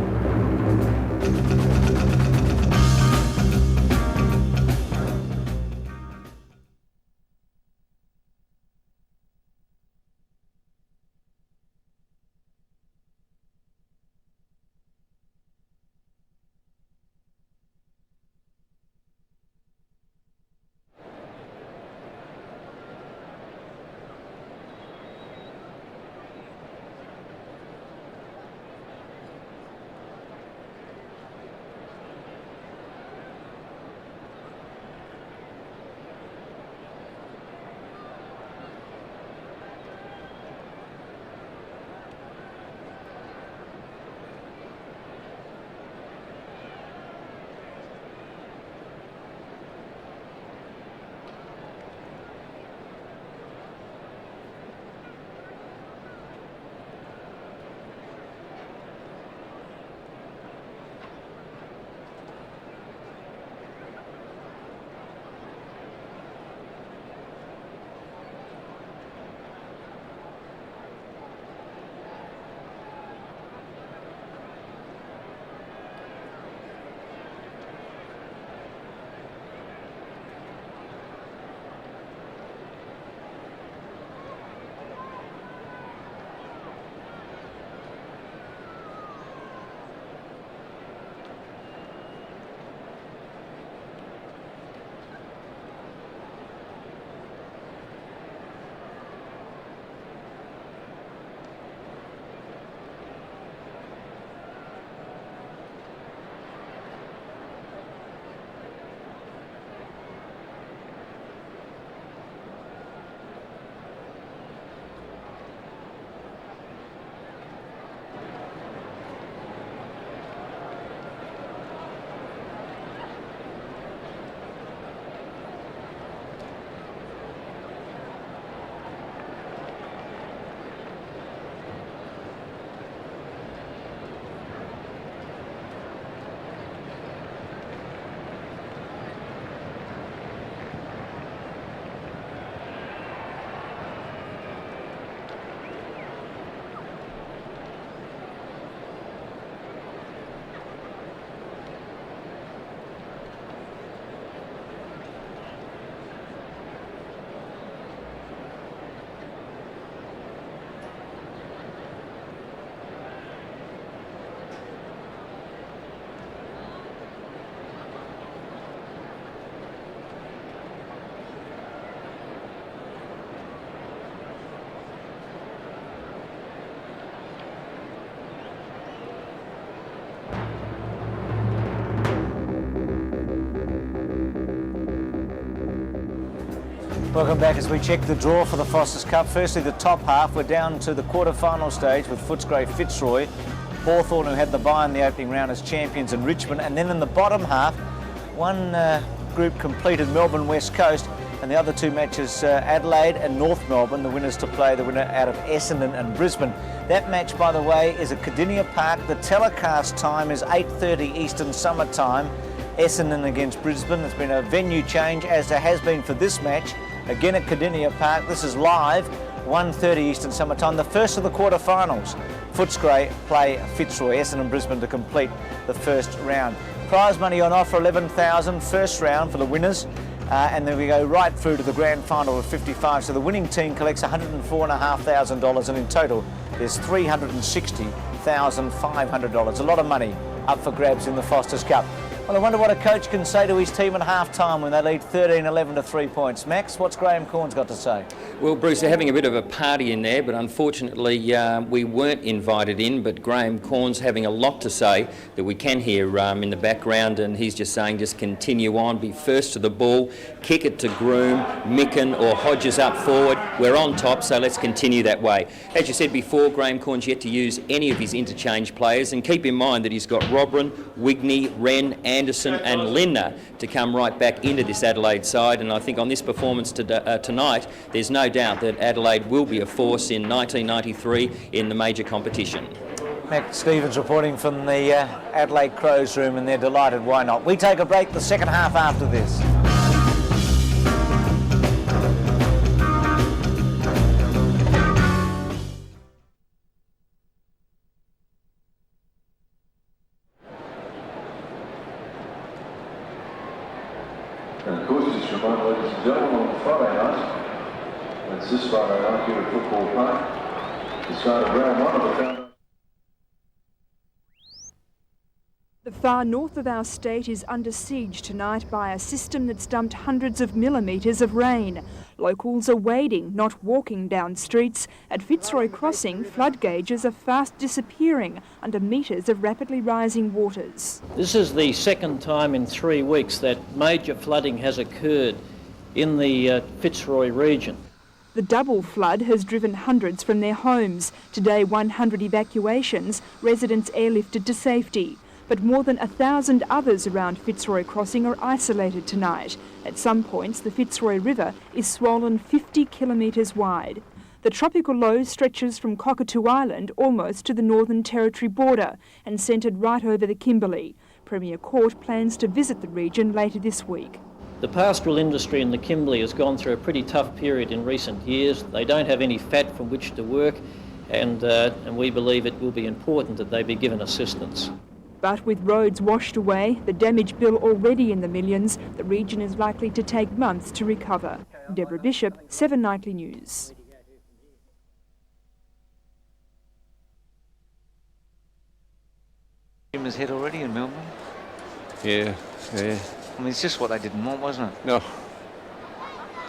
Welcome back as we check the draw for the Foster's Cup. Firstly, the top half. We're down to the quarter-final stage with Footscray Fitzroy, Hawthorn, who had the bye in the opening round, as champions, and Richmond. And then in the bottom half, one group completed, Melbourne West Coast, and the other two matches, Adelaide and North Melbourne, the winners to play, the winner out of Essendon and Brisbane. That match, by the way, is at Cardinia Park. The telecast time is 8:30 Eastern Summer Time. Essendon against Brisbane. There's been a venue change, as there has been for this match. Again at Cardinia Park. This is live, 1:30 Eastern Summer Time. The first of the quarterfinals. Footscray play Fitzroy, Essendon and Brisbane to complete the first round. Prize money on offer, $11,000 first round for the winners. And then we go right through to the grand final of 55. So the winning team collects $104,500, and in total there's $360,500. A lot of money up for grabs in the Foster's Cup. Well, I wonder what a coach can say to his team at half-time when they lead 13-11 to 3 points. Max, what's Graham Corns got to say? Well, Bruce, they're having a bit of a party in there, but unfortunately we weren't invited in, but Graham Corns having a lot to say that we can hear in the background, and he's just saying just continue on, be first to the ball, kick it to Groom, Micken or Hodges up forward. We're on top, so let's continue that way. As you said before, Graham Corns yet to use any of his interchange players, and keep in mind that he's got Robran, Wigney, Wren, Anderson and Lindner to come right back into this Adelaide side, and I think on this performance tonight there's no doubt that Adelaide will be a force in 1993 in the major competition. Matt Stevens reporting from the Adelaide Crows room, and they're delighted. Why not? We take a break, the second half after this. And of course, just remind ladies and gentlemen, on Friday night, that's this Friday night here at Football Park, the start of round one of the countdown. The far north of our state is under siege tonight by a system that's dumped hundreds of millimetres of rain. Locals are wading, not walking down streets. At Fitzroy Crossing, flood gauges are fast disappearing under metres of rapidly rising waters. This is the second time in 3 weeks that major flooding has occurred in the Fitzroy region. The double flood has driven hundreds from their homes. Today, 100 evacuations, residents airlifted to safety. But more than 1,000 others around Fitzroy Crossing are isolated tonight. At some points, the Fitzroy River is swollen 50 kilometres wide. The tropical low stretches from Cockatoo Island almost to the Northern Territory border and centred right over the Kimberley. Premier Court plans to visit the region later this week. The pastoral industry in the Kimberley has gone through a pretty tough period in recent years. They don't have any fat from which to work, and we believe it will be important that they be given assistance. But with roads washed away, the damage bill already in the millions, the region is likely to take months to recover. Deborah Bishop, 7 Nightly News. Team hit already in Melbourne. Yeah. I mean, it's just what they didn't want, wasn't it? No.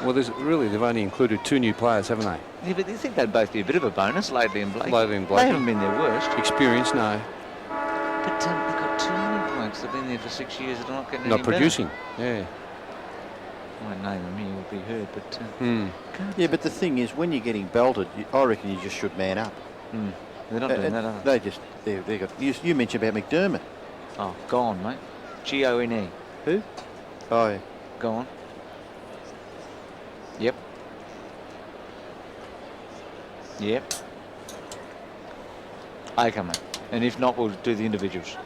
Well, they've only included 2 new players, haven't they? Yeah, but you think they'd both be a bit of a bonus, Laidley and Blake? Laidley and Blake. They haven't been their worst. Experience, no. But they've got 2 new blokes that have been there for 6 years and are not getting Not any producing, better. yeah. I won't name them, you will be heard, but... Yeah, but the thing is, when you're getting belted, I reckon you just should man up. They're not doing that, are they? They got. You mentioned about McDermott. Oh, gone, mate. G-O-N-E. Who? Oh, yeah. Gone. Yep. Okay, mate. And if not, we'll do the individuals.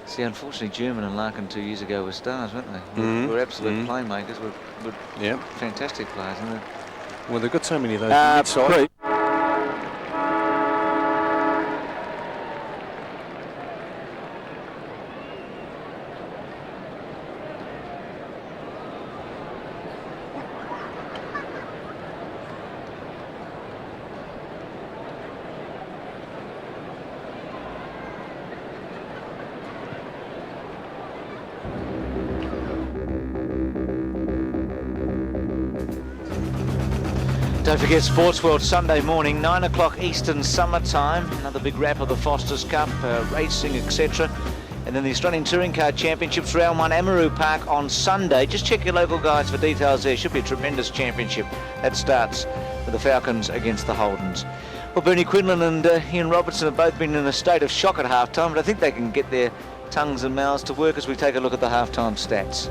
See, unfortunately, German and Larkin 2 years ago were stars, weren't they? Were absolute playmakers. Were fantastic players. And well, they've got so many of those mid-side. don't forget Sports World Sunday morning, 9 o'clock Eastern Summer Time. Another big wrap of the Foster's Cup, racing, etc. And then the Australian Touring Car Championships, round 1, Amaroo Park on Sunday. Just check your local guides for details there. Should be a tremendous championship. That starts with the Falcons against the Holdens. Well, Bernie Quinlan and Ian Robertson have both been in a state of shock at half-time, but I think they can get their tongues and mouths to work as we take a look at the half-time stats.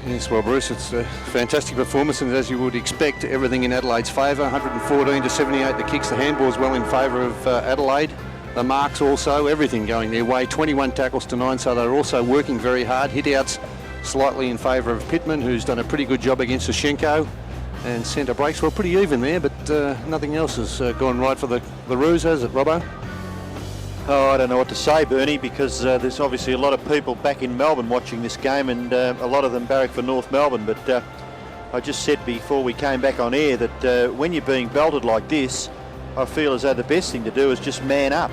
Yes, well, Bruce, it's a fantastic performance, and as you would expect, everything in Adelaide's favour. 114 to 78 the kicks. The handball's well in favour of Adelaide. The marks also, everything going their way. 21 tackles to 9, so they're also working very hard. Hit-outs slightly in favour of Pittman, who's done a pretty good job against Sashenko. And centre breaks were pretty even there, but nothing else has gone right for the Roos, has it, Robbo? Oh, I don't know what to say, Bernie, because there's obviously a lot of people back in Melbourne watching this game, and a lot of them barrack for North Melbourne. But I just said before we came back on air that when you're being belted like this, I feel as though the best thing to do is just man up.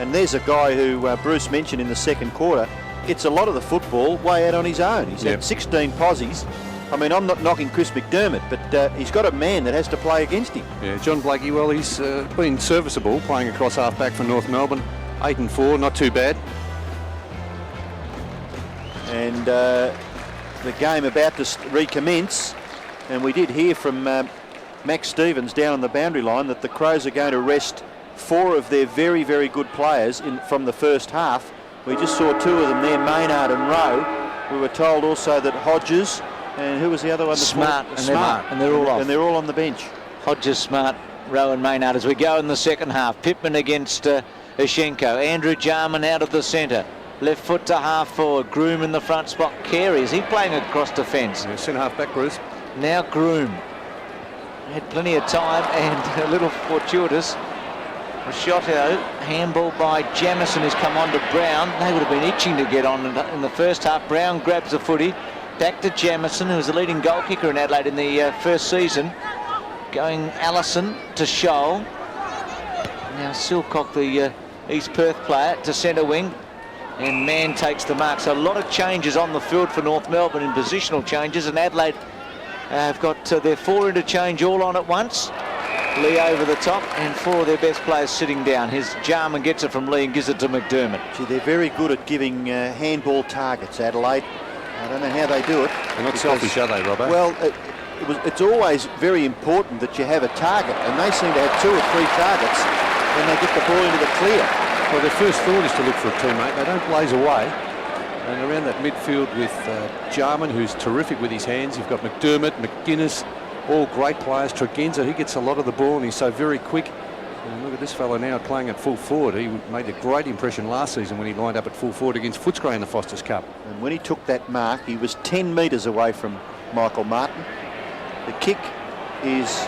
And there's a guy who Bruce mentioned in the second quarter, gets a lot of the football way out on his own. He's had 16 posies. I mean, I'm not knocking Chris McDermott, but he's got a man that has to play against him. Yeah, John Blakey, well, he's been serviceable playing across half-back for North Melbourne. 8 and 4, not too bad. And the game about to recommence, and we did hear from Max Stevens down on the boundary line that the Crows are going to rest 4 of their very, very good players from the first half. We just saw 2 of them there, Maynard and Rowe. We were told also that Hodges, and who was the other one? Smart, and they're all off. And they're all on the bench. Hodges, Smart, Rowe and Maynard as we go in the second half. Pittman against Sashenko. Andrew Jarman out of the centre. Left foot to half forward. Groom in the front spot. Carey, is he playing across defence? Yeah, centre half back, Bruce. Now Groom. Had plenty of time and a little fortuitous. Rashotto, handball by Jamison, has come on to Brown. They would have been itching to get on in the first half. Brown grabs the footy. Back to Jamison, who was the leading goal kicker in Adelaide in the first season. Going Allison to Shoal. Now Silcock, the East Perth player, to centre wing. And Mann takes the mark. So a lot of changes on the field for North Melbourne in positional changes. And Adelaide have got their 4 interchange all on at once. Lee over the top, and 4 of their best players sitting down. His Jarman gets it from Lee and gives it to McDermott. Gee, they're very good at giving handball targets, Adelaide. I don't know how they do it. They're not selfish, are they, Robbo? Well, it's always very important that you have a target, and they seem to have 2 or 3 targets when they get the ball into the clear. Well, their first thought is to look for a teammate. They don't blaze away. And around that midfield with Jarman, who's terrific with his hands. You've got McDermott, McGuinness, all great players. Tregenza, he gets a lot of the ball and he's so very quick. And look at this fellow now playing at full forward. He made a great impression last season when he lined up at full forward against Footscray in the Foster's Cup. And when he took that mark, he was 10 metres away from Michael Martin. The kick is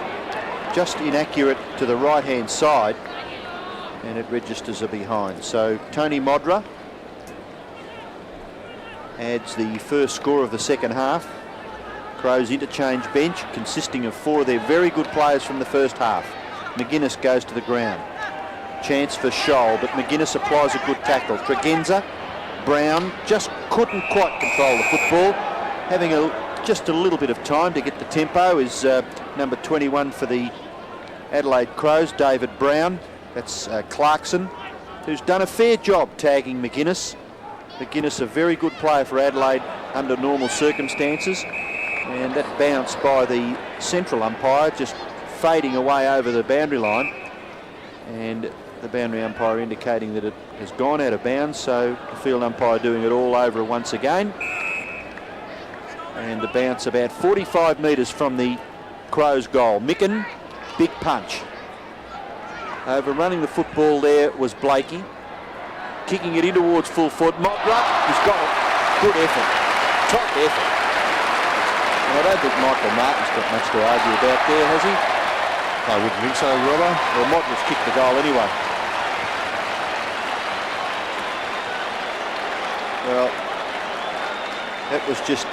just inaccurate to the right-hand side, and it registers a behind. So Tony Modra adds the first score of the second half. Crows interchange bench consisting of 4 of their very good players from the first half. McGuinness goes to the ground. Chance for Scholl, but McGuinness applies a good tackle. Tregenza, Brown just couldn't quite control the football. Having just a little bit of time to get the tempo is number 21 for the Adelaide Crows, David Brown. That's Clarkson, who's done a fair job tagging McGuinness. McGuinness, a very good player for Adelaide under normal circumstances. And that bounce by the central umpire, just fading away over the boundary line. And the boundary umpire indicating that it has gone out of bounds, so the field umpire doing it all over once again. And the bounce about 45 metres from the Crows' goal. Micken, big punch. Overrunning the football there was Blakey. Kicking it in towards full foot. Modra, he's got it. Good effort. Top effort. And I don't think Michael Martin's got much to argue about there, has he? I wouldn't think so, Robbo. Well, Modric kicked the goal anyway. Well, that was just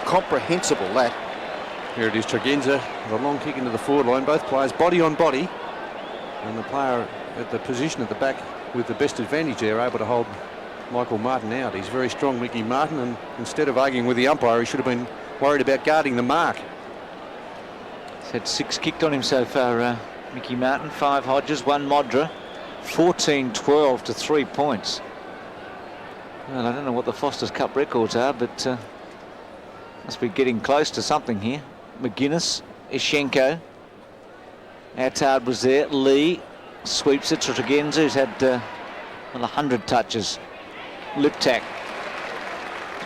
comprehensible, that. Here it is, Tregenza, the long kick into the forward line. Both players body on body. And the player at the position at the back with the best advantage there, able to hold Michael Martin out. He's very strong, Mickey Martin, and instead of arguing with the umpire, he should have been worried about guarding the mark. He's had 6 kicked on him so far, Mickey Martin. 5 Hodges, 1 Modra. 14-12 to 3 points. Well, I don't know what the Foster's Cup records are, but must be getting close to something here. McGuinness, Ishenko. Attard was there. Lee sweeps it to Tregenza, who's had 100 touches. Liptak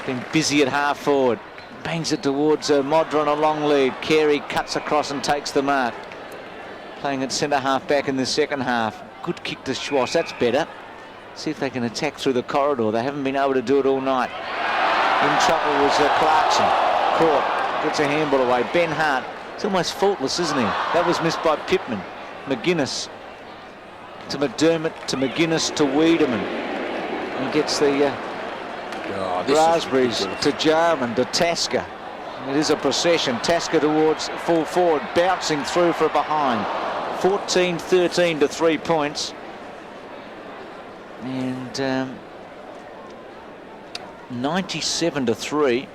been busy at half forward. Bangs it towards Modra on a long lead. Carey cuts across and takes the mark. Playing at centre half back in the second half. Good kick to Schwass. That's better. See if they can attack through the corridor. They haven't been able to do it all night. In trouble was Clarkson. Caught. Gets a handball away. Ben Hart. It's almost faultless, isn't he? That was missed by Pittman. McGuinness to McDermott, to McGuinness, to Wiedemann. And gets the Raspberries to Jarman, to Tasker. It is a procession. Tasker towards full forward, bouncing through for a behind. 14-13 to 3 points. And 97 to 3.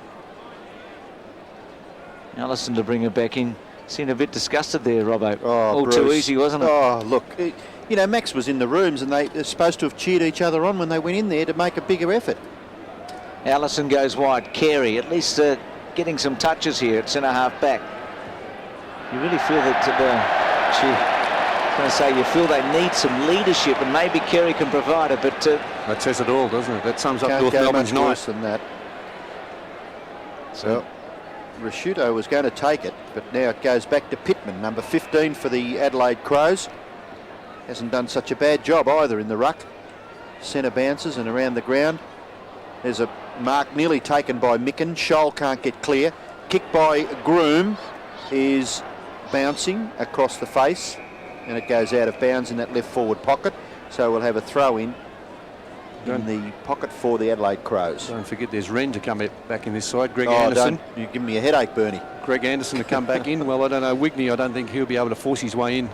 Allison to bring her back in. Seemed a bit disgusted there, Robbo. Oh, all Bruce. too easy, wasn't it? Oh, look, you know, Max was in the rooms and they're supposed to have cheered each other on when they went in there to make a bigger effort. Allison goes wide. Carey, at least getting some touches here at centre half back. You really feel that, you feel they need some leadership, and maybe Carey can provide it, but... that says it all, doesn't it? That sums up Can't North go Melbourne's much night. worse than that. So, Rashuto was going to take it, but now it goes back to Pittman, number 15 for the Adelaide Crows. Hasn't done such a bad job either in the ruck. Centre bounces and around the ground. There's a mark nearly taken by Micken. Scholl can't get clear. Kick by Groom is bouncing across the face, and it goes out of bounds in that left forward pocket. So we'll have a throw in the pocket for the Adelaide Crows. Don't forget there's Wren to come back in this side. Greg Anderson. You give me a headache, Bernie. Greg Anderson to come back in. Well, I don't know. Wigney, I don't think he'll be able to force his way in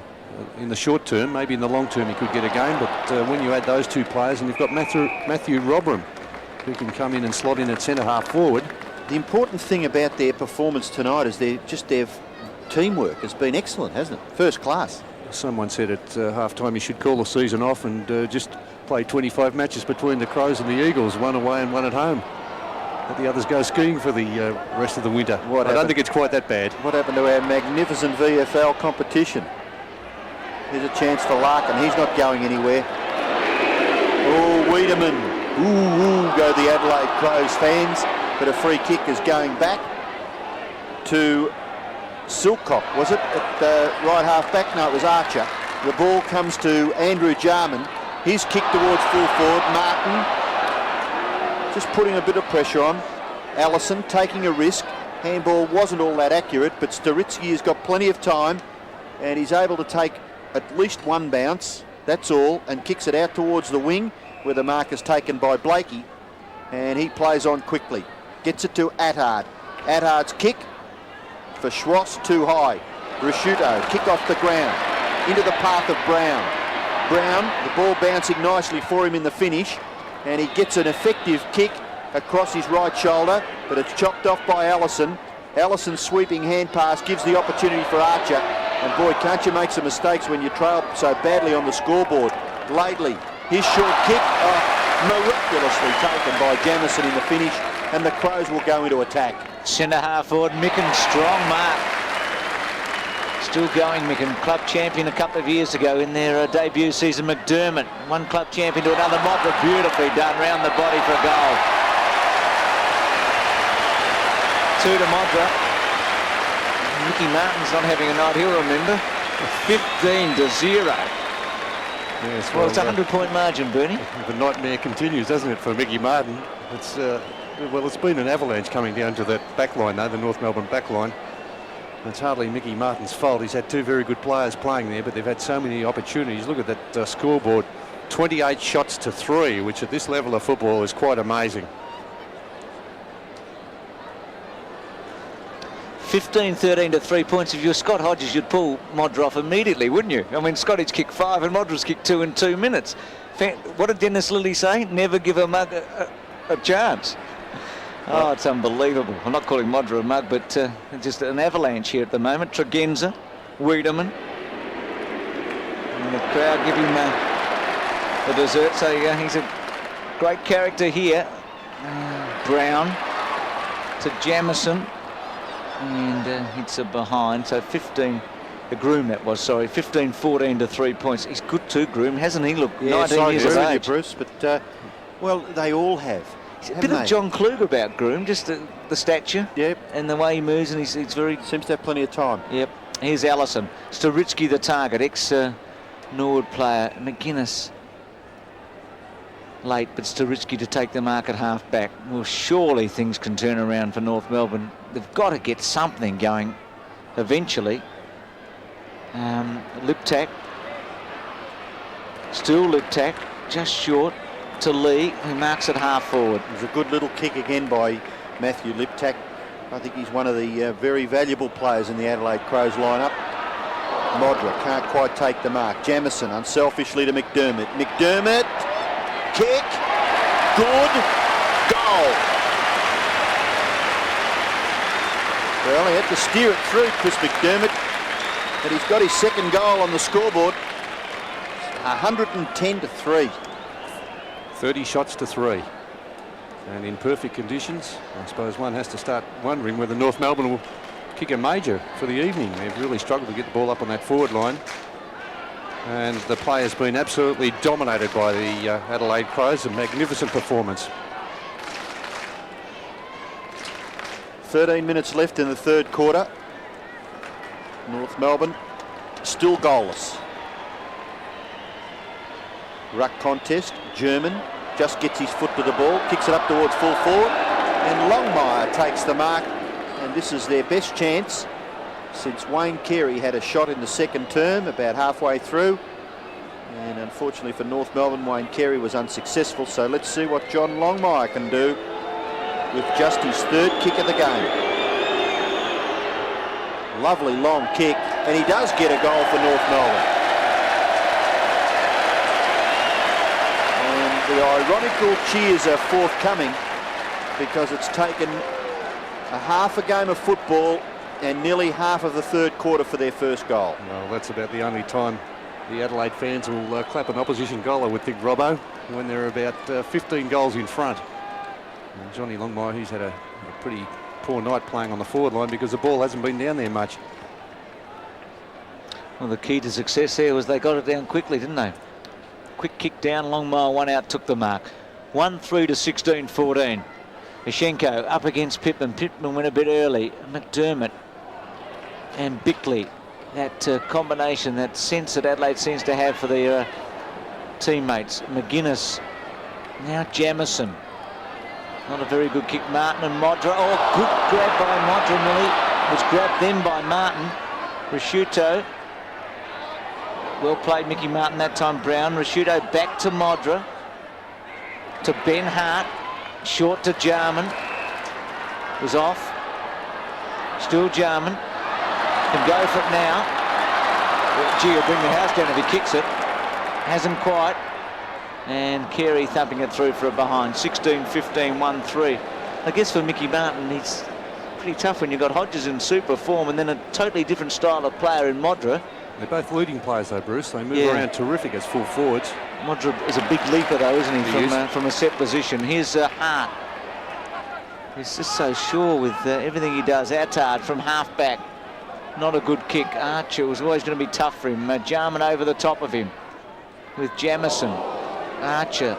the short term. Maybe in the long term he could get a game, but when you add those two players, and you've got Matthew Robram, who can come in and slot in at centre half forward. The important thing about their performance tonight is their teamwork has been excellent, hasn't it? First class. Someone said at half-time he should call the season off and just play 25 matches between the Crows and the Eagles, one away and one at home. Let the others go skiing for the rest of the winter. I don't think it's quite that bad. What happened to our magnificent VFL competition? There's a chance for Larkin. He's not going anywhere. Oh, Wiedemann. Ooh, go the Adelaide Crows fans. But a free kick is going back to Silcock, was it? At right half back? No, it was Archer. The ball comes to Andrew Jarman. His kick towards full forward. Martin just putting a bit of pressure on. Allison taking a risk. Handball wasn't all that accurate, but Staritsky has got plenty of time and he's able to take at least one bounce, that's all, and kicks it out towards the wing where the mark is taken by Blakey, and he plays on quickly. Gets it to Attard. Attard's kick for Schwass, too high. Rashuto, kick off the ground, into the path of Brown. Brown, the ball bouncing nicely for him in the finish, and he gets an effective kick across his right shoulder, but it's chopped off by Allison. Allison's sweeping hand pass gives the opportunity for Archer, and boy, can't you make some mistakes when you trail so badly on the scoreboard. Laidley, his short kick, miraculously taken by Jamison in the finish, and the Crows will go into attack. Centre half forward, Micken, strong mark. Still going, Micken, club champion a couple of years ago in their debut season. McDermott, one club champion to another. Modra, beautifully done, round the body for a goal. 2 to Modra. Mickey Martin's not having a night, he'll remember. 15-0. Yes, Well, it's a 100-point margin, Bernie. The nightmare continues, doesn't it, for Mickey Martin? It's it's been an avalanche coming down to that back line, though, the North Melbourne back line. It's hardly Mickey Martin's fault. He's had two very good players playing there, but they've had so many opportunities. Look at that scoreboard, 28 shots to 3, which at this level of football is quite amazing. 15-13 to 3 points. If you're Scott Hodges, you'd pull Modra off immediately, wouldn't you? I mean, Scotty's kicked 5 and Modra's kicked 2 in 2 minutes. What did Dennis Lilly say? Never give a mug a chance. Oh, it's unbelievable. I'm not calling Modra a mug, but just an avalanche here at the moment. Tregenza, Wiedemann. And the crowd give him a dessert. So he's a great character here. Brown to Jamison, and hits it behind. So 15, the Groom that was, sorry, 15-14 to 3 points. He's good too, Groom, hasn't he? Look, 19 years of age. Bruce, but well, they all have. A bit of John Kluger about Groom, just the stature, yep, and the way he moves, and he's very... Seems to have plenty of time. Yep. Here's Allison. Staritsky the target, ex-Norwood player. McGuinness late, but Staritsky to take the mark at half-back. Well, surely things can turn around for North Melbourne. They've got to get something going eventually. Liptak. Still Liptak, just short to Lee, who marks it half-forward. It was a good little kick again by Matthew Liptak. I think he's one of the very valuable players in the Adelaide Crows lineup. Modra can't quite take the mark. Jamison unselfishly to McDermott. McDermott, kick, good, goal. Well, he had to steer it through, Chris McDermott, but he's got his second goal on the scoreboard. 110 to 3. 30 shots to 3. And in perfect conditions, I suppose one has to start wondering whether North Melbourne will kick a major for the evening. They've really struggled to get the ball up on that forward line. And the play has been absolutely dominated by the Adelaide Crows. A magnificent performance. 13 minutes left in the third quarter. North Melbourne still goalless. Ruck contest. German just gets his foot to the ball, kicks it up towards full forward, and Longmire takes the mark, and this is their best chance since Wayne Carey had a shot in the second term about halfway through, and unfortunately for North Melbourne, Wayne Carey was unsuccessful. So let's see what John Longmire can do with just his third kick of the game. Lovely long kick, and he does get a goal for North Melbourne. The ironical cheers are forthcoming because it's taken a half a game of football and nearly half of the third quarter for their first goal. Well, that's about the only time the Adelaide fans will clap an opposition goal, I would think, Robbo, when they're about 15 goals in front. And Johnny Longmire, he's had a pretty poor night playing on the forward line because the ball hasn't been down there much. Well, the key to success there was they got it down quickly, didn't they? Quick kick down, Longmire, one out, took the mark. 1-3 to 16-14. Yashenko up against Pittman. Pittman went a bit early. McDermott and Bickley. That combination, that sense that Adelaide seems to have for their teammates. McGuinness. Now Jamison. Not a very good kick. Martin and Modra. Oh, good grab by Modra. Millie was grabbed then by Martin. Risciuto. Well played, Mickey Martin that time. Brown. Risciuto back to Modra. To Ben Hart. Short to Jarman. Was off. Still Jarman. Can go for it now. Well, gee, he'll bring the house down if he kicks it. Hasn't quite. And Carey thumping it through for a behind. 16-15, 1-3. I guess for Mickey Martin, he's pretty tough when you've got Hodges in super form and then a totally different style of player in Modra. They're both leading players though, Bruce. They move around terrific as full forwards. Modra is a big leaper though, isn't he, from a set position. Here's Hart. He's just so sure with everything he does. Attard from half-back. Not a good kick. Archer was always going to be tough for him. Jarman over the top of him with Jamison. Archer.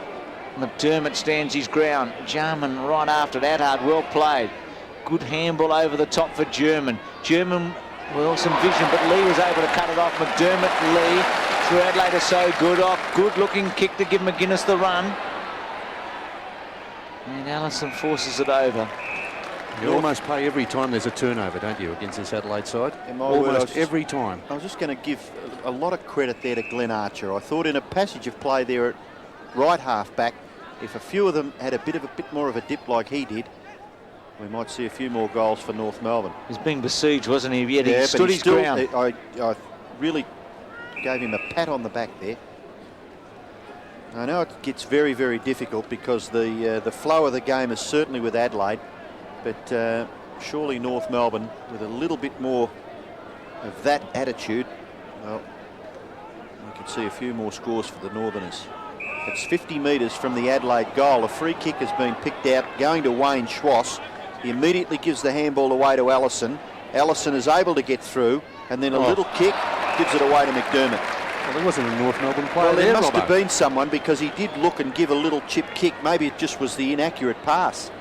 McDermott stands his ground. Jarman right after that. Attard, well played. Good handball over the top for German. German, well, some vision, but Lee was able to cut it off. McDermott, Lee, through Adelaide are so good. Oh, good-looking kick to give McGuinness the run. And Allison forces it over. You almost pay every time there's a turnover, don't you, against this Adelaide side? Almost every time. I was just going to give a lot of credit there to Glenn Archer. I thought in a passage of play there at right half-back, if a few of them had a bit more of a dip like he did, we might see a few more goals for North Melbourne. He's being besieged, wasn't he? Yet he stood his ground. I really gave him a pat on the back there. I know it gets very, very difficult because the flow of the game is certainly with Adelaide, but surely North Melbourne, with a little bit more of that attitude, well, we could see a few more scores for the Northerners. It's 50 metres from the Adelaide goal. A free kick has been picked out, going to Wayne Schwass. He immediately gives the handball away to Allison. Allison is able to get through, and then a little kick gives it away to McDermott. Well, there wasn't a North Melbourne player Well, there there, must have Robbo. been someone, because he did look and give a little chip kick. Maybe it just was the inaccurate pass.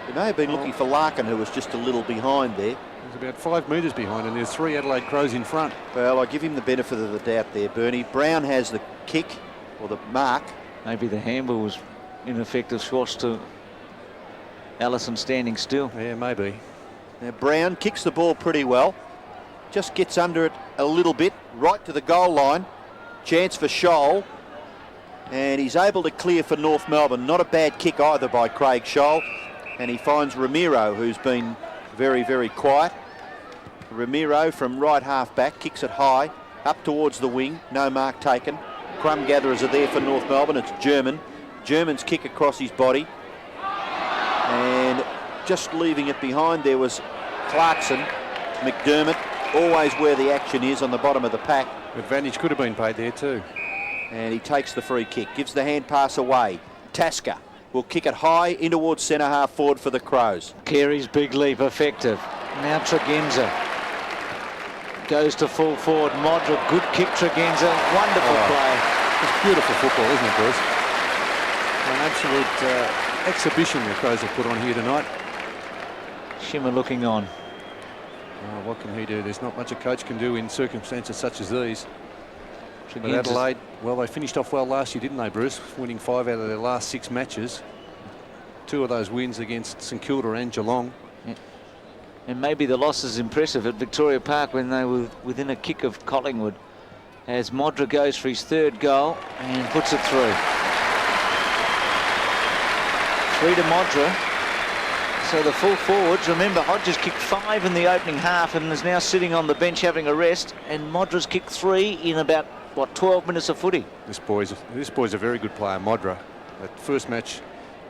He may have been looking for Larkin, who was just a little behind there. He's about 5 metres behind, and there's 3 Adelaide Crows in front. Well, I give him the benefit of the doubt there, Bernie. Brown has the kick, or the mark. Maybe the handball was ineffective. Schwartz to Allison standing still. Yeah, maybe. Now, Brown kicks the ball pretty well. Just gets under it a little bit, right to the goal line. Chance for Scholl. And he's able to clear for North Melbourne. Not a bad kick either by Craig Scholl. And he finds Ramiro, who's been very, very quiet. Ramiro from right half back, kicks it high, up towards the wing. No mark taken. Crumb gatherers are there for North Melbourne. It's German. German's kick across his body. And just leaving it behind there was Clarkson. McDermott, always where the action is, on the bottom of the pack. Advantage could have been paid there too. And he takes the free kick, gives the hand pass away. Tasker will kick it high in towards centre half forward for the Crows. Carey's big leap effective. Now Tregenza goes to full forward. Modra, good kick. Tregenza, wonderful play. It's beautiful football, isn't it, Bruce? An absolute exhibition the Crows have put on here tonight. Shimmer looking on. Oh, what can he do? There's not much a coach can do in circumstances such as these. But Tregenza's- Adelaide, well, they finished off well last year, didn't they, Bruce? Winning 5 out of their last 6 matches. 2 of those wins against St Kilda and Geelong. And maybe the loss is impressive at Victoria Park when they were within a kick of Collingwood, as Modra goes for his 3rd goal and puts it through. 3 to Modra. So the full forwards, remember Hodges kicked 5 in the opening half and is now sitting on the bench having a rest, and Modra's kicked 3 in about, what, 12 minutes of footy. This boy's a very good player, Modra. That first match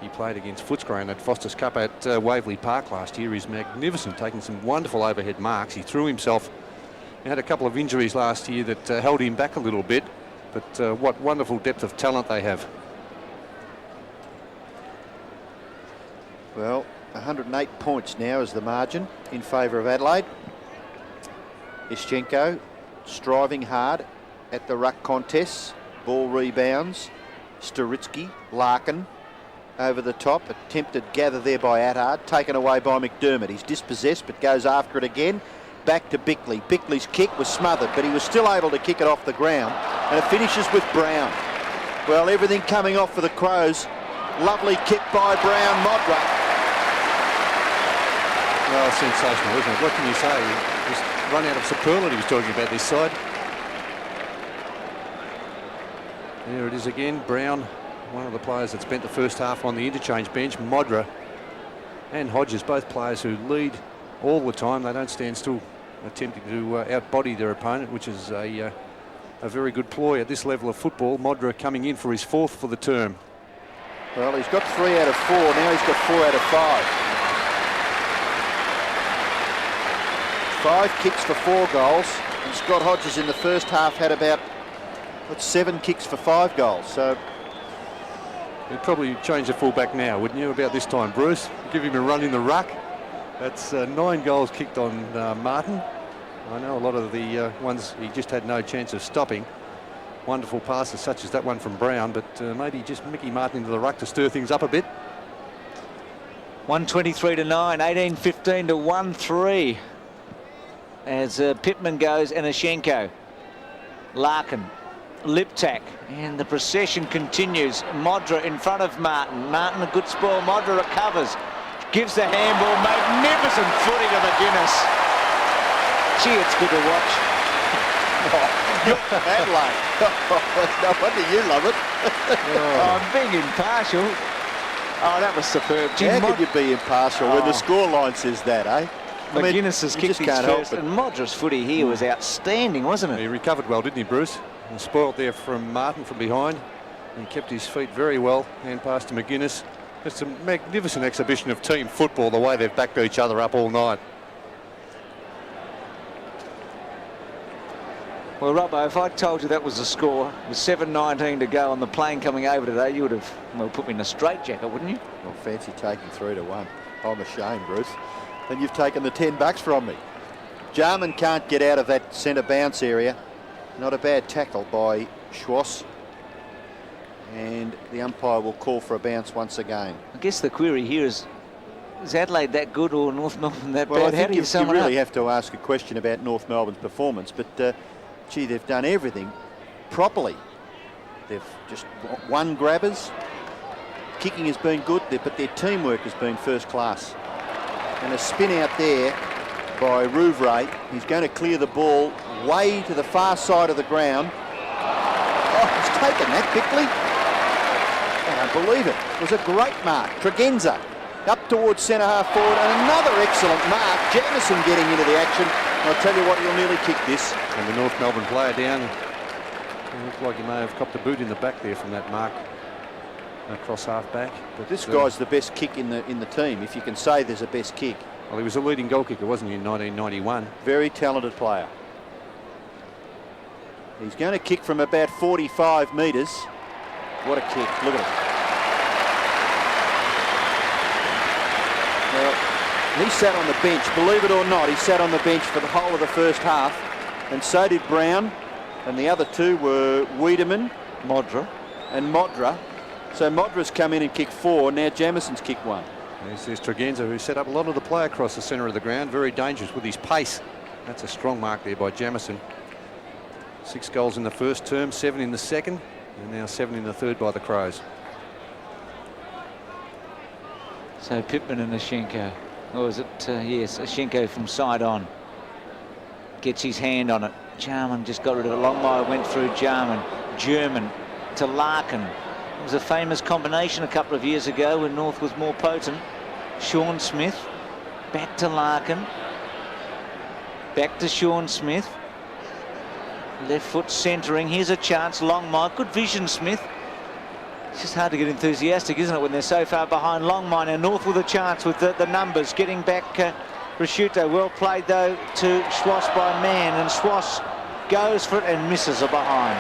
he played against Footscray at Foster's Cup at Waverley Park last year is magnificent, taking some wonderful overhead marks. He threw himself. He had a couple of injuries last year that held him back a little bit, but what wonderful depth of talent they have. Well, 108 points now is the margin in favour of Adelaide. Ischenko striving hard at the ruck contests. Ball rebounds. Storitsky, Larkin over the top. Attempted gather there by Attard. Taken away by McDermott. He's dispossessed but goes after it again. Back to Bickley. Bickley's kick was smothered, but he was still able to kick it off the ground. And it finishes with Brown. Well, everything coming off for the Crows. Lovely kick by Brown. Modra. Well, sensational, isn't it? What can you say? You just run out of superlatives talking about this side. There it is again. Brown, one of the players that spent the first half on the interchange bench. Modra and Hodges, both players who lead all the time. They don't stand still, attempting to outbody their opponent, which is a very good ploy at this level of football. Modra coming in for his 4th for the term. Well, he's got 3 out of 4. Now he's got 4 out of 5. 5 kicks for 4 goals, and Scott Hodges in the first half had about 7 kicks for 5 goals. So You'd probably change the fullback now, wouldn't you, about this time, Bruce? Give him a run in the ruck. That's 9 goals kicked on Martin. I know a lot of the ones he just had no chance of stopping. Wonderful passes such as that one from Brown, but maybe just Mickey Martin into the ruck to stir things up a bit. 123 to 9, 18-15 to 1-3. As Pittman goes and Ischenko. Larkin, Liptak, and the procession continues. Modra in front of Martin. Martin a good spoil. Modra recovers, gives the handball. Magnificent footing of McGuinness. Gee, it's good to watch. Adelaide. No wonder you love it. Oh, I'm being impartial. Oh, that was superb. Gee, How could you be impartial when the scoreline says that, eh? McGuinness has you kicked just his can't help first, it. and Modra's footy here was outstanding, wasn't He it? recovered well, didn't he, Bruce? And spoilt there from Martin from behind. He kept his feet very well. Hand pass to McGuinness. It's a magnificent exhibition of team football, the way they've backed each other up all night. Well, Robbo, if I told you that was the score, with 7:19 to go on the plane coming over today, you would have, well, put me in a straitjacket, wouldn't you? Well, fancy taking 3-1. I'm ashamed, Bruce. And you've taken the $10 from me. Jarman can't get out of that centre bounce area. Not a bad tackle by Schwass. And the umpire will call for a bounce once again. I guess the query here is Adelaide that good or North Melbourne that Well, bad? I How think do you you sum it really up? have to ask a question about North Melbourne's performance, but gee, they've done everything properly. They've just won grabbers. Kicking has been good, but their teamwork has been first class. And a spin out there by Rouvray. He's going to clear the ball way to the far side of the ground. Oh, he's taken that quickly. I don't believe it. It was a great mark. Tregenza up towards centre half forward, and another excellent mark. Jamieson getting into the action. I'll tell you what, he'll nearly kick this. And the North Melbourne player down. It looked like he may have copped a boot in the back there from that mark across half back. But This guy's the best kick in the team, if you can say there's a best kick. well, he was a leading goal kicker, wasn't he, in 1991? Very talented player. He's going to kick from about 45 metres. What a kick, look at it. Well, he sat on the bench, believe it or not, he sat on the bench for the whole of the first half, and so did Brown, and the other two were Wiedemann, Modra. and Modra. So Modra's come in and kicked 4, now Jamison's kicked 1. There's Tregenza, who set up a lot of the play across the centre of the ground. Very dangerous with his pace. That's a strong mark there by Jamieson. 6 goals in the first term, 7 in the second, and now 7 in the third by the Crows. So Pittman and Ashenko. Or is it, yes, Ashenko from side on. Gets his hand on it. Jarman just got rid of it. Longmire went through Jarman. German to Larkin. It was a famous combination a couple of years ago when North was more potent. Sean Smith. Back to Larkin. Back to Sean Smith. Left foot centering. Here's a chance. Longmire. Good vision, Smith. It's just hard to get enthusiastic, isn't it, when they're so far behind. Longmire now North with a chance with the numbers. Getting back Prosciutto. Well played, though, to Schwass by Mann. And Schwass goes for it and misses a behind.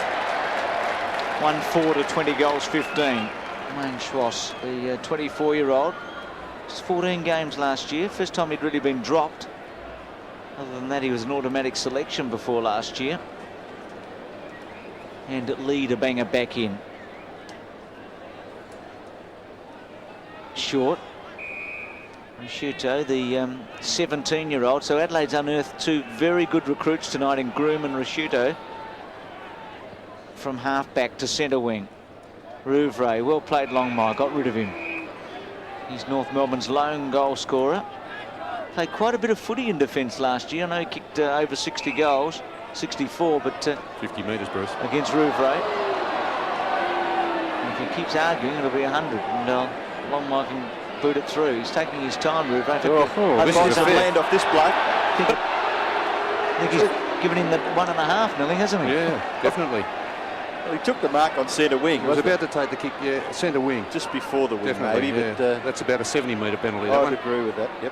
1-4 to 20 goals, 15. Wayne Schwass, the 24-year-old. Just 14 games last year. First time he'd really been dropped. Other than that, he was an automatic selection before last year. And Lee to bang it back in. Short. Prosciutto, the 17-year-old. So Adelaide's unearthed 2 very good recruits tonight in Groom and Prosciutto. From half back to centre wing. Rouvray, well played Longmire, got rid of him. He's North Melbourne's lone goal scorer. Played quite a bit of footy in defence last year. I know he kicked over 60 goals, 64, but 50 metres, Bruce. against Rouvray. If he keeps arguing, it'll be 100, and Longmire can boot it through. He's taking his time, Rouvray. This is a land off this bloke. I think he's given him the 1.5 nearly, hasn't he? Yeah, definitely. Well, he took the mark on centre wing. He was about to take the kick, yeah, centre wing. Just before the wing, Definitely, maybe, yeah. but that's about a 70-metre penalty. I would agree with that, yep.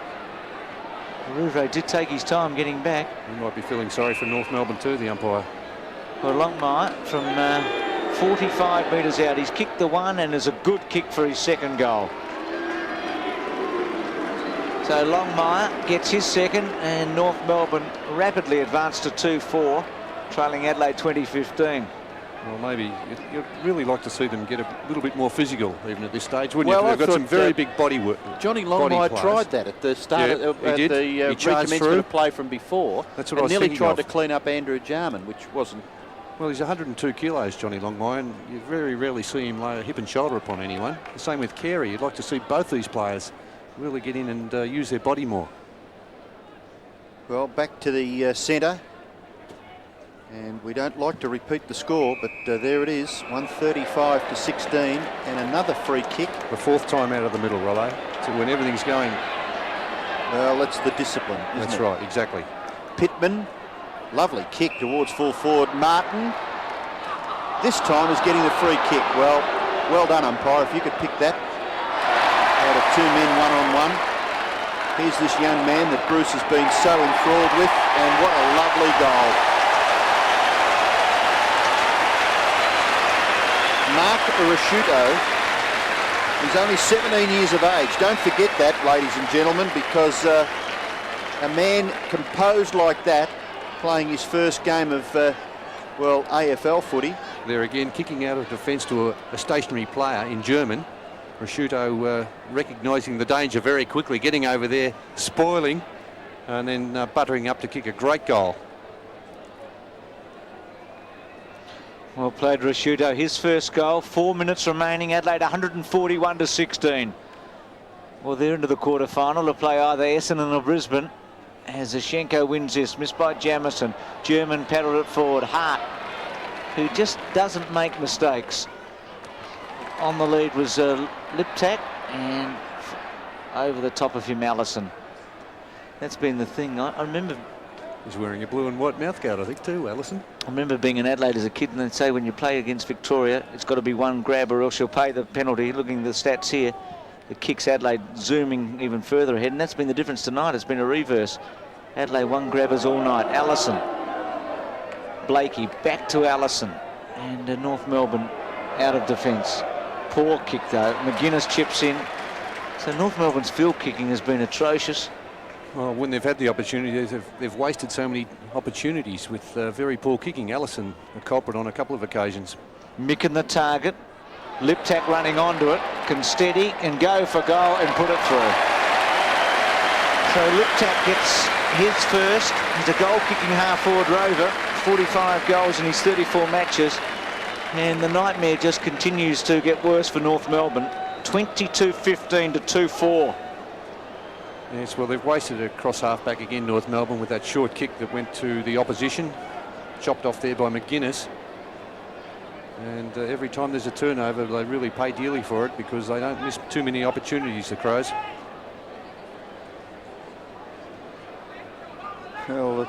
Rouvray did take his time getting back. He might be feeling sorry for North Melbourne too, the umpire. Well, Longmire from 45 metres out. He's kicked the one and is a good kick for his second goal. So Longmire gets his second, and North Melbourne rapidly advanced to 2-4, trailing Adelaide 2015. Well, maybe you'd really like to see them get a little bit more physical, even at this stage, wouldn't Well, you? I They've got some thought, very big body work. Johnny body Longmire players. tried that at the start, Yeah, at he did. the He charged recommencement through. of play from before. That's what and I was nearly thinking tried of. to clean up Andrew Jarman, which wasn't. Well, he's 102 kilos, Johnny Longmire, and you very rarely see him lay a hip and shoulder upon anyone. The same with Carey. You'd like to see both these players really get in and use their body more. Well, back to the centre. And we don't like to repeat the score, but there it is, 135 to 16, and another free kick. The 4th time out of the middle, Rollo. So when everything's going... Well, that's the discipline, isn't That's it? right, exactly. Pittman, lovely kick towards full forward. Martin, this time is getting the free kick. Well done, umpire, if you could pick that out of 2 men one-on-one. Here's this young man that Bruce has been so enthralled with, and what a lovely goal. Rasciuto is only 17 years of age. Don't forget that, ladies and gentlemen, because a man composed like that, playing his first game of, well, AFL footy. They're again kicking out of defence to a stationary player in German. Rasciuto recognising the danger very quickly, getting over there, spoiling, and then buttering up to kick a great goal. Well played, Rasciuto. His first goal, 4 minutes remaining. Adelaide 141-16. Well, they're into the quarter-final to play either Essendon or Brisbane. As Zashenko wins this, missed by Jamison. German paddled it forward. Hart, who just doesn't make mistakes. On the lead was Liptak, and over the top of him, Allison. That's been the thing. I remember... He's wearing a blue and white mouthguard, I think, too, Allison. I remember being in Adelaide as a kid, and they'd say when you play against Victoria, it's got to be one grab or else you'll pay the penalty. Looking at the stats here, it kicks Adelaide zooming even further ahead, and that's been the difference tonight. It's been a reverse. Adelaide one grabbers all night. Allison, Blakey back to Allison, and North Melbourne out of defence. Poor kick though. McGuinness chips in. So North Melbourne's field kicking has been atrocious. Well, when they've had the opportunities, they've wasted so many opportunities with very poor kicking. Allison, a culprit on a couple of occasions. Mick in the target. Liptak running onto it. Can steady and go for goal and put it through. So Liptak gets his first. He's a goal-kicking half-forward rover. 45 goals in his 34 matches. And the nightmare just continues to get worse for North Melbourne. 22-15 to 2-4. Yes, well, they've wasted a cross half-back again, North Melbourne, with that short kick that went to the opposition. Chopped off there by McGuinness. And every time there's a turnover, they really pay dearly for it because they don't miss too many opportunities, the Crows. Well, the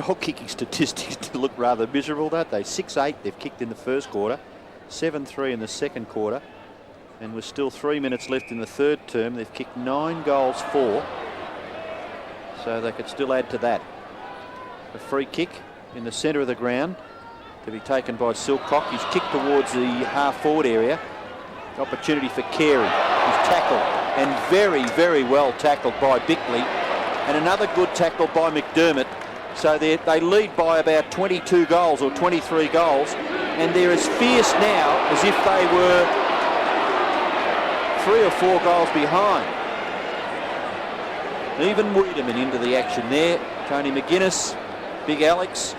goal-kicking statistics look rather miserable, don't they? 6-8 they've kicked in the first quarter, 7-3 in the second quarter. And with still 3 minutes left in the third term, they've kicked 9 goals, 4. So they could still add to that. A free kick in the centre of the ground to be taken by Silcock. He's kicked towards the half-forward area. Opportunity for Carey. He's tackled, and very, very well tackled by Bickley. And another good tackle by McDermott. So they lead by about 22 goals or 23 goals. And they're as fierce now as if they were 3 or 4 goals behind. Even Wiedemann into the action there. Tony McGuinness, Big Alex.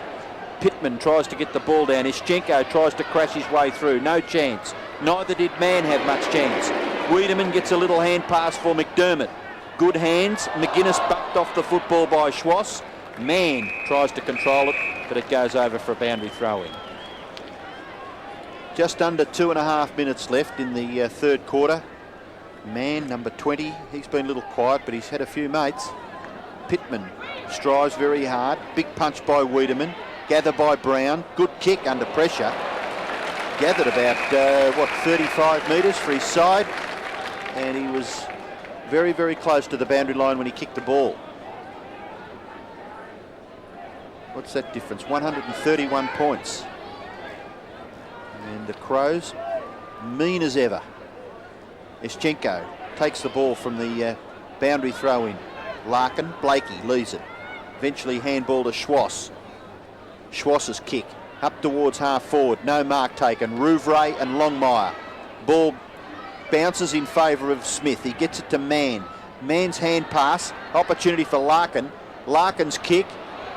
Pittman tries to get the ball down. Ischenko tries to crash his way through. No chance. Neither did Mann have much chance. Wiedemann gets a little hand pass for McDermott. Good hands. McGuinness bucked off the football by Schwass. Mann tries to control it, but it goes over for a boundary throw-in. Just under 2.5 minutes left in the third quarter. Mann, number 20, he's been a little quiet, but he's had a few mates. Pittman strives very hard. Big punch by Wiedemann. Gather by Brown. Good kick under pressure. Gathered about, 35 metres for his side. And he was very, very close to the boundary line when he kicked the ball. What's that difference? 131 points. And the Crows, mean as ever. Ischenko takes the ball from the boundary throw-in. Larkin, Blakey leaves it. Eventually handball to Schwass. Schwass's kick up towards half-forward. No mark taken. Rouvray and Longmire. Ball bounces in favour of Smith. He gets it to Mann. Mann's hand pass. Opportunity for Larkin. Larkin's kick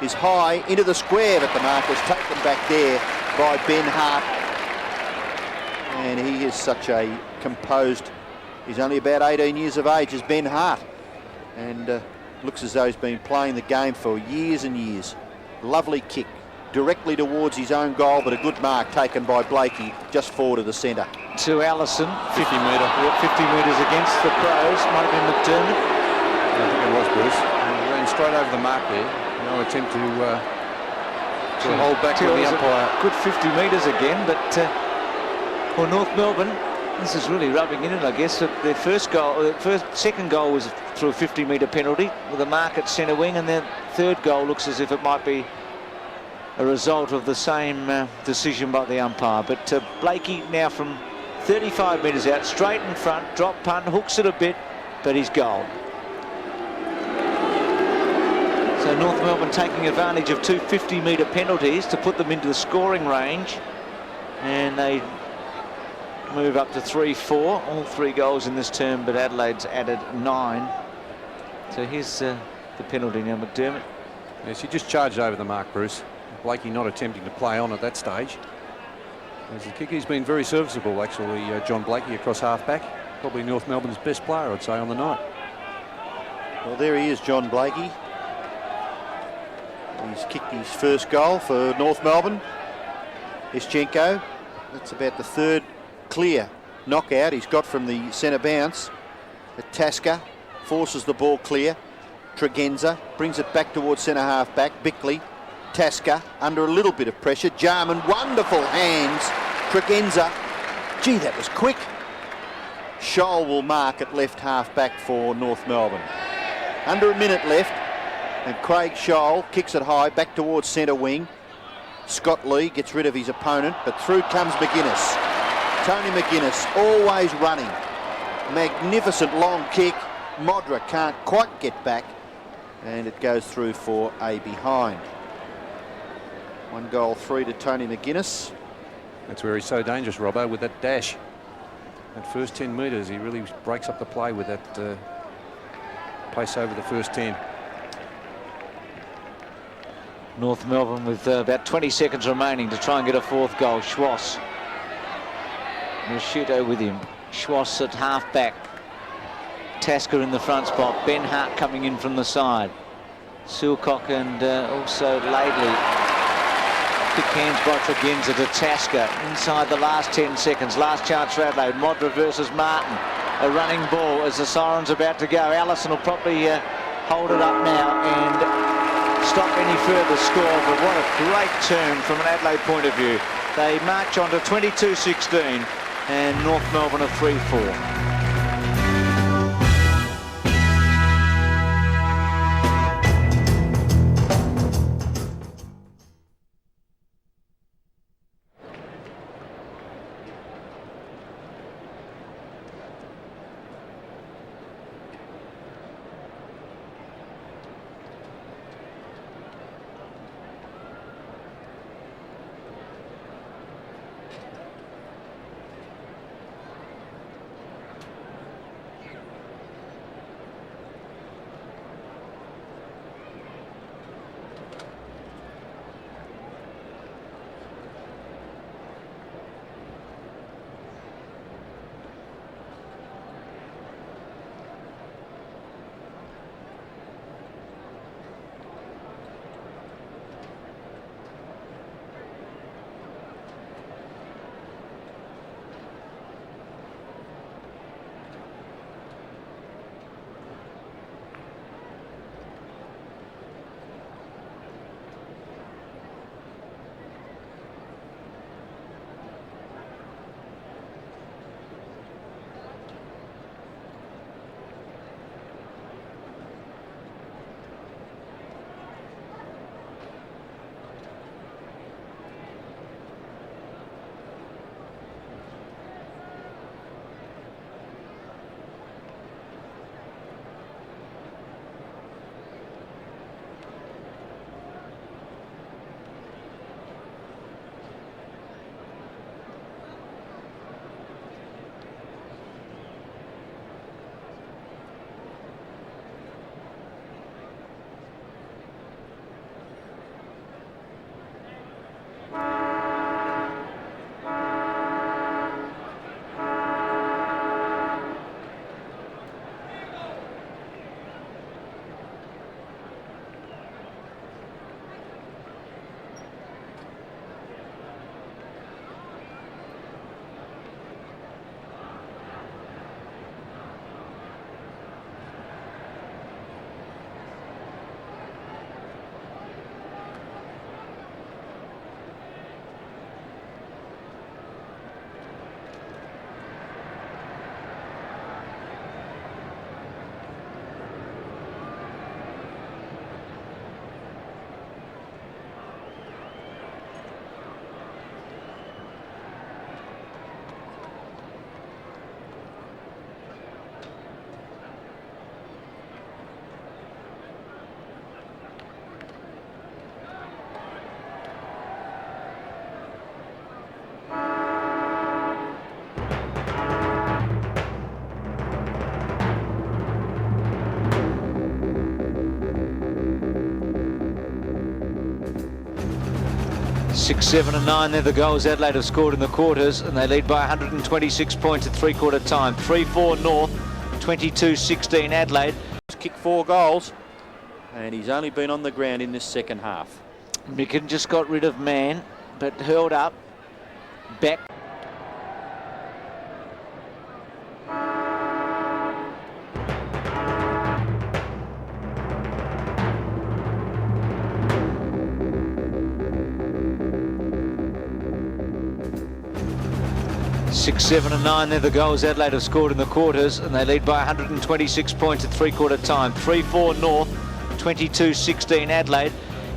is high into the square, but the mark was taken back there by Ben Hart. And he is such a composed... He's only about 18 years of age as Ben Hart. And looks as though he's been playing the game for years and years. Lovely kick. Directly towards his own goal, but a good mark taken by Blakey just forward of the centre. To Allison, 50 metres against the Crows. Might have been McDermott. I think it was Bruce. He ran straight over the mark there. No attempt to hold back with the umpire. Good 50 metres again, but for North Melbourne, this is really rubbing in it, I guess. Their second goal was through a 50-metre penalty with a mark at centre wing, and their third goal looks as if it might be a result of the same decision by the umpire. But Blakey now from 35 metres out, straight in front, drop punt, hooks it a bit, but he's goal. So North Melbourne taking advantage of two 50-metre penalties to put them into the scoring range, and they move up to 3-4. All 3 goals in this term, but Adelaide's added 9. So here's the penalty now, McDermott. Yes, he just charged over the mark, Bruce. Blakey not attempting to play on at that stage. As the kicker, he's been very serviceable, actually, John Blakey, across half-back. Probably North Melbourne's best player, I'd say, on the night. Well, there he is, John Blakey. He's kicked his first goal for North Melbourne. Ischenko, that's about the 3rd clear knockout he's got from the centre bounce. Tasker forces the ball clear. Tregenza brings it back towards centre half back. Bickley, Tasker under a little bit of pressure. Jarman, wonderful hands. Tregenza, gee, that was quick. Scholl will mark at left half back for North Melbourne. Under a minute left, and Craig Scholl kicks it high back towards centre wing. Scott Lee gets rid of his opponent, but through comes McGuinness. Tony McGuinness always running. Magnificent long kick. Modra can't quite get back, and it goes through for a behind. 1 goal, 3 to Tony McGuinness. That's where he's so dangerous, Robbo, with that dash. That first 10 metres, he really breaks up the play with that pace over the first 10. North Melbourne with about 20 seconds remaining to try and get a 4th goal. Schwass. Rashuto with him. Schwass at half back. Tasker in the front spot. Ben Hart coming in from the side. Silcock and also Laidley. Quick hands by Tregenza to Tasker. Inside the last 10 seconds. Last chance for Adelaide. Modra versus Martin. A running ball as the siren's about to go. Allison will probably hold it up now and stop any further score, but what a great turn from an Adelaide point of view. They march on to 22-16 and North Melbourne are 3-4. 6, 7 and 9, they're the goals Adelaide have scored in the quarters, and they lead by 126 points at three-quarter time. 3-4 North, 22-16 Adelaide. Kicked 4 goals, and he's only been on the ground in this second half. Micken just got rid of Mann, but hurled up. Back. Six, 7 and 9, they're the goals Adelaide have scored in the quarters, and they lead by 126 points at three-quarter time. 3-4 North, 22-16 Adelaide.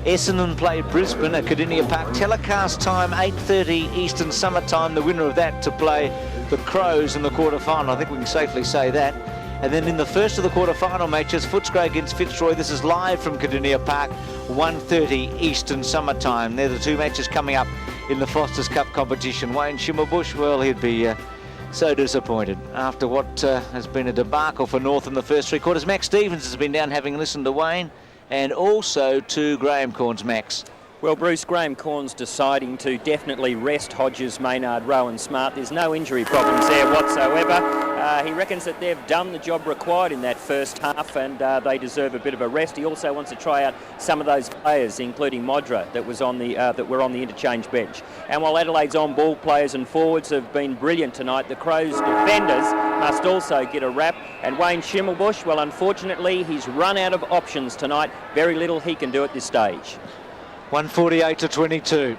Essendon played Brisbane at Cardinia Park. Telecast time 8:30 Eastern Summer Time. The winner of that to play the Crows in the quarter-final. I think we can safely say that. And then in the first of the quarter-final matches, Footscray against Fitzroy. This is live from Cardinia Park, 1:30 Eastern Summer Time. They're the two matches coming up in the Foster's Cup competition. Wayne Schimmelbusch, well, he'd be so disappointed after what has been a debacle for North in the first three quarters. Max Stevens has been down having listened to Wayne, and also to Graham Corns. Max. Well, Bruce, Graham Corns deciding to definitely rest Hodges, Maynard, Rowan, Smart. There's no injury problems there whatsoever. He reckons that they've done the job required in that first half, and they deserve a bit of a rest. He also wants to try out some of those players, including Modra, that were on the interchange bench. And while Adelaide's on-ball players and forwards have been brilliant tonight, the Crows' defenders must also get a rap. And Wayne Schimmelbusch, well, unfortunately, he's run out of options tonight. Very little he can do at this stage. 148-22.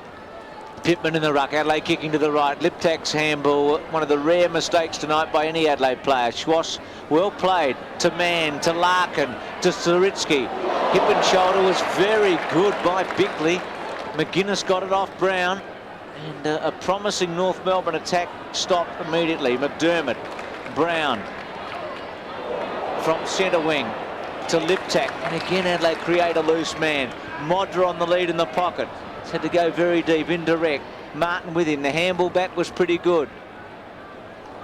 Pittman in the ruck. Adelaide kicking to the right. Liptak's handball. One of the rare mistakes tonight by any Adelaide player. Schwass, well played. To Mann, to Larkin, to Saritsky. Hip and shoulder was very good by Bickley. McGuinness got it off Brown. And a promising North Melbourne attack stopped immediately. McDermott, Brown. From centre wing to Liptak. And again Adelaide create a loose man. Modra on the lead in the pocket. He's had to go very deep, indirect. Martin with him. The handball back was pretty good.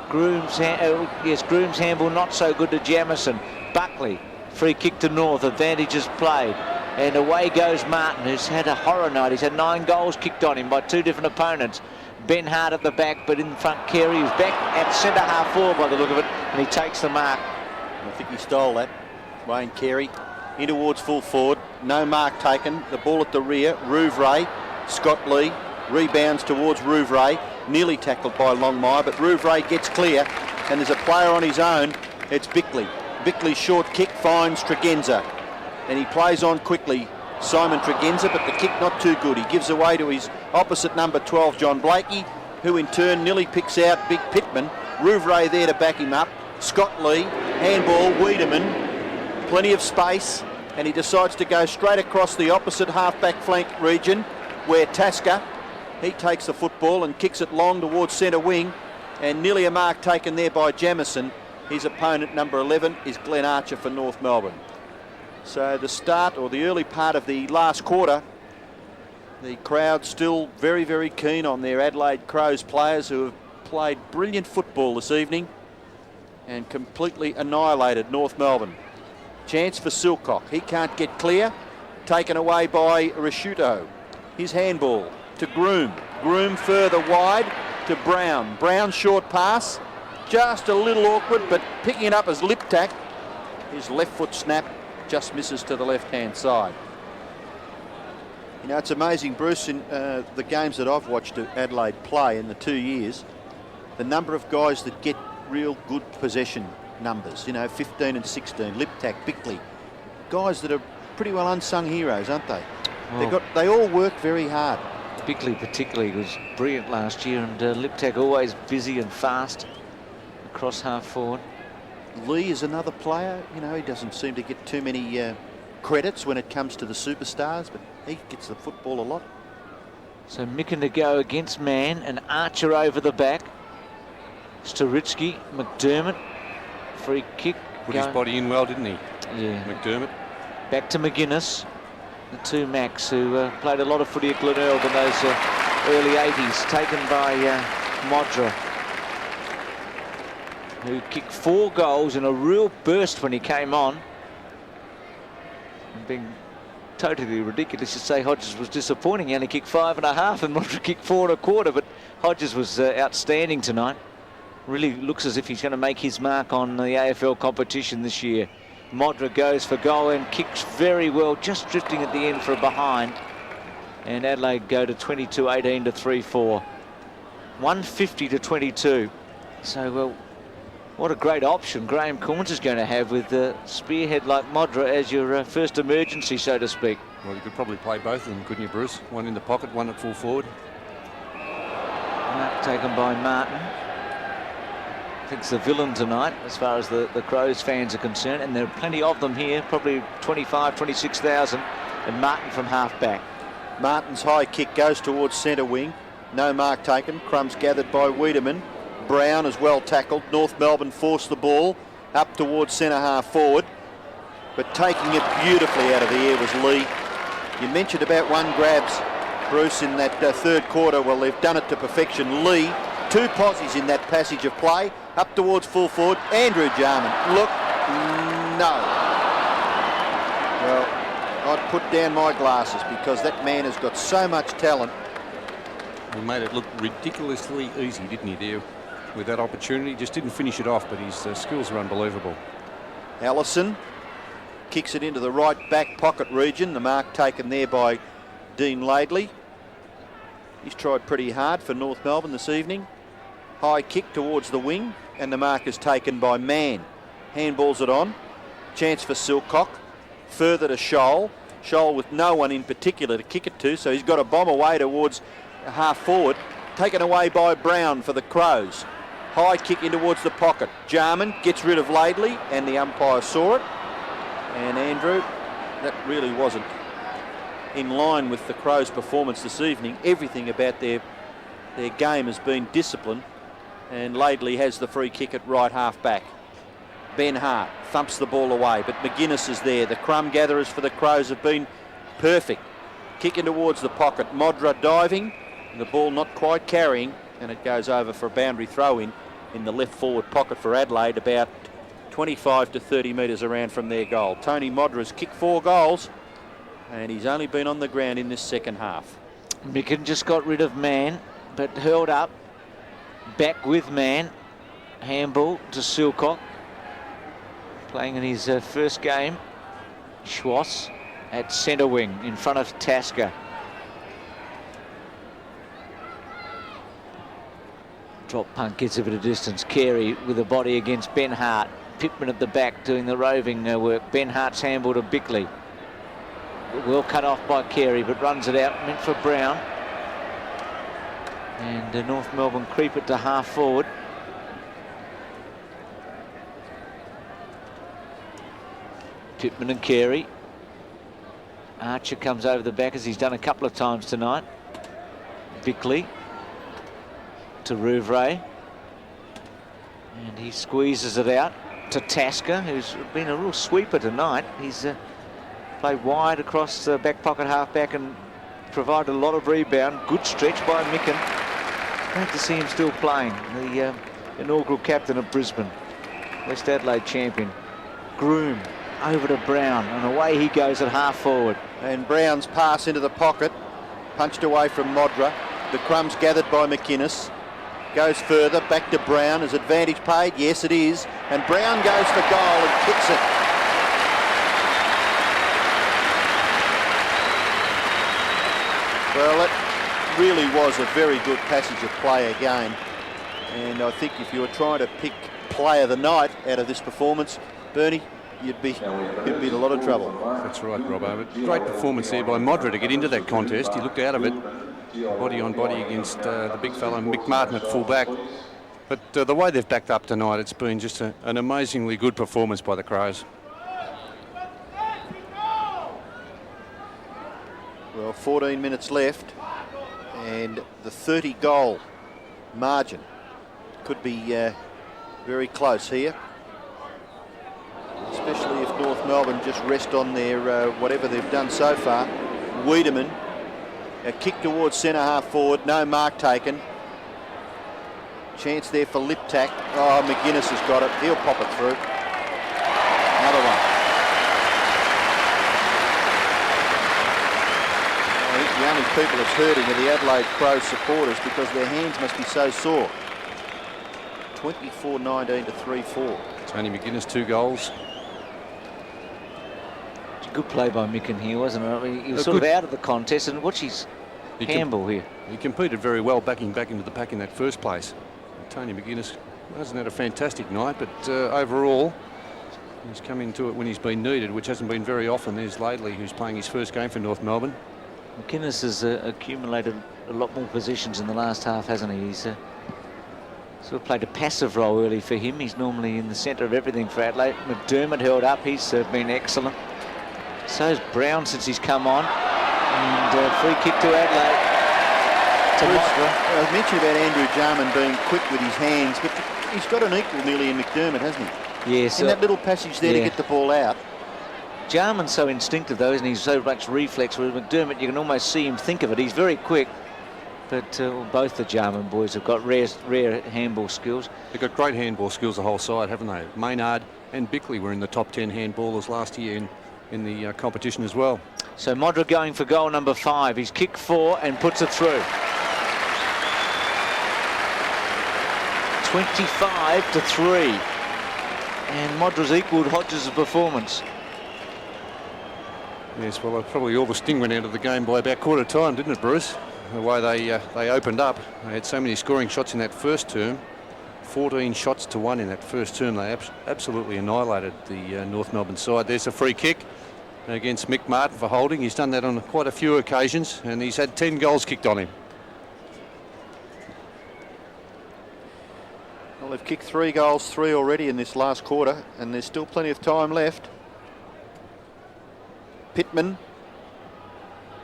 Groom's handball not so good to Jamison. Buckley, free kick to North. Advantage is played. And away goes Martin, who's had a horror night. He's had 9 goals kicked on him by 2 different opponents. Ben Hart at the back, but in front Carey, who's back at centre half forward by the look of it, and he takes the mark. I think he stole that. Wayne Carey in towards full forward. No mark taken. The ball at the rear. Rouvray, Scott Lee rebounds towards Rouvray. Nearly tackled by Longmire, but Rouvray gets clear, and there's a player on his own. It's Bickley. Bickley's short kick finds Tregenza, and he plays on quickly. Simon Tregenza, but the kick not too good. He gives away to his opposite number 12, John Blakey, who in turn nearly picks out Big Pittman. Rouvray there to back him up. Scott Lee, handball, Wiedemann. Plenty of space, and he decides to go straight across the opposite half-back flank region where Tasker, he takes the football and kicks it long towards centre wing, and nearly a mark taken there by Jamison. His opponent, number 11, is Glenn Archer for North Melbourne. So the start, or the early part of the last quarter, the crowd still very, very keen on their Adelaide Crows players, who have played brilliant football this evening and completely annihilated North Melbourne. Chance for Silcock. He can't get clear. Taken away by Rasciuto. His handball to Groom. Groom further wide to Brown. Brown short pass. Just a little awkward, but picking it up as Liptak. His left foot snap just misses to the left-hand side. You know, it's amazing, Bruce, in the games that I've watched Adelaide play in the 2 years, the number of guys that get real good possession numbers, you know, 15 and 16, Liptak, Bickley, guys that are pretty well unsung heroes, aren't they? Well, they all work very hard. Bickley particularly was brilliant last year, and Liptak always busy and fast across half forward. Lee is another player, you know, he doesn't seem to get too many credits when it comes to the superstars, but he gets the football a lot. So Micken to go against Mann, and Archer over the back. Staritsky, McDermott. Free kick. Put his body in well, didn't he? Yeah. McDermott. Back to McGuinness. The two Macs who played a lot of footy at Glenelg in those early 80s, taken by Modra, who kicked 4 goals in a real burst when he came on. And being totally ridiculous to say Hodges was disappointing. He only kicked 5.5 and Modra kicked 4 1/4, but Hodges was outstanding tonight. Really looks as if he's going to make his mark on the AFL competition this year. Modra goes for goal and kicks very well, just drifting at the end for a behind. And Adelaide go to 22-18 to 3-4. 150 to 22. So, well, what a great option Graham Corns is going to have with the spearhead like Modra as your first emergency, so to speak. Well, you could probably play both of them, couldn't you, Bruce? One in the pocket, one at full forward. Mark taken by Martin. I think it's the villain tonight as far as the Crows fans are concerned, and there are plenty of them here, probably 25, 26,000, and Martin from half-back. Martin's high kick goes towards centre wing. No mark taken. Crumbs gathered by Wiedemann. Brown is well tackled. North Melbourne forced the ball up towards centre half forward, but taking it beautifully out of the air was Lee. You mentioned about one grabs, Bruce, in that third quarter. Well, they've done it to perfection. Lee, 2 posies in that passage of play, up towards full forward. Andrew Jarman, look, no. Well, I'd put down my glasses because that man has got so much talent. He made it look ridiculously easy, didn't he, there, with that opportunity? Just didn't finish it off, but his skills are unbelievable. Allison kicks it into the right back pocket region. The mark taken there by Dean Laidley. He's tried pretty hard for North Melbourne this evening. High kick towards the wing, and the mark is taken by Mann. Handballs it on. Chance for Silcock. Further to Scholl. Scholl with no one in particular to kick it to, so he's got a bomb away towards half forward. Taken away by Brown for the Crows. High kick in towards the pocket. Jarman gets rid of Laidley, and the umpire saw it. And Andrew, that really wasn't in line with the Crows' performance this evening. Everything about their game has been disciplined, and Laidley has the free kick at right half back. Ben Hart thumps the ball away, but McGuinness is there. The crumb gatherers for the Crows have been perfect. Kicking towards the pocket. Modra diving, the ball not quite carrying, and it goes over for a boundary throw-in the left forward pocket for Adelaide, about 25 to 30 metres around from their goal. Tony Modra's kicked 4 goals, and he's only been on the ground in this second half. Micken just got rid of Mann, but hurled up. Back with Mann. Handball to Silcock. Playing in his first game. Schwartz at centre wing in front of Tasker. Drop punt gets a bit of distance. Carey with a body against Ben Hart. Pittman at the back doing the roving work. Ben Hart's handball to Bickley. Well cut off by Carey, but runs it out, meant for Brown. And North Melbourne creep it to half forward. Pittman and Carey. Archer comes over the back as he's done a couple of times tonight. Bickley to Rouvray. And he squeezes it out to Tasker, who's been a real sweeper tonight. He's played wide across the back pocket half-back and provided a lot of rebound. Good stretch by Micken. Great to see him still playing. The inaugural captain of Brisbane. West Adelaide champion. Groom over to Brown, and away he goes at half forward. And Brown's pass into the pocket, punched away from Modra. The crumbs gathered by McInnes. Goes further, back to Brown. Is advantage paid? Yes, it is. And Brown goes for goal and kicks it. Well, it really was a very good passage of play again. And I think if you were trying to pick player of the night out of this performance, Bernie, you'd be in a lot of trouble. That's right, Robbo. Great performance there by Modra to get into that contest. He looked out of it, body on body against the big fella Mick Martin at full back. But the way they've backed up tonight, it's been just an amazingly good performance by the Crows. Well, 14 minutes left, and the 30-goal margin could be very close here, especially if North Melbourne just rest on their whatever they've done so far. Wiedemann, a kick towards centre half forward, no mark taken. Chance there for Liptak. Oh, McGuinness has got it. He'll pop it through. Another one. only people it's hurting are the Adelaide Crows supporters because their hands must be so sore. 24-19 to 3-4. Tony McGuinness, 2 goals. It's a good play by Micken here, wasn't it? I mean, he was sort of out of the contest, and watch his handball here. He competed very well backing back into the pack in that first place. And Tony McGuinness hasn't had a fantastic night, but overall he's come into it when he's been needed, which hasn't been very often. There's Laidley, who's playing his first game for North Melbourne. McInnes has accumulated a lot more positions in the last half, hasn't he? He's sort of played a passive role early for him. He's normally in the centre of everything for Adelaide. McDermott held up. He's been excellent. So's Brown since he's come on. And free kick to Adelaide. I mentioned about Andrew Jarman being quick with his hands, but he's got an equal nearly in McDermott, hasn't he? Yes. In that little passage there to get the ball out. Jarman's so instinctive though, isn't he? He's so much reflex. With McDermott, you can almost see him think of it. He's very quick. But both the Jarman boys have got rare handball skills. They've got great handball skills, the whole side, haven't they? Maynard and Bickley were in the top 10 handballers last year in the competition as well. So Modra going for goal number 5. He's kicked 4 and puts it through. 25 to 3. And Modra's equalled Hodges' performance. Yes, well, probably all the sting went out of the game by about quarter time, didn't it, Bruce? The way they opened up. They had so many scoring shots in that first term. 14 shots to 1 in that first term. They absolutely annihilated the North Melbourne side. There's a free kick against Mick Martin for holding. He's done that on quite a few occasions, and he's had 10 goals kicked on him. Well, they've kicked 3 goals, 3 already in this last quarter, and there's still plenty of time left. Pittman.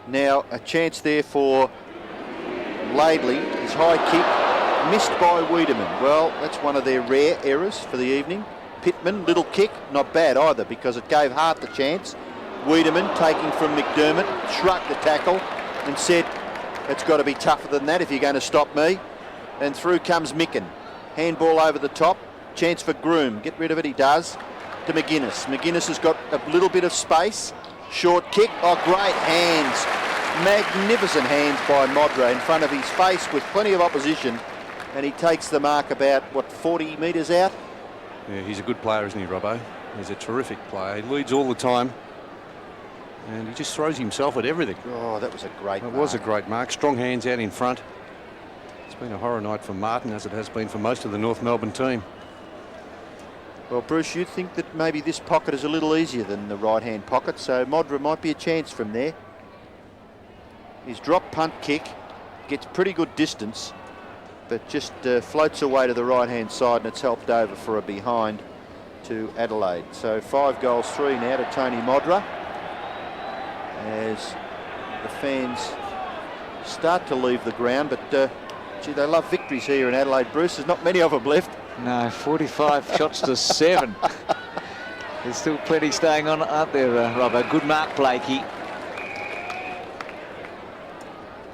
Now a chance there for Laidley. His high kick missed by Wiedemann. Well, that's one of their rare errors for the evening. Pittman, little kick, not bad either because it gave Hart the chance. Wiedemann taking from McDermott, shrugged the tackle and said, it's got to be tougher than that if you're going to stop me. And through comes Micken. Handball over the top, chance for Groom. Get rid of it, he does, to McGuinness. McGuinness has got a little bit of space. Short kick, oh great hands. Magnificent hands by Modra in front of his face with plenty of opposition. And he takes the mark about, what, 40 metres out? Yeah, he's a good player, isn't he, Robbo? He's a terrific player. He leads all the time. And he just throws himself at everything. Oh, that was a great mark. It was a great mark. Strong hands out in front. It's been a horror night for Martin, as it has been for most of the North Melbourne team. Well, Bruce, you'd think that maybe this pocket is a little easier than the right-hand pocket, so Modra might be a chance from there. His drop punt kick gets pretty good distance, but just floats away to the right-hand side, and it's helped over for a behind to Adelaide. So 5 goals, 3 now to Tony Modra, as the fans start to leave the ground, but gee, they love victories here in Adelaide, Bruce. There's not many of them left. No, 45 shots to 7. There's still plenty staying on, aren't there, Robbo? Good mark, Blakey.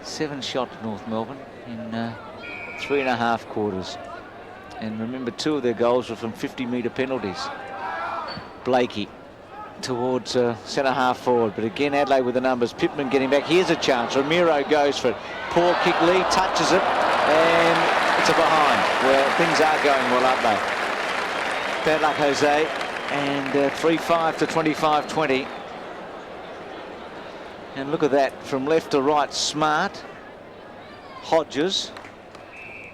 7 shots, North Melbourne, in 3.5 quarters. And remember, 2 of their goals were from 50-metre penalties. Blakey towards centre-half forward. But again, Adelaide with the numbers. Pittman getting back. Here's a chance. Ramiro goes for it. Poor kick. Lee touches it. And it's a behind. Well, things are going well, aren't they? Bad luck, Jose. And 3-5 to 25-20. And look at that. From left to right, Smart, Hodges,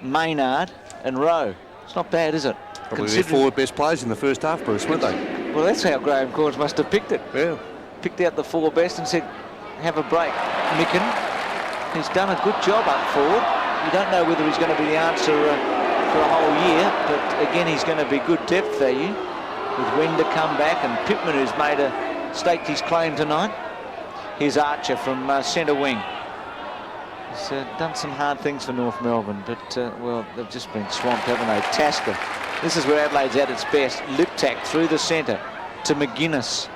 Maynard and Rowe. It's not bad, is it? Probably their 4 best players in the first half, Bruce, weren't they? Well, that's how Graham Corns must have picked it. Yeah. Picked out the 4 best and said, have a break. Micken, he's done a good job up forward. You don't know whether he's going to be the answer for a whole year, but again, he's going to be good depth value with Wender come back and Pittman, who's staked his claim tonight. Here's Archer from centre wing. He's done some hard things for North Melbourne, but, well, they've just been swamped, haven't they? Tasker. This is where Adelaide's at its best. Liptak through the centre to McGuinness.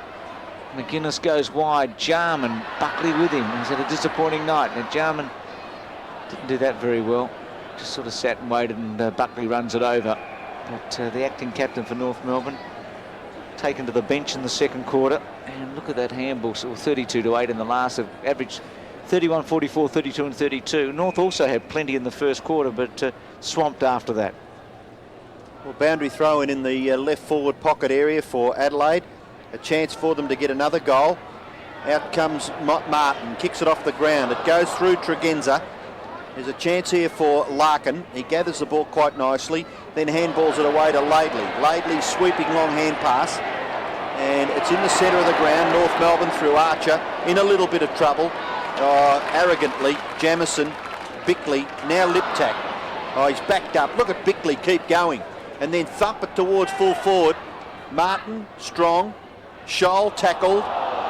McGuinness goes wide. Jarman, Buckley with him. He's had a disappointing night. Now, Jarman didn't do that very well. Just sort of sat and waited, and Buckley runs it over. But the acting captain for North Melbourne taken to the bench in the second quarter. And look at that handball, so 32 to 8 in the last. Average 31-44, 32 and 32. North also had plenty in the first quarter, but swamped after that. Well, boundary throw in the left forward pocket area for Adelaide. A chance for them to get another goal. Out comes Martin, kicks it off the ground. It goes through Tregenza. There's a chance here for Larkin. He gathers the ball quite nicely, then handballs it away to Laidley. Laidley sweeping long hand pass, and it's in the centre of the ground. North Melbourne through Archer, in a little bit of trouble. Arrogantly, Jamison, Bickley, now Liptak. Oh, he's backed up. Look at Bickley keep going, and then thump it towards full forward. Martin, strong. Scholl tackled.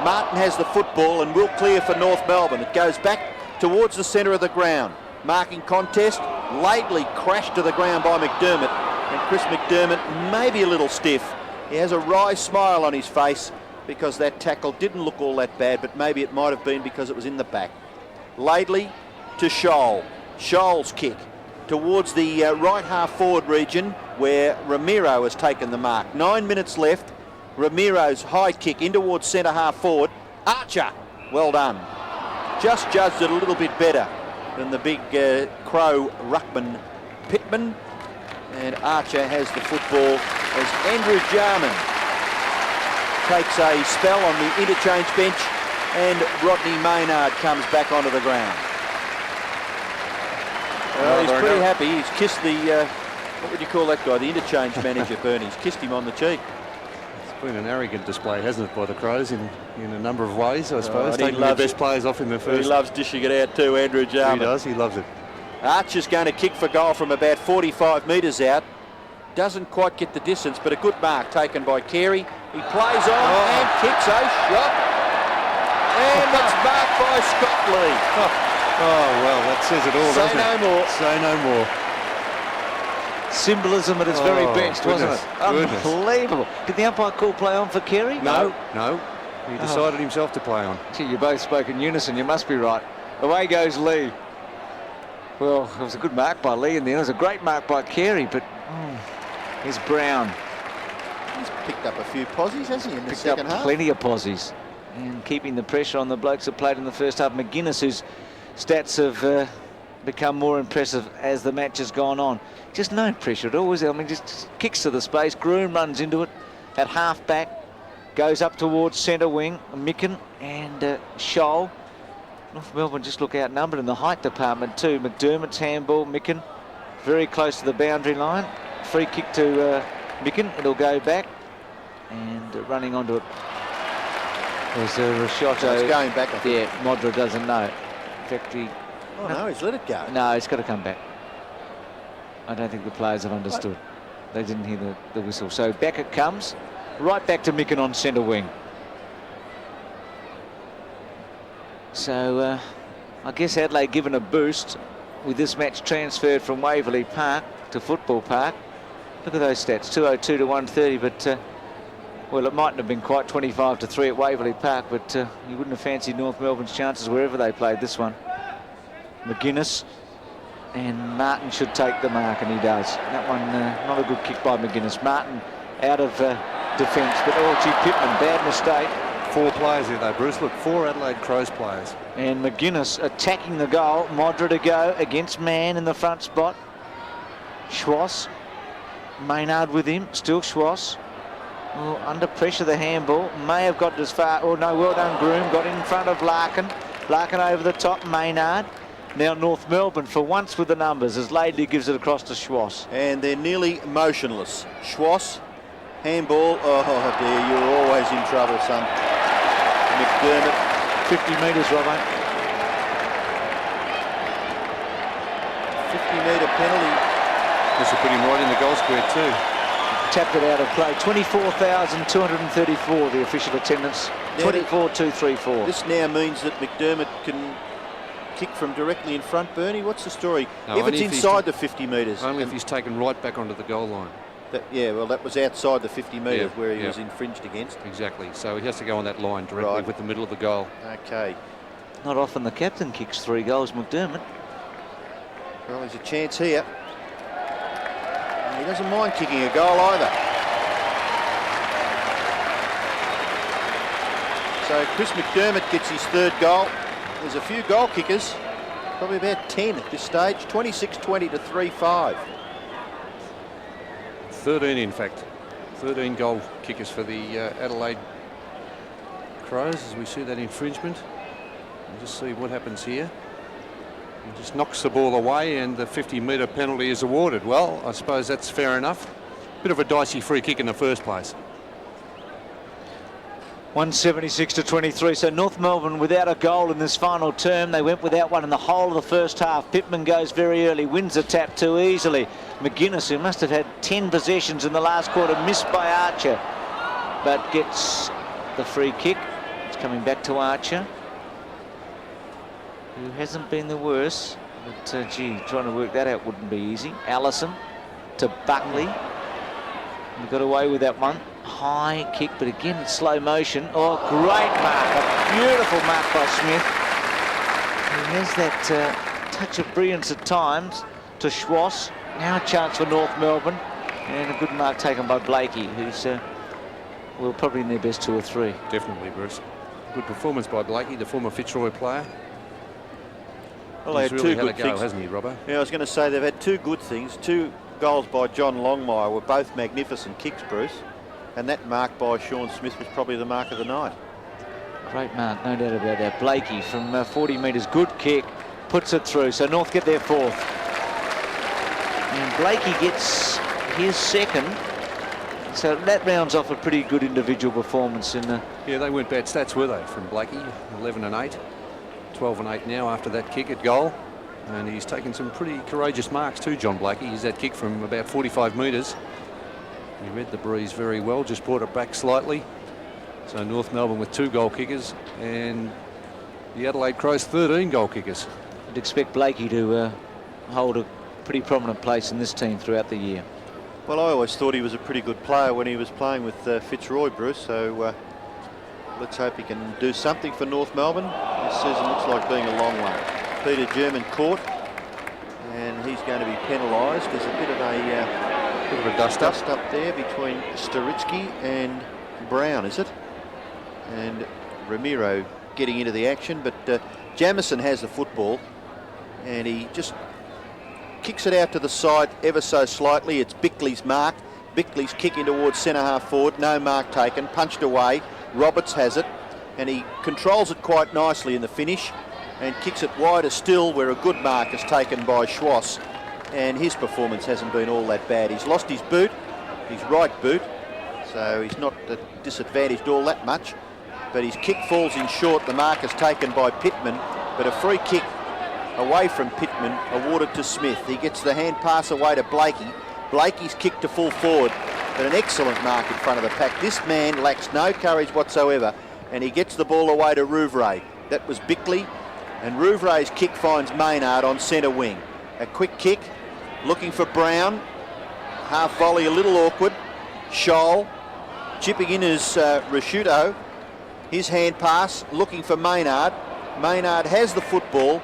Martin has the football and will clear for North Melbourne. It goes back towards the centre of the ground. Marking contest. Laidley crashed to the ground by McDermott, and Chris McDermott maybe a little stiff. He has a wry smile on his face because that tackle didn't look all that bad, but maybe it might have been because it was in the back. Laidley to Scholl. Scholl's kick towards the right half forward region where Ramiro has taken the mark. 9 minutes left. Ramiro's high kick in towards centre half forward. Archer, well done. Just judged it a little bit better than the big Crow ruckman Pittman. And Archer has the football as Andrew Jarman takes a spell on the interchange bench, and Rodney Maynard comes back onto the ground. He's pretty happy. He's kissed the, what would you call that guy? The interchange manager, Bernie. He's kissed him on the cheek. Been an arrogant display, hasn't it, by the Crows in a number of ways, I suppose. Taking the best players off in the first. He loves dishing it out too, Andrew Jarman. He does, he loves it. Archer's going to kick for goal from about 45 metres out. Doesn't quite get the distance, but a good mark taken by Carey. He plays on and kicks a shot. And it's marked by Scott Lee. Oh, well, that says it all, doesn't it? Say no more. Say no more. Symbolism at its very best, wasn't it? Goodness. Unbelievable. Did the umpire call play on for Carey? No. He decided himself to play on. Gee, you both spoke in unison. You must be right. Away goes Lee. Well, it was a good mark by Lee in the end. It was a great mark by Carey, but here's Brown. He's picked up a few posies, hasn't he, in the Picked second up half? plenty of posies. And keeping the pressure on the blokes that played in the first half. McGuinness, whose stats have become more impressive as the match has gone on. Just no pressure at all, is it? I mean, just kicks to the space. Groom runs into it at half back, goes up towards centre wing. Micken and Scholl. North Melbourne just look outnumbered in the height department too. McDermott's handball. Micken very close to the boundary line. Free kick to Micken. It'll go back and running onto it. There's a Rashotto. It's going back, I think. Yeah, Modra doesn't know. In fact, No, he's let it go. no, it's got to come back. I don't think the players have understood. They didn't hear the whistle. So back it comes. Right back to Micken on centre wing. So I guess Adelaide given a boost with this match transferred from Waverley Park to Football Park. Look at those stats, 202 to 130, but well, it mightn't have been quite 25 to 3 at Waverley Park, but you wouldn't have fancied North Melbourne's chances wherever they played this one. McGuinness, and Martin should take the mark, and he does. That one, not a good kick by McGuinness. Martin out of defence, but gee, Pittman, bad mistake. 4 players there though, Bruce. Look, 4 Adelaide Crows players. And McGuinness attacking the goal. Modra to go against Mann in the front spot. Schwass. Maynard with him. Still Schwass. Oh, under pressure, the handball. May have got as far. Oh, no, well done, Groom. Got in front of Larkin. Larkin over the top. Maynard. Now North Melbourne for once with the numbers as Laidley gives it across to Schwass. And they're nearly motionless. Schwass, handball. Oh dear, you're always in trouble, son. McDermott. 50 metres, Robbo. 50-metre penalty. This will put him right in the goal square too. Tapped it out of play. 24,234 the official attendance. 24,234. This now means that McDermott can kick from directly in front, Bernie. What's the story? No, if it's inside the 50 metres. Only if he's taken right back onto the goal line. Yeah, well, that was outside the 50 metres where he was infringed against. Exactly. So he has to go on that line directly with the middle of the goal. Okay. Not often the captain kicks 3 goals, McDermott. Well, there's a chance here. And he doesn't mind kicking a goal either. So Chris McDermott gets his 3rd goal. There's a few goal kickers, probably about 10 at this stage. 26-20 to 3-5. 13, in fact. 13 goal kickers for the Adelaide Crows as we see that infringement. We'll just see what happens here. He just knocks the ball away and the 50-metre penalty is awarded. Well, I suppose that's fair enough. Bit of a dicey free kick in the first place. 176 to 23. So North Melbourne without a goal in this final term. They went without one in the whole of the first half. Pittman goes very early, wins the tap too easily. McGuinness, who must have had 10 possessions in the last quarter, missed by Archer, but gets the free kick. It's coming back to Archer, who hasn't been the worst, but gee, trying to work that out wouldn't be easy. Allison to Buckley. He got away with that one. High kick, but again in slow motion. Oh, great mark, a beautiful mark by Smith. He has that touch of brilliance at times to Schwass. Now a chance for North Melbourne, and a good mark taken by Blakey, who's well, probably in their best 2 or 3. Definitely, Bruce. Good performance by Blakey, the former Fitzroy player. Well, they He's had really two had good a go, things, hasn't he, Robbo? Yeah, I was going to say they've had 2 good things. 2 goals by John Longmire were both magnificent kicks, Bruce. And that mark by Sean Smith was probably the mark of the night. Great mark, no doubt about that. Blakey from 40 metres, good kick, puts it through. So North get their 4th. And Blakey gets his 2nd. So that rounds off a pretty good individual performance in the... Yeah, they weren't bad stats, were they, from Blakey? 11 and 8. 12 and 8 now after that kick at goal. And he's taken some pretty courageous marks too, John Blakey. He's that kick from about 45 metres. He read the breeze very well, just brought it back slightly. So North Melbourne with 2 goal kickers and the Adelaide Crows 13 goal kickers. I'd expect Blakey to hold a pretty prominent place in this team throughout the year. Well, I always thought he was a pretty good player when he was playing with Fitzroy, Bruce, so let's hope he can do something for North Melbourne. This season looks like being a long one. Peter German caught, and he's going to be penalised. There's a bit of a dust up there between Staritsky and Brown, is it? And Ramiro getting into the action, but Jamison has the football, and he just kicks it out to the side ever so slightly. It's Bickley's mark. Bickley's kicking towards centre-half forward. No mark taken. Punched away. Roberts has it, and he controls it quite nicely in the finish and kicks it wider still, where a good mark is taken by Schwass. And his performance hasn't been all that bad. He's lost his boot, his right boot, so he's not disadvantaged all that much. But his kick falls in short. The mark is taken by Pittman, but a free kick away from Pittman awarded to Smith. He gets the hand pass away to Blakey. Blakey's kick to full forward, but an excellent mark in front of the pack. This man lacks no courage whatsoever, and he gets the ball away to Rouvray. That was Bickley, and Rouvray's kick finds Maynard on centre wing. A quick kick, looking for Brown. Half volley, a little awkward. Scholl chipping in as Rasciuto. His hand pass, looking for Maynard. Maynard has the football,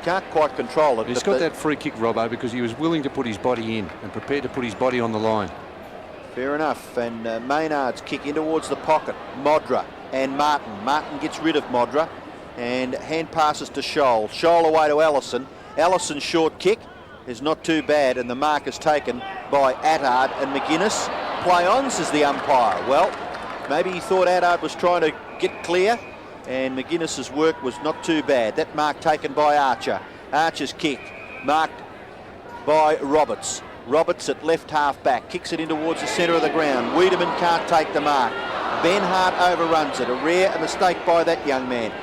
can't quite control it. He's got that free kick, Robbo, because he was willing to put his body in and prepared to put his body on the line. Fair enough, and Maynard's kick in towards the pocket. Modra and Martin. Martin gets rid of Modra and hand passes to Scholl. Scholl away to Allison. Allison's short kick is not too bad, and the mark is taken by Attard and McGuinness. Play on, says the umpire. Well, maybe he thought Attard was trying to get clear, and McGuinness's work was not too bad. That mark taken by Archer. Archer's kick marked by Roberts. Roberts at left half back, kicks it in towards the centre of the ground. Wiedemann can't take the mark. Ben Hart overruns it. A rare mistake by that young man.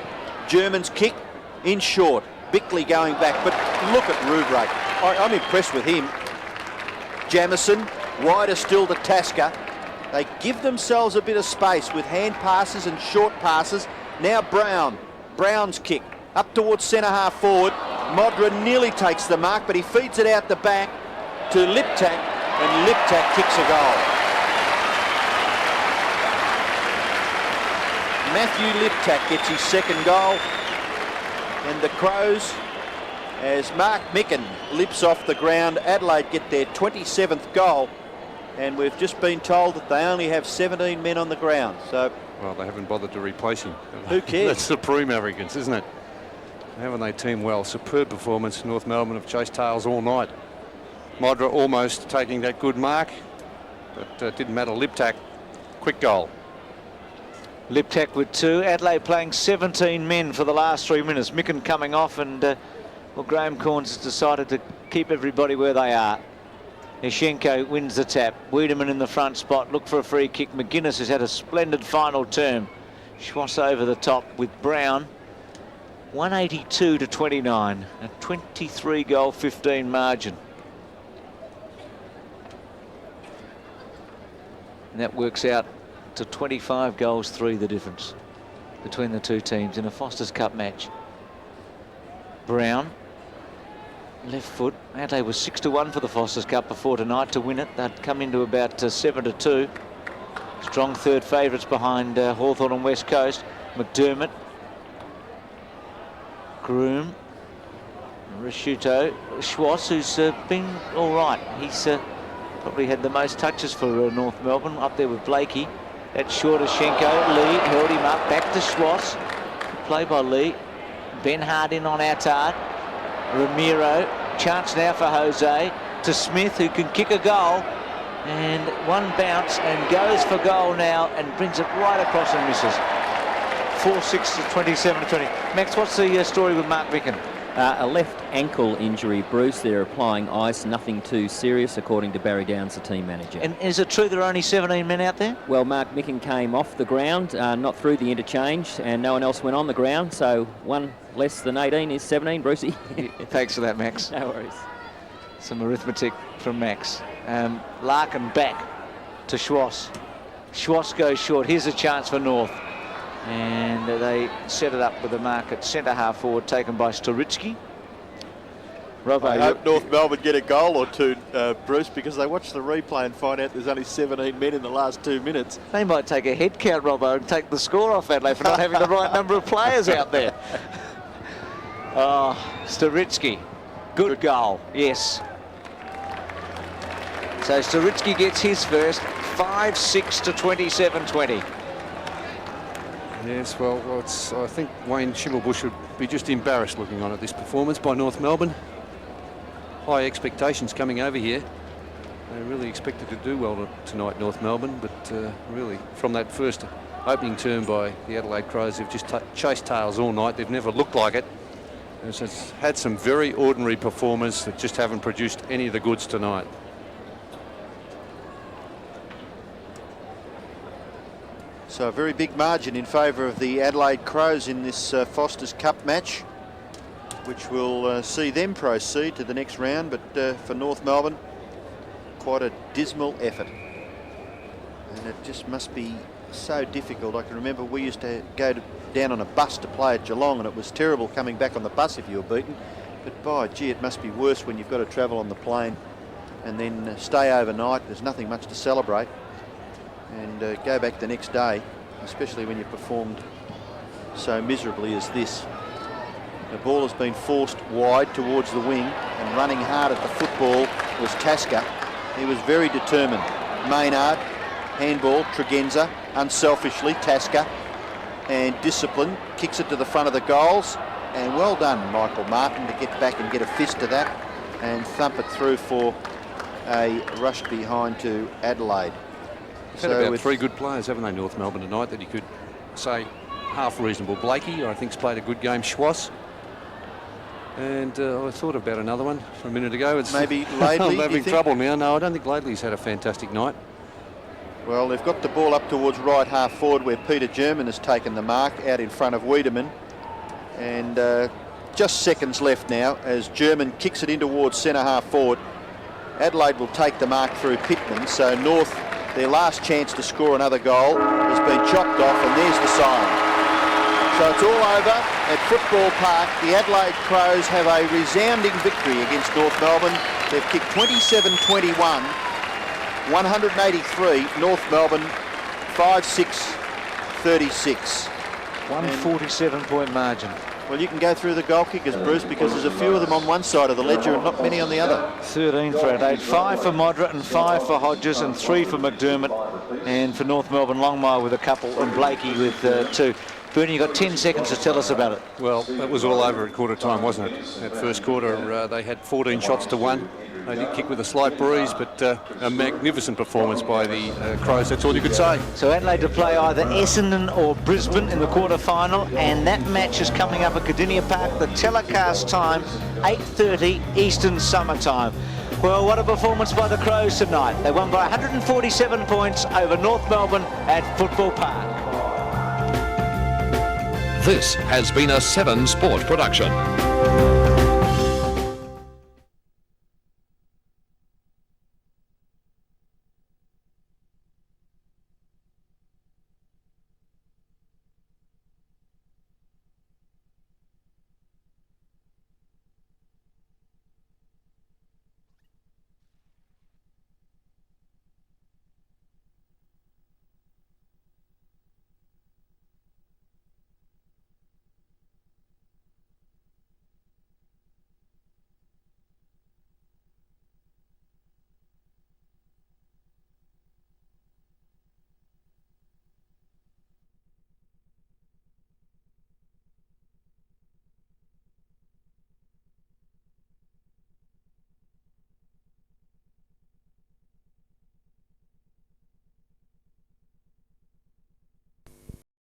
German's kick in short. Bickley going back, but look at Rouvray. I'm impressed with him. Jamison, wider still to Tasker. They give themselves a bit of space with hand passes and short passes. Now Brown. Brown's kick up towards centre half forward. Modra nearly takes the mark, but he feeds it out the back to Liptak, and Liptak kicks a goal. Matthew Liptak gets his 2nd goal, and the Crows, as Mark Micken lips off the ground, Adelaide get their 27th goal, and we've just been told that they only have 17 men on the ground. So, well, they haven't bothered to replace him. Who cares? That's supreme arrogance, isn't it? Haven't they teamed well? Superb performance. North Melbourne have chased tails all night. Modra almost taking that good mark, but didn't matter. Liptak, quick goal. Liptak with 2. Adelaide playing 17 men for the last 3 minutes. Micken coming off, and well, Graham Corns has decided to keep everybody where they are. Yashenko wins the tap. Wiedemann in the front spot. Look for a free kick. McGuinness has had a splendid final term. Schwass over the top with Brown. 182 to 29. A 23-goal, 15 margin. And that works out to 25 goals, 3 the difference between the two teams in a Foster's Cup match. Brown, left foot. Adelaide was 6-1 for the Foster's Cup before tonight to win it. They'd come into about 7-2. Strong third favourites behind Hawthorn and West Coast. McDermott, Groom, Rashuto, Schwass, who's been all right. He's probably had the most touches for North Melbourne, up there with Blakey. That's short of Schenko. Lee held him up. Back to Schwass. Good play by Lee. Ben Hart in on Attard. Ramiro. Chance now for Jose. To Smith, who can kick a goal. And one bounce and goes for goal now and brings it right across and misses. 4-6 to 27 to 20. Max, what's the story with Mark Micken? A left ankle injury, Bruce. They're applying ice, nothing too serious, according to Barry Downs, the team manager. And is it true there are only 17 men out there? Well, Mark Micken came off the ground, not through the interchange, and no one else went on the ground, so one less than 18 is 17, Brucey. Thanks for that, Max. No worries. Some arithmetic from Max. Larkin back to Schwass. Schwass goes short. Here's a chance for North. And they set it up with a mark at centre half forward taken by Storitsky. Robbo, I hope North Melbourne get a goal or two, Bruce, because they watch the replay and find out there's only 17 men in the last 2 minutes. They might take a head count, Robbo, and take the score off Adelaide for not having the right number of players out there. Oh, Storitsky. Good goal, yes. So Storitsky gets his first. 5-6 to 27-20. Yes, well, I think Wayne Schimmelbusch would be just embarrassed looking on at this performance by North Melbourne. High expectations coming over here. They really expected to do well tonight, North Melbourne, but really from that first opening term by the Adelaide Crows, they've just chased tails all night. They've never looked like it. It's had some very ordinary performers that just haven't produced any of the goods tonight. So a very big margin in favour of the Adelaide Crows in this Foster's Cup match, which will see them proceed to the next round. But for North Melbourne, quite a dismal effort. And it just must be so difficult. I can remember we used to go down on a bus to play at Geelong, and it was terrible coming back on the bus if you were beaten. But by gee, it must be worse when you've got to travel on the plane and then stay overnight. There's nothing much to celebrate. And go back the next day, especially when you performed so miserably as this. The ball has been forced wide towards the wing, and running hard at the football was Tasker. He was very determined. Maynard, handball, Tregenza, unselfishly, Tasker, and discipline, kicks it to the front of the goals, and well done, Michael Martin, to get back and get a fist to that and thump it through for a rush behind to Adelaide. They've had about 3 good players, haven't they, North Melbourne tonight, that you could say half reasonable. Blakey, I think's played a good game. Schwass. And I thought about another one for a minute ago. It's maybe Laidley. I'm having trouble now. No, I don't think Laidley's had a fantastic night. Well, they've got the ball up towards right half forward where Peter German has taken the mark out in front of Wiedemann. And just seconds left now as German kicks it in towards centre half forward. Adelaide will take the mark through Pittman. So North, their last chance to score another goal, has been chopped off, and there's the sign. So it's all over at Football Park. The Adelaide Crows have a resounding victory against North Melbourne. They've kicked 27-21, 183. North Melbourne 5-6-36. 147-point margin. Well, you can go through the goal kickers, Bruce, because there's a few of them on one side of the ledger and not many on the other. 13 for Adelaide, 5 for Modra and 5 for Hodges and 3 for McDermott. And for North Melbourne, Longmire with a couple and Blakey with 2. Bernie, you've got 10 seconds to tell us about it. Well, that was all over at quarter time, wasn't it? That first quarter, they had 14 shots to 1. They did kick with a slight breeze, but a magnificent performance by the Crows. That's all you could say. So Adelaide to play either Essendon or Brisbane in the quarter-final, and that match is coming up at Kardinia Park. The telecast time, 8:30 Eastern Summer Time. Well, what a performance by the Crows tonight. They won by 147 points over North Melbourne at Football Park. This has been a 7 Sport production.